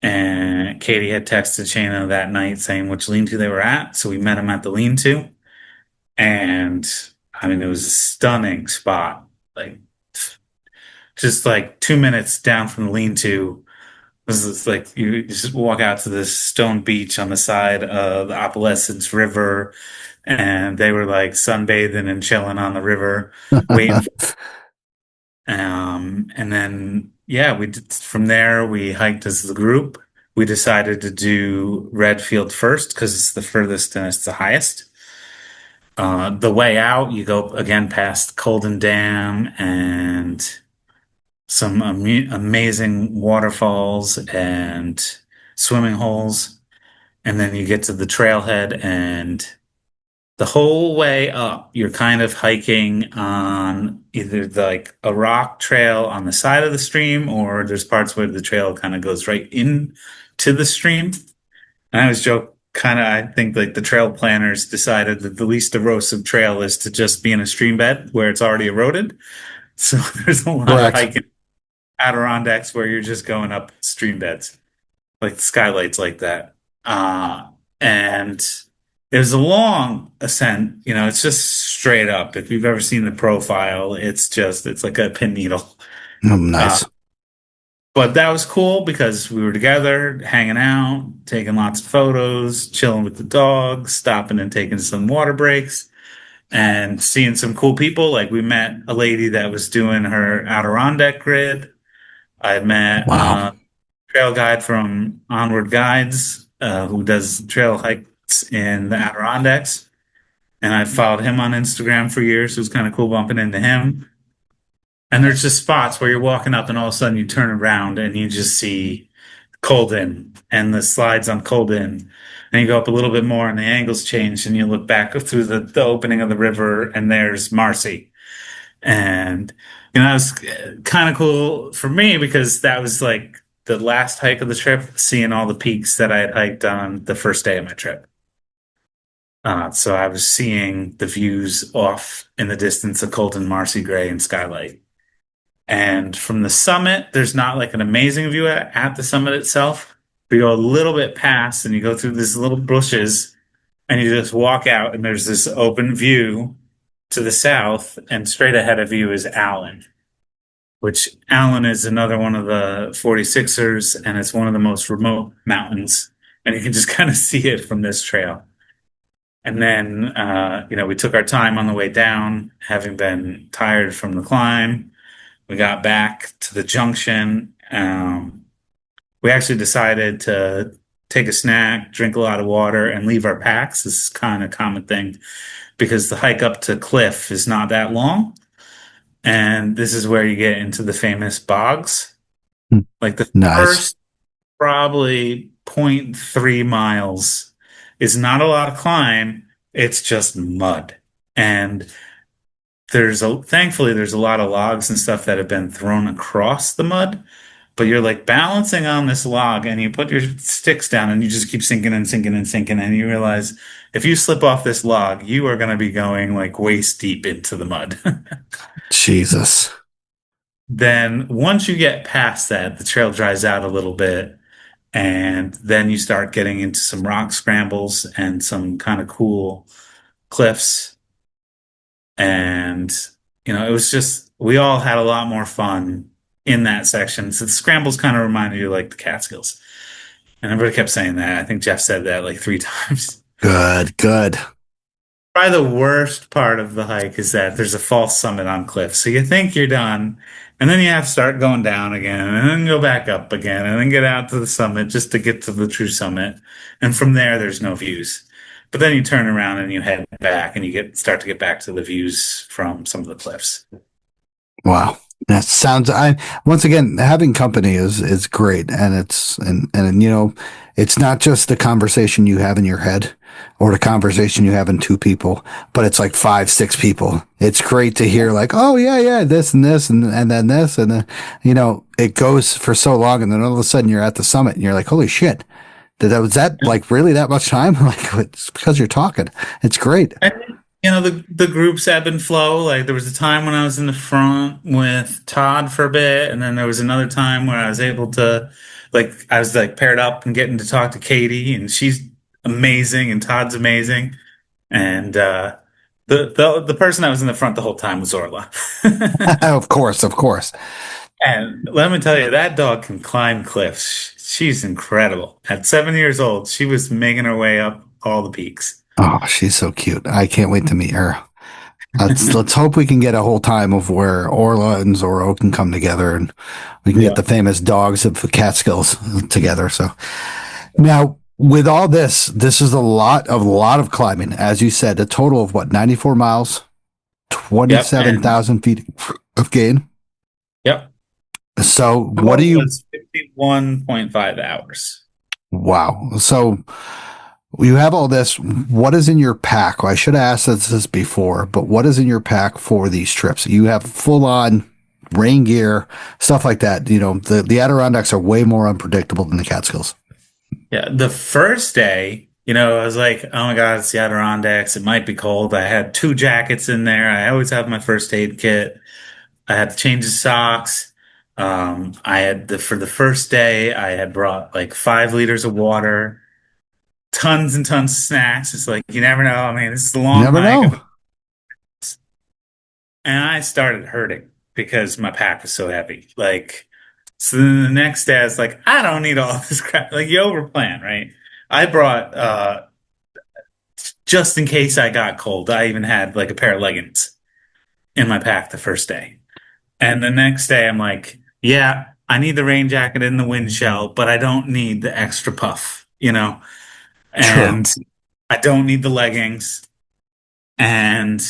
And Katie had texted Shayna that night saying which lean-to they were at, so we met them at the lean-to. And I mean, it was a stunning spot. Like, just like 2 minutes down from the lean-to, this is like you just walk out to this stone beach on the side of the Opalescence River, and they were like sunbathing and chilling on the river, waiting. And then yeah, we did, from there we hiked as the group. We decided to do Redfield first because it's the furthest and it's the highest. The way out, you go again past Colden Dam and some amazing waterfalls and swimming holes. And then you get to the trailhead, and the whole way up, you're kind of hiking on either like a rock trail on the side of the stream, or there's parts where the trail kind of goes right into the stream. And I always joke kind of, I think like the trail planners decided that the least erosive trail is to just be in a stream bed where it's already eroded. So there's a lot of Correct. hiking Adirondacks where you're just going up stream beds, like the skylights like that. And it was a long ascent, it's just straight up. If you've ever seen the profile, it's like a pin needle. Nice. But that was cool because we were together, hanging out, taking lots of photos, chilling with the dogs, stopping and taking some water breaks, and seeing some cool people. Like we met a lady that was doing her Adirondack grid. I met Wow. a trail guide from Onward Guides who does trail hikes in the Adirondacks. And I followed him on Instagram for years. It was kind of cool bumping into him. And there's just spots where you're walking up and all of a sudden you turn around and you just see Colden and the slides on Colden. And you go up a little bit more and the angles change and you look back through the opening of the river and there's Marcy. And, that was kind of cool for me because that was like the last hike of the trip, seeing all the peaks that I had hiked on the first day of my trip. So I was seeing the views off in the distance of Colden, Marcy, Gray, and Skylight. And from the summit, there's not like an amazing view at the summit itself. We go a little bit past and you go through these little bushes and you just walk out and there's this open view to the south and straight ahead of you is Allen, which Allen is another one of the 46ers and it's one of the most remote mountains. And you can just kind of see it from this trail. And then, we took our time on the way down, having been tired from the climb. We got back to the junction. We actually decided to take a snack, drink a lot of water, and leave our packs. This is kind of a common thing because the hike up to Cliff is not that long. And this is where you get into the famous bogs. Like the first probably 0.3 miles is not a lot of climb. It's just mud. And thankfully there's a lot of logs and stuff that have been thrown across the mud, but you're like balancing on this log and you put your sticks down and you just keep sinking and sinking and sinking. And you realize if you slip off this log, you are going to be going like waist deep into the mud. Jesus. Then once you get past that, the trail dries out a little bit. And then you start getting into some rock scrambles and some kind of cool cliffs. And, it was just, we all had a lot more fun in that section. So the scrambles kind of reminded you like the Catskills. And everybody kept saying that. I think Jeff said that like 3 times. Good. Probably the worst part of the hike is that there's a false summit on Cliff. So you think you're done, and then you have to start going down again, and then go back up again, and then get out to the summit just to get to the true summit. And from there, there's no views. But then you turn around and you head back, and you start to get back to the views from some of the cliffs. Wow. That sounds, once again, having company is great. And it's not just the conversation you have in your head or the conversation you have in 2 people, but it's like 5, 6 people. It's great to hear like, oh yeah, this and this and then this. And then, it goes for so long. And then all of a sudden you're at the summit and you're like, holy shit. Was that like really that much time? Like it's because you're talking. It's great. The groups ebb and flow. Like there was a time when I was in the front with Todd for a bit, and then there was another time where I was able to, I was paired up and getting to talk to Katie, and she's amazing, and Todd's amazing, and the person that was in the front the whole time was Orla. Of course. And let me tell you, that dog can climb cliffs. She's incredible. At 7 years old, she was making her way up all the peaks. Oh, she's so cute. I can't wait to meet her. Let's hope we can get a whole time of where Orla and Zorro can come together and we can get the famous dogs of the Catskills together. So now with all this is a lot of climbing. As you said, a total of 94 miles, 27,000 feet of gain. Yep. So what do you? 51.5 hours. Wow. So you have all this. What is in your pack? Well, I should have asked this before, but what is in your pack for these trips? You have full on rain gear, stuff like that. The Adirondacks are way more unpredictable than the Catskills. Yeah. The first day, I was like, oh my God, it's the Adirondacks. It might be cold. I had two jackets in there. I always have my first aid kit. I had to change the socks. For the first day, I had brought like 5 liters of water, tons and tons of snacks. It's like, you never know. I mean, this is a You long never hike. know. And I started hurting because my pack was so heavy. Like, so then the next day I was like, I don't need all this crap. Like, you overplan, right? I brought, just in case I got cold, I even had like a pair of leggings in my pack the first day. And the next day I'm like, yeah, I need the rain jacket and the wind shell, but I don't need the extra puff. True. And I don't need the leggings. And,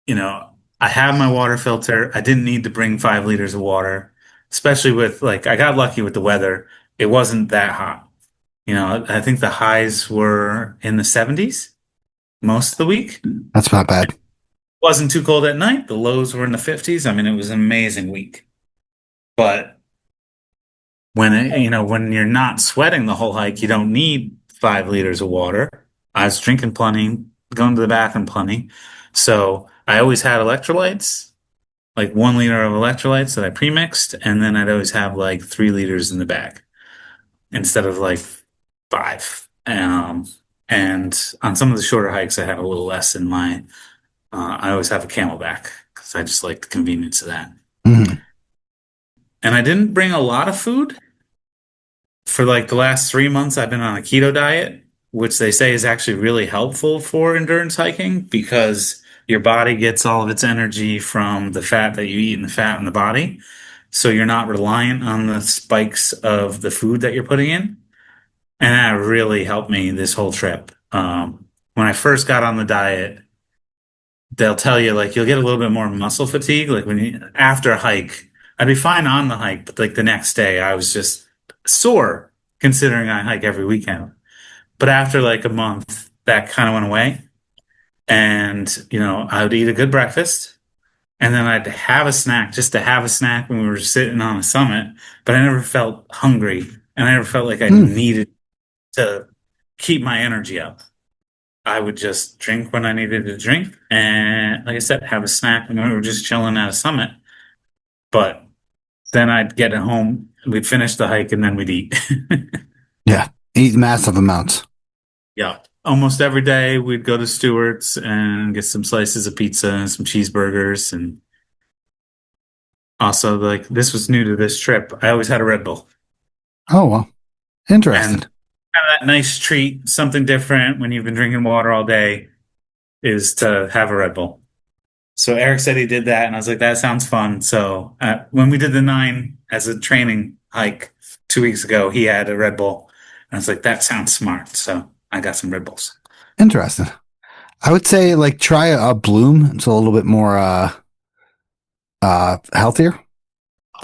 you know, I have my water filter. I didn't need to bring 5 liters of water, especially with like, I got lucky with the weather. It wasn't that hot. I think the highs were in the 70s most of the week. That's not bad. Wasn't too cold at night. The lows were in the 50s. I mean, it was an amazing week. But when you're not sweating the whole hike, you don't need 5 liters of water. I was drinking plenty, going to the bathroom plenty. So I always had electrolytes, like 1 liter of electrolytes that I pre-mixed, and then I'd always have like 3 liters in the bag instead of like five. And on some of the shorter hikes, I have a little less in my. I always have a Camelback because I just like the convenience of that. Mhm. And I didn't bring a lot of food for like the last 3 months. I've been on a keto diet, which they say is actually really helpful for endurance hiking because your body gets all of its energy from the fat that you eat and the fat in the body. So you're not reliant on the spikes of the food that you're putting in. And that really helped me this whole trip. When I first got on the diet, they'll tell you like you'll get a little bit more muscle fatigue. Like after a hike, I'd be fine on the hike, but like the next day I was just sore considering I hike every weekend. But after like a month, that kind of went away. And, I would eat a good breakfast and then I'd have a snack just to have a snack when we were sitting on a summit. But I never felt hungry and I never felt like I Hmm. needed to keep my energy up. I would just drink when I needed to drink, and like I said, have a snack when we were just chilling at a summit. But then I'd get at home, we'd finish the hike, and then we'd eat. Yeah. Eat massive amounts. Yeah, almost every day we'd go to Stewart's and get some slices of pizza and some cheeseburgers, and also like this was new to this trip. I always had a Red Bull, Oh, well. and Interesting. kind of that nice treat, something different when you've been drinking water all day, is to have a Red Bull. So Eric said he did that, and I was like, that sounds fun. So when we did the 9 as a training hike 2 weeks ago, he had a Red Bull. And I was like, that sounds smart. So I got some Red Bulls. Interesting. I would say like try a Bloom. It's a little bit more healthier.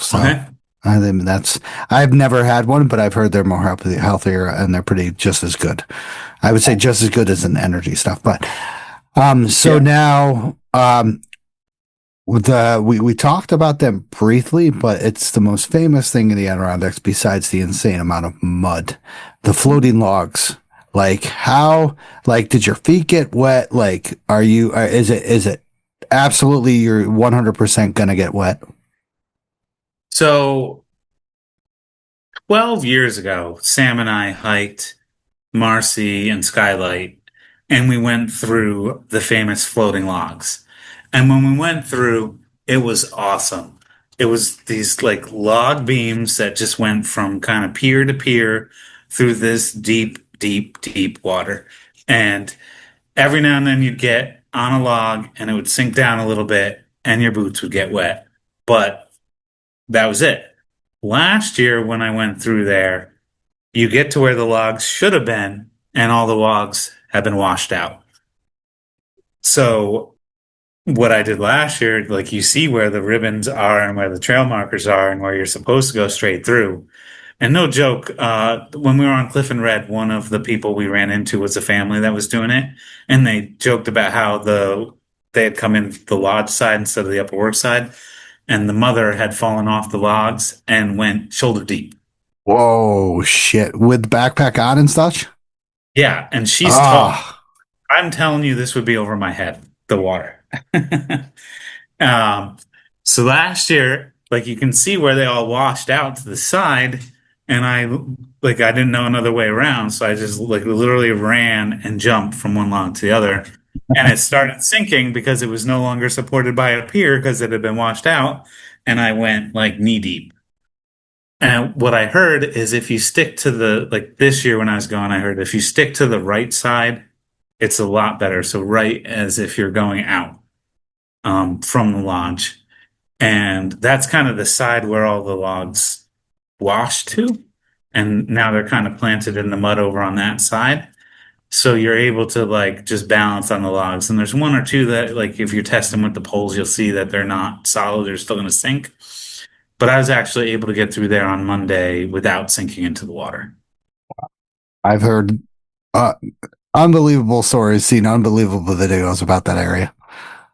So Okay. I think I've never had one, but I've heard they're more healthier and they're pretty just as good. I would say just as good as an energy stuff. But so Yeah. now we talked about them briefly, but it's the most famous thing in the Adirondacks besides the insane amount of mud, the floating logs. Like how, like, did your feet get wet? Like, is it absolutely you're 100% gonna get wet? So 12 years ago, Sam and I hiked Marcy and Skylight, and we went through the famous floating logs. And when we went through, it was awesome. It was these like log beams that just went from kind of pier to pier through this deep, deep, deep water. And every now and then you'd get on a log and it would sink down a little bit and your boots would get wet. But that was it. Last year, when I went through there, you get to where the logs should have been, and all the logs have been washed out. So what I did last year, like you see where the ribbons are and where the trail markers are and where you're supposed to go straight through. And no joke, when we were on Cliff and Red, one of the people we ran into was a family that was doing it, and they joked about how they had come in the lodge side instead of the upper work side, and the mother had fallen off the logs and went shoulder deep. Whoa, shit! With the backpack on and such. Yeah, and she's tall. Ah, I'm telling you, this would be over my head, the water. Um, so last year, like you can see where they all washed out to the side, and I didn't know another way around, so I just like literally ran and jumped from one log to the other, and it started sinking because it was no longer supported by a pier because it had been washed out, and I went like knee deep. And what I heard is if you stick to the like this year when I was going, I heard if you stick to the right side, it's a lot better. So right as if you're going out from the lodge. And that's kind of the side where all the logs wash to. And now they're kind of planted in the mud over on that side. So you're able to like just balance on the logs. And there's one or two that like if you test them with the poles, you'll see that they're not solid, they're still going to sink. But I was actually able to get through there on Monday without sinking into the water. I've heard uh, unbelievable stories, seen unbelievable videos about that area.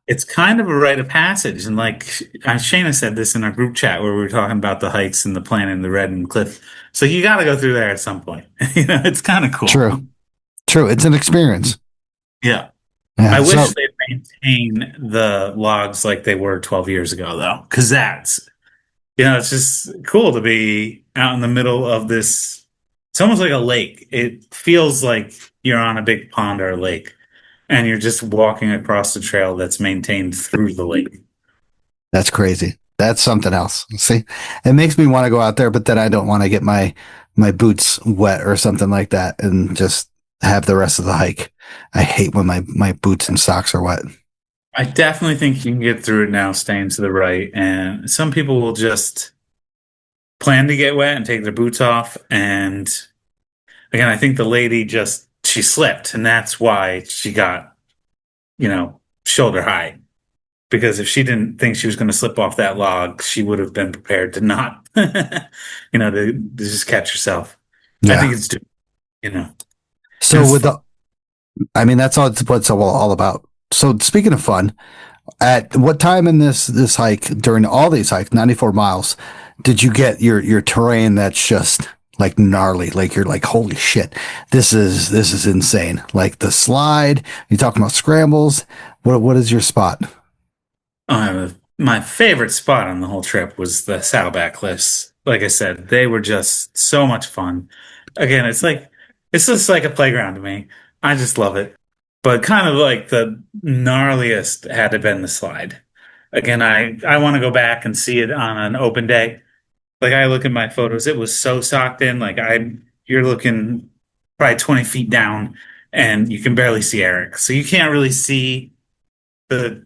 It's kind of a rite of passage. And like Shayna said this in our group chat where we were talking about the hikes and the planet and the red and cliff. So you got to go through there at some point. It's kind of cool. True, true. It's an experience. Yeah. Yeah. I wish So they'd maintain the logs like they were 12 years ago, though, because it's just cool to be out in the middle of this. It's almost like a lake. It feels like you're on a big pond or a lake, and you're just walking across the trail that's maintained through the lake. that's crazy. That's something else. See, it makes me want to go out there, but then I don't want to get my boots wet or something like that, and just have the rest of the hike. I hate when my boots and socks are wet. I definitely think you can get through it now, staying to the right. And some people will just plan to get wet and take their boots off. And again, I think the lady she slipped, and that's why she got, shoulder high. Because if she didn't think she was going to slip off that log, she would have been prepared to not, to just catch herself. I Yeah. think it's, you know, So it's with fun. I mean, that's all it's what it's all about. So speaking of fun, at what time in this hike during all these hikes, 94 miles, did you get your terrain that's just like gnarly? Like you're like, holy shit, this is insane. Like the slide, you talking about scrambles. What is your spot? My favorite spot on the whole trip was the Saddleback Cliffs. Like I said, they were just so much fun. Again, it's just like a playground to me. I just love it. But kind of like the gnarliest had to been the slide. Again, I want to go back and see it on an open day. Like I look at my photos, it was so socked in. You're looking probably 20 feet down, and you can barely see Eric, so you can't really see the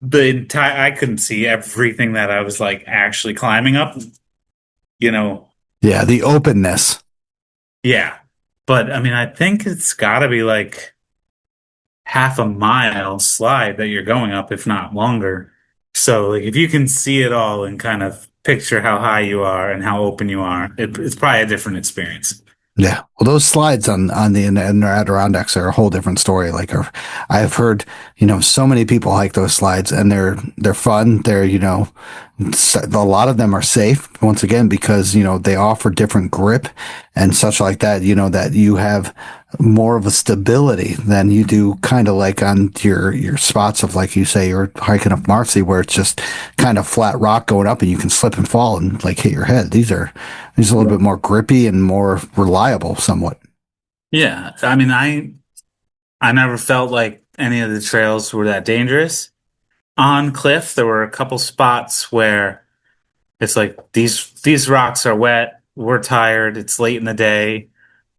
the entire. I couldn't see everything that I was like actually climbing up. You know, Yeah, the openness. yeah. But I mean, I think it's got to be like half a mile slide that you're going up, if not longer. So, like, if you can see it all and kind of picture how high you are and how open you are, it's probably a different experience. Yeah. Well, those slides on the Adirondacks are a whole different story. I've heard, so many people hike those slides and they're fun. A lot of them are safe once again, because, they offer different grip and such like that, that you have more of a stability than you do kind of like on your spots of, like you say, you're hiking up Marcy where it's just kind of flat rock going up and you can slip and fall and like hit your head. These are a little bit more grippy and more reliable somewhat. Yeah, I mean, I never felt like any of the trails were that dangerous. On Cliff, there were a couple spots where it's like these rocks are wet, we're tired, it's late in the day.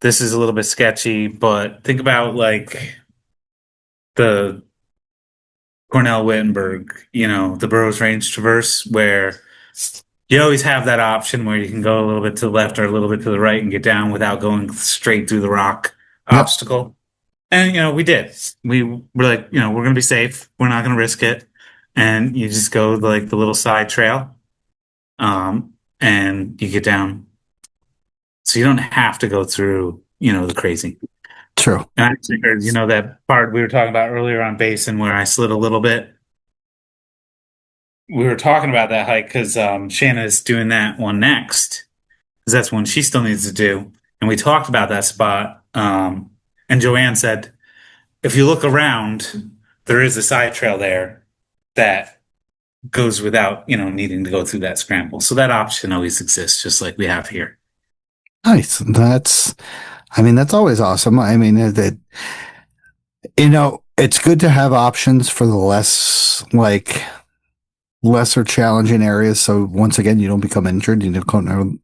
This is a little bit sketchy, but think about like the Cornell Wittenberg, the Burroughs Range Traverse, where you always have that option where you can go a little bit to the left or a little bit to the right and get down without going straight through the rock Yep. obstacle. And we did. We were like, we're going to be safe. We're not going to risk it. And you just go like the little side trail, and you get down. So you don't have to go through, the crazy. True. And I actually heard, that part we were talking about earlier on Basin where I slid a little bit. We were talking about that hike because Shanna's doing that one next, because that's one she still needs to do. And we talked about that spot, And Joanne said, if you look around, there is a side trail there that goes without, needing to go through that scramble. So that option always exists, just like we have here. Nice. That's always awesome. It's good to have options for the lesser challenging areas. So once again, you don't become injured. You don't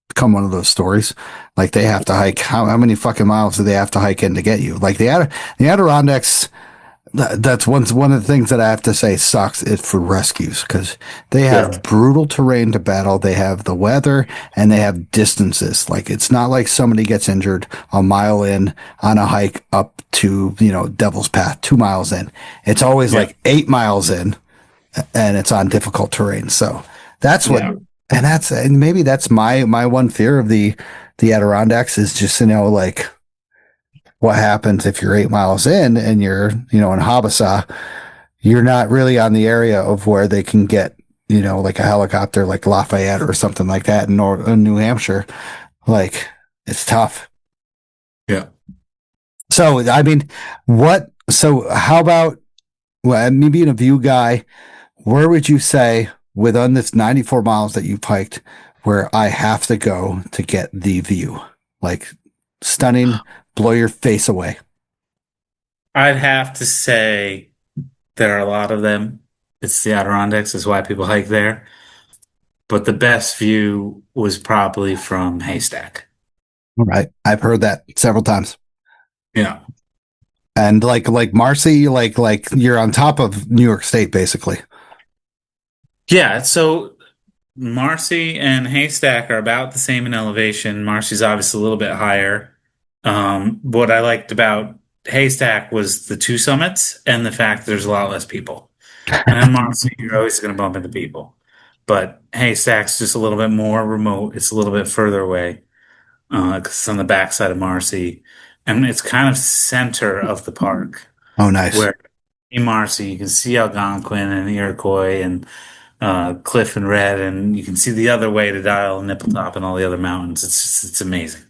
become one of those stories. Like they have to hike. How many fucking miles do they have to hike in to get you? Like the Adirondacks. That's one of the things that I have to say sucks is for rescues because they have brutal terrain to battle. They have the weather and they have distances. Like it's not like somebody gets injured a mile in on a hike up to, Devil's Path, 2 miles in. It's always like 8 miles in and it's on difficult terrain. So that's what, and maybe that's my one fear of the Adirondacks is just, like, what happens if you're 8 miles in and you're, in Habasha, you're not really on the area of where they can get, like a helicopter, like Lafayette or something like that in New Hampshire. Like it's tough. Yeah. So, how about, me being a view guy, where would you say within this 94 miles that you've hiked where I have to go to get the view? Like stunning, blow your face away. I'd have to say there are a lot of them. It's the Adirondacks, is why people hike there. But the best view was probably from Haystack. All right. I've heard that several times. Yeah. And like Marcy, like you're on top of New York State, basically. Yeah. So Marcy and Haystack are about the same in elevation. Marcy's obviously a little bit higher. What I liked about Haystack was the two summits and the fact there's a lot less people. And on Marcy, you're always going to bump into people. But Haystack's just a little bit more remote. It's a little bit further away because it's on the backside of Marcy. And it's kind of center of the park. Oh, nice. Where in Marcy, you can see Algonquin and Iroquois and Cliff and Red, and you can see the other way to Dial, Nippletop, and all the other mountains. It's amazing.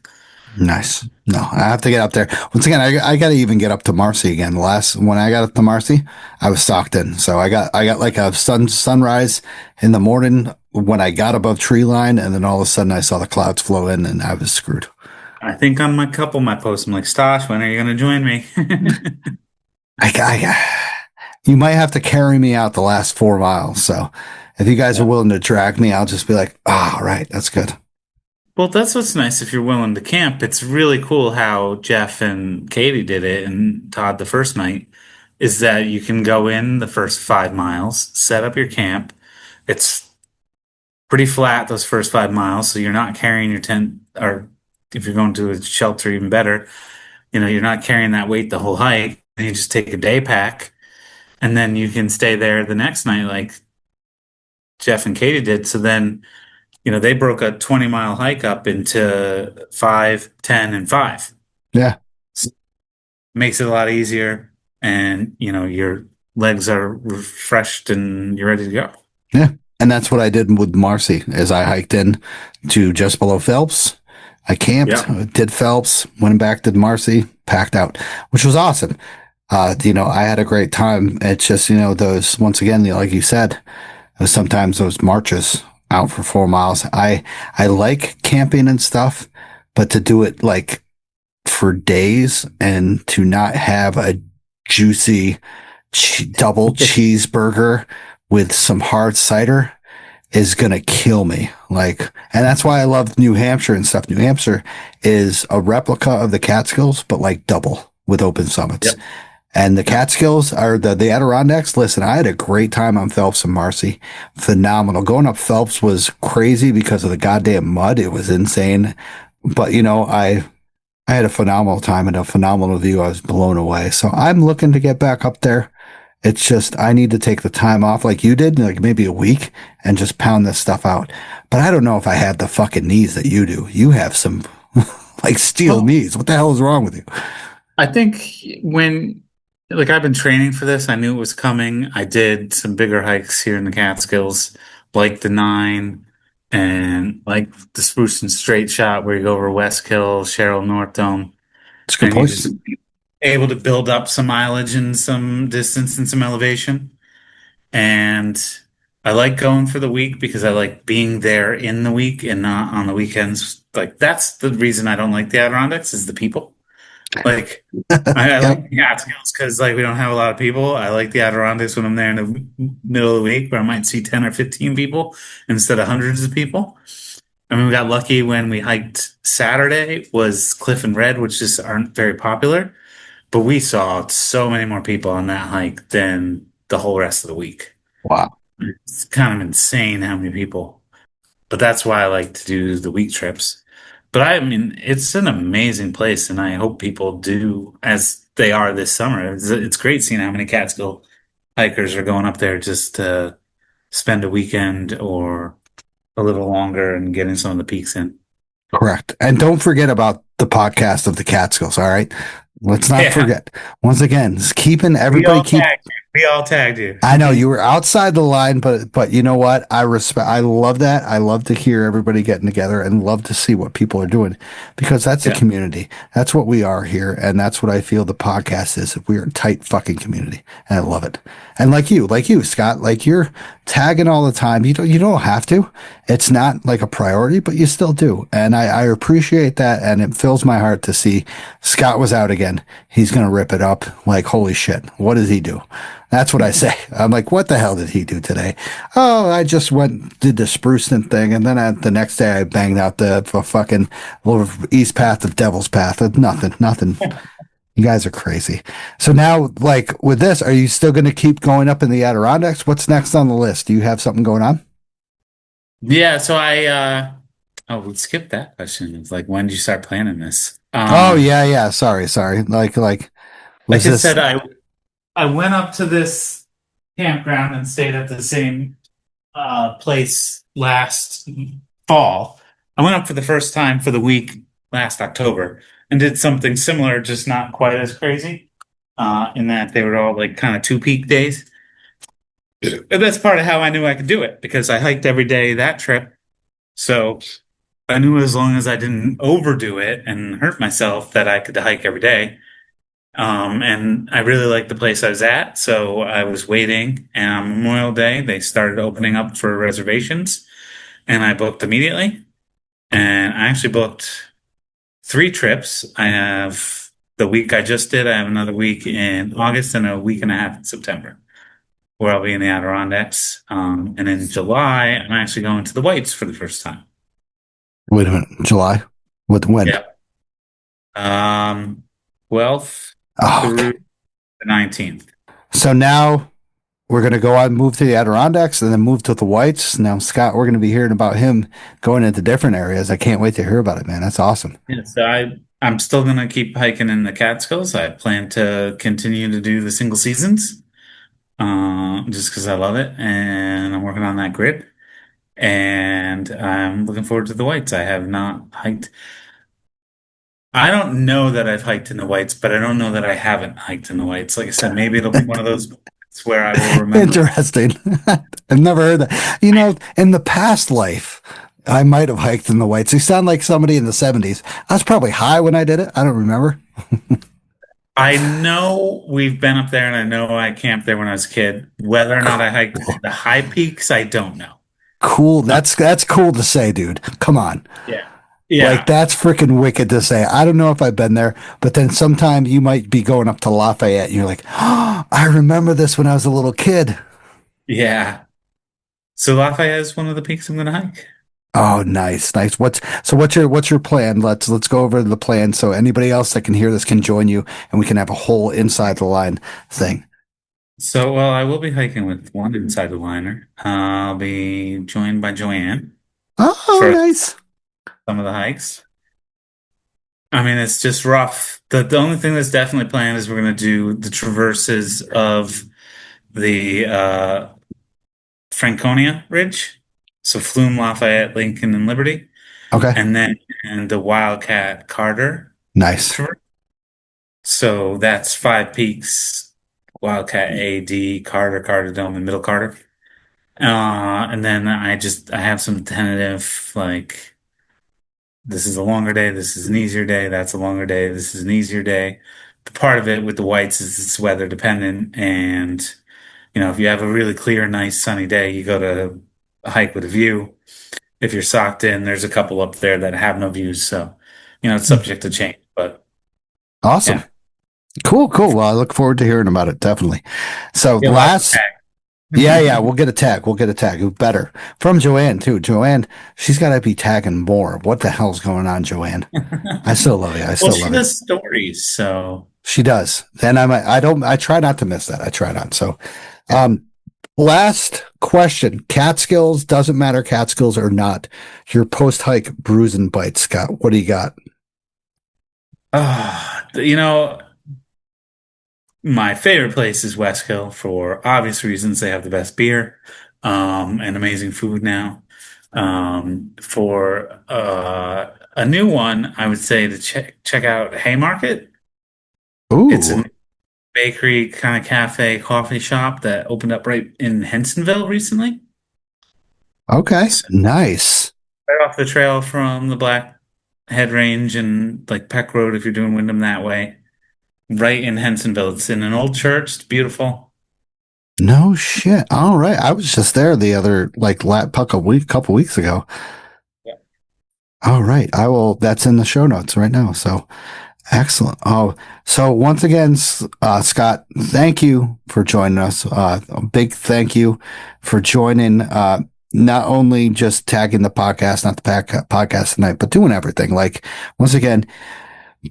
Nice. No, I have to get up there. Once again, I got to even get up to Marcy again. When I got up to Marcy, I was stocked in. So I got like a sunrise in the morning when I got above tree line, and then all of a sudden I saw the clouds flow in, and I was screwed. I think on my post, I'm like, Stosh, when are you going to join me? You might have to carry me out the last 4 miles. So if you guys are willing to drag me, I'll just be like, all right, that's good. Well, that's what's nice if you're willing to camp. It's really cool how Jeff and Katie did it and Todd the first night is that you can go in the first 5 miles, set up your camp. It's pretty flat those first 5 miles, so you're not carrying your tent, or if you're going to a shelter, even better, you're not carrying that weight the whole hike. And you just take a day pack and then you can stay there the next night like Jeff and Katie did. So then they broke a 20-mile hike up into 5, 10, and 5. Yeah. So makes it a lot easier. And, your legs are refreshed and you're ready to go. Yeah. And that's what I did with Marcy is I hiked in to just below Phelps. I camped, did Phelps, went back to Marcy, packed out, which was awesome. I had a great time. It's just, those, once again, like you said, sometimes those marches out for 4 miles. I like camping and stuff, but to do it like for days and to not have a juicy double cheeseburger with some hard cider is going to kill me. And that's why I love New Hampshire and stuff. New Hampshire is a replica of the Catskills, but like double with open summits. Yep. And the Catskills are the Adirondacks. Listen, I had a great time on Phelps and Marcy. Phenomenal. Going up Phelps was crazy because of the goddamn mud. It was insane. But, I had a phenomenal time and a phenomenal view. I was blown away. So I'm looking to get back up there. It's just, I need to take the time off like you did, like maybe a week and just pound this stuff out. But I don't know if I have the fucking knees that you do. You have some like steel knees. What the hell is wrong with you? I think I've been training for this. I knew it was coming. I did some bigger hikes here in the Catskills, like the 9 and like the Spruce and Straight Shot where you go over West Hill, Sherrill, North Dome. It's a good and you're place. just able to build up some mileage and some distance and some elevation. And I like going for the week because I like being there in the week and not on the weekends. Like that's the reason I don't like the Adirondacks is the people. Like I Yep. like the Catskills because like we don't have a lot of people. I like the Adirondacks when I'm there in the middle of the week where I might see 10 or 15 people instead of hundreds of people. I mean, we got lucky when we hiked Saturday was Cliff and Red, which just aren't very popular, but we saw so many more people on that hike than the whole rest of the week. Wow. It's kind of insane how many people, but that's why I like to do the week trips. But I mean, it's an amazing place, and I hope people do as they are this summer. It's great seeing how many Catskill hikers are going up there just to spend a weekend or a little longer and getting some of the peaks in. Correct. And don't forget about the podcast of the Catskills. All right. Let's not Yeah, forget. Once again, it's keeping we everybody all keep. tagged you. We all tagged you. I know you were outside the line, but you know what? I respect. I love that. I love to hear everybody getting together and love to see what people are doing because that's a Yeah. community. That's what we are here, and that's what I feel the podcast is. We're a tight fucking community, and I love it. And like you, Scott, like you're tagging all the time. You don't have to. It's not like a priority, but you still do, and I appreciate that, and it fills my heart to see Scott was out again. He's gonna rip it up. Like holy shit, what does he do? That's what I say. I'm like, what the hell did he do today? Oh, I just did the Spruceton thing, and then the next day I banged out the fucking little East Path of Devil's Path. Nothing. You guys are crazy. So now, like with this, are you still going to keep going up in the Adirondacks? What's next on the list? Do you have something going on? Yeah, so we skipped that question. It's like, when did you start planning this? Oh yeah. Sorry. Like was Like I this? said, I went up to this campground and stayed at the same place last fall. I went up for the first time for the week last October and did something similar, just not quite as crazy. In that they were all like kind of two peak days. And that's part of how I knew I could do it because I hiked every day that trip. So I knew as long as I didn't overdo it and hurt myself that I could hike every day. And I really liked the place I was at, so I was waiting. And on Memorial Day, they started opening up for reservations, and I booked immediately. And I actually booked 3 trips. I have the week I just did. I have another week in August and a week and a half in September, where I'll be in the Adirondacks. And in July, I'm actually going to the Whites for the first time. Wait a minute, July. When? Yeah. 12th Oh, through okay. the 19th. So now we're going to go on, move to the Adirondacks, and then move to the Whites. Now, Scott, we're going to be hearing about him going into different areas. I can't wait to hear about it, man. That's awesome. Yeah, so I'm still gonna keep hiking in the Catskills. I plan to continue to do the single seasons, just because I love it, and I'm working on that grid. And I'm looking forward to the Whites. I have not hiked. I don't know that I've hiked in the Whites, but I don't know that I haven't hiked in the Whites. Like I said, maybe it'll be one of those moments where I will remember. Interesting. I've never heard that. You know, in the past life, I might have hiked in the Whites. You sound like somebody in the 70s. I was probably high when I did it. I don't remember. I know we've been up there, and I know I camped there when I was a kid. Whether or not I hiked the high peaks, I don't know. Cool. That's cool to say, dude. Come on. Yeah. Like that's freaking wicked to say. I don't know if I've been there, but then sometime you might be going up to Lafayette and you're like, oh, I remember this when I was a little kid. Yeah. So Lafayette is one of the peaks I'm going to hike. Oh, nice. What's your plan? Let's go over the plan so anybody else that can hear this can join you and we can have a whole inside the line thing. So, well, I will be hiking with one inside the liner. I'll be joined by Joanne Oh, for nice. some of the hikes. I mean, it's just rough. The only thing that's definitely planned is we're going to do the traverses of the Franconia Ridge. So Flume, Lafayette, Lincoln, and Liberty. Okay. And then the Wildcat Carter Nice. Traverse. So that's 5 peaks: Wildcat, AD, Carter, Carter Dome, and Middle Carter. And then I have some tentative like this is a longer day, this is an easier day, that's a longer day, this is an easier day. The part of it with the whites is it's weather dependent, and if you have a really clear, nice sunny day, you go to a hike with a view. If you're socked in, there's a couple up there that have no views, so it's subject to change. But Awesome. yeah. Cool. Well, I look forward to hearing about it. Definitely. So You'll have to tag. yeah, we'll get a tag. Who better? From Joanne too. Joanne, she's got to be tagging more. What the hell's going on, Joanne? I still love you. She does stories, so she does. And I try not to miss that. I try not. So, last question. Catskills, doesn't matter Catskills or not. Your post-hike brews and bites, Scott. What do you got? My favorite place is West Hill for obvious reasons. They have the best beer, and amazing food now. For a new one, I would say to check out Haymarket. Ooh. It's a bakery kind of cafe coffee shop that opened up right in Hensonville recently. Okay, nice. Right off the trail from the Blackhead Range and like Peck Road if you're doing Wyndham that way. Right in Hensonville. It's in an old church. It's beautiful. No shit. All right. I was just there the other couple weeks ago. Yeah. All right. That's in the show notes right now. So excellent. Oh, so once again, Scott, thank you for joining us. A big thank you for joining, not only just tagging the podcast, not the podcast tonight, but doing everything. Like, once again,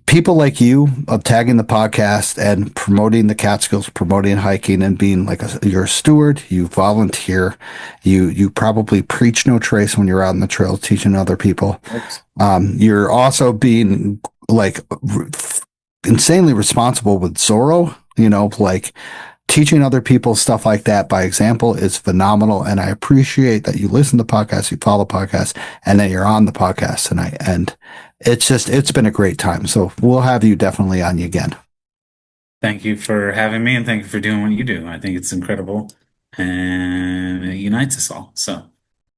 people like you of tagging the podcast and promoting the Catskills, promoting hiking, and being like you're a steward, you volunteer, you probably preach no trace when you're out on the trail teaching other people. You're also being like insanely responsible with Zorro, like teaching other people stuff like that by example is phenomenal. And I appreciate that you listen to podcasts, you follow podcasts, and that you're on the podcast tonight. And it's been a great time. So we'll have you definitely on you again. Thank you for having me, and thank you for doing what you do. I think it's incredible, and it unites us all. So,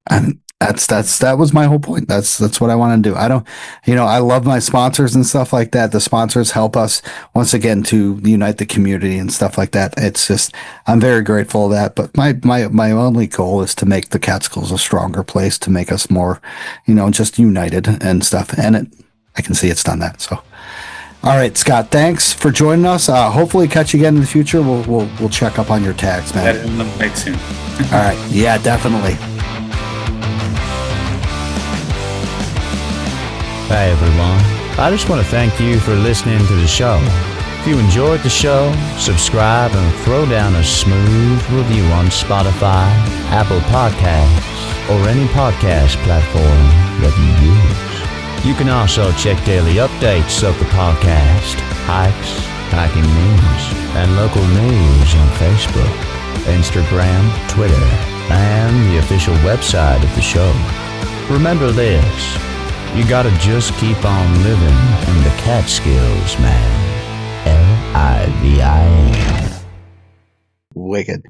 and that was my whole point. That's what I want to do. I don't, I love my sponsors and stuff like that. The sponsors help us once again to unite the community and stuff like that. It's just, I'm very grateful of that. But my only goal is to make the Catskills a stronger place, to make us more, just united and stuff. And I can see it's done that. So, all right, Scott, thanks for joining us. Hopefully catch you again in the future. We'll check up on your tags, man. That in the bike soon. All right. Yeah, definitely. Hey everyone, I just want to thank you for listening to the show. If you enjoyed the show, subscribe and throw down a smooth review on Spotify, Apple Podcasts, or any podcast platform that you use. You can also check daily updates of the podcast, hikes, hiking news, and local news on Facebook, Instagram, Twitter, and the official website of the show. Remember this. You gotta just keep on living in the Catskills, man. Livin. Wicked.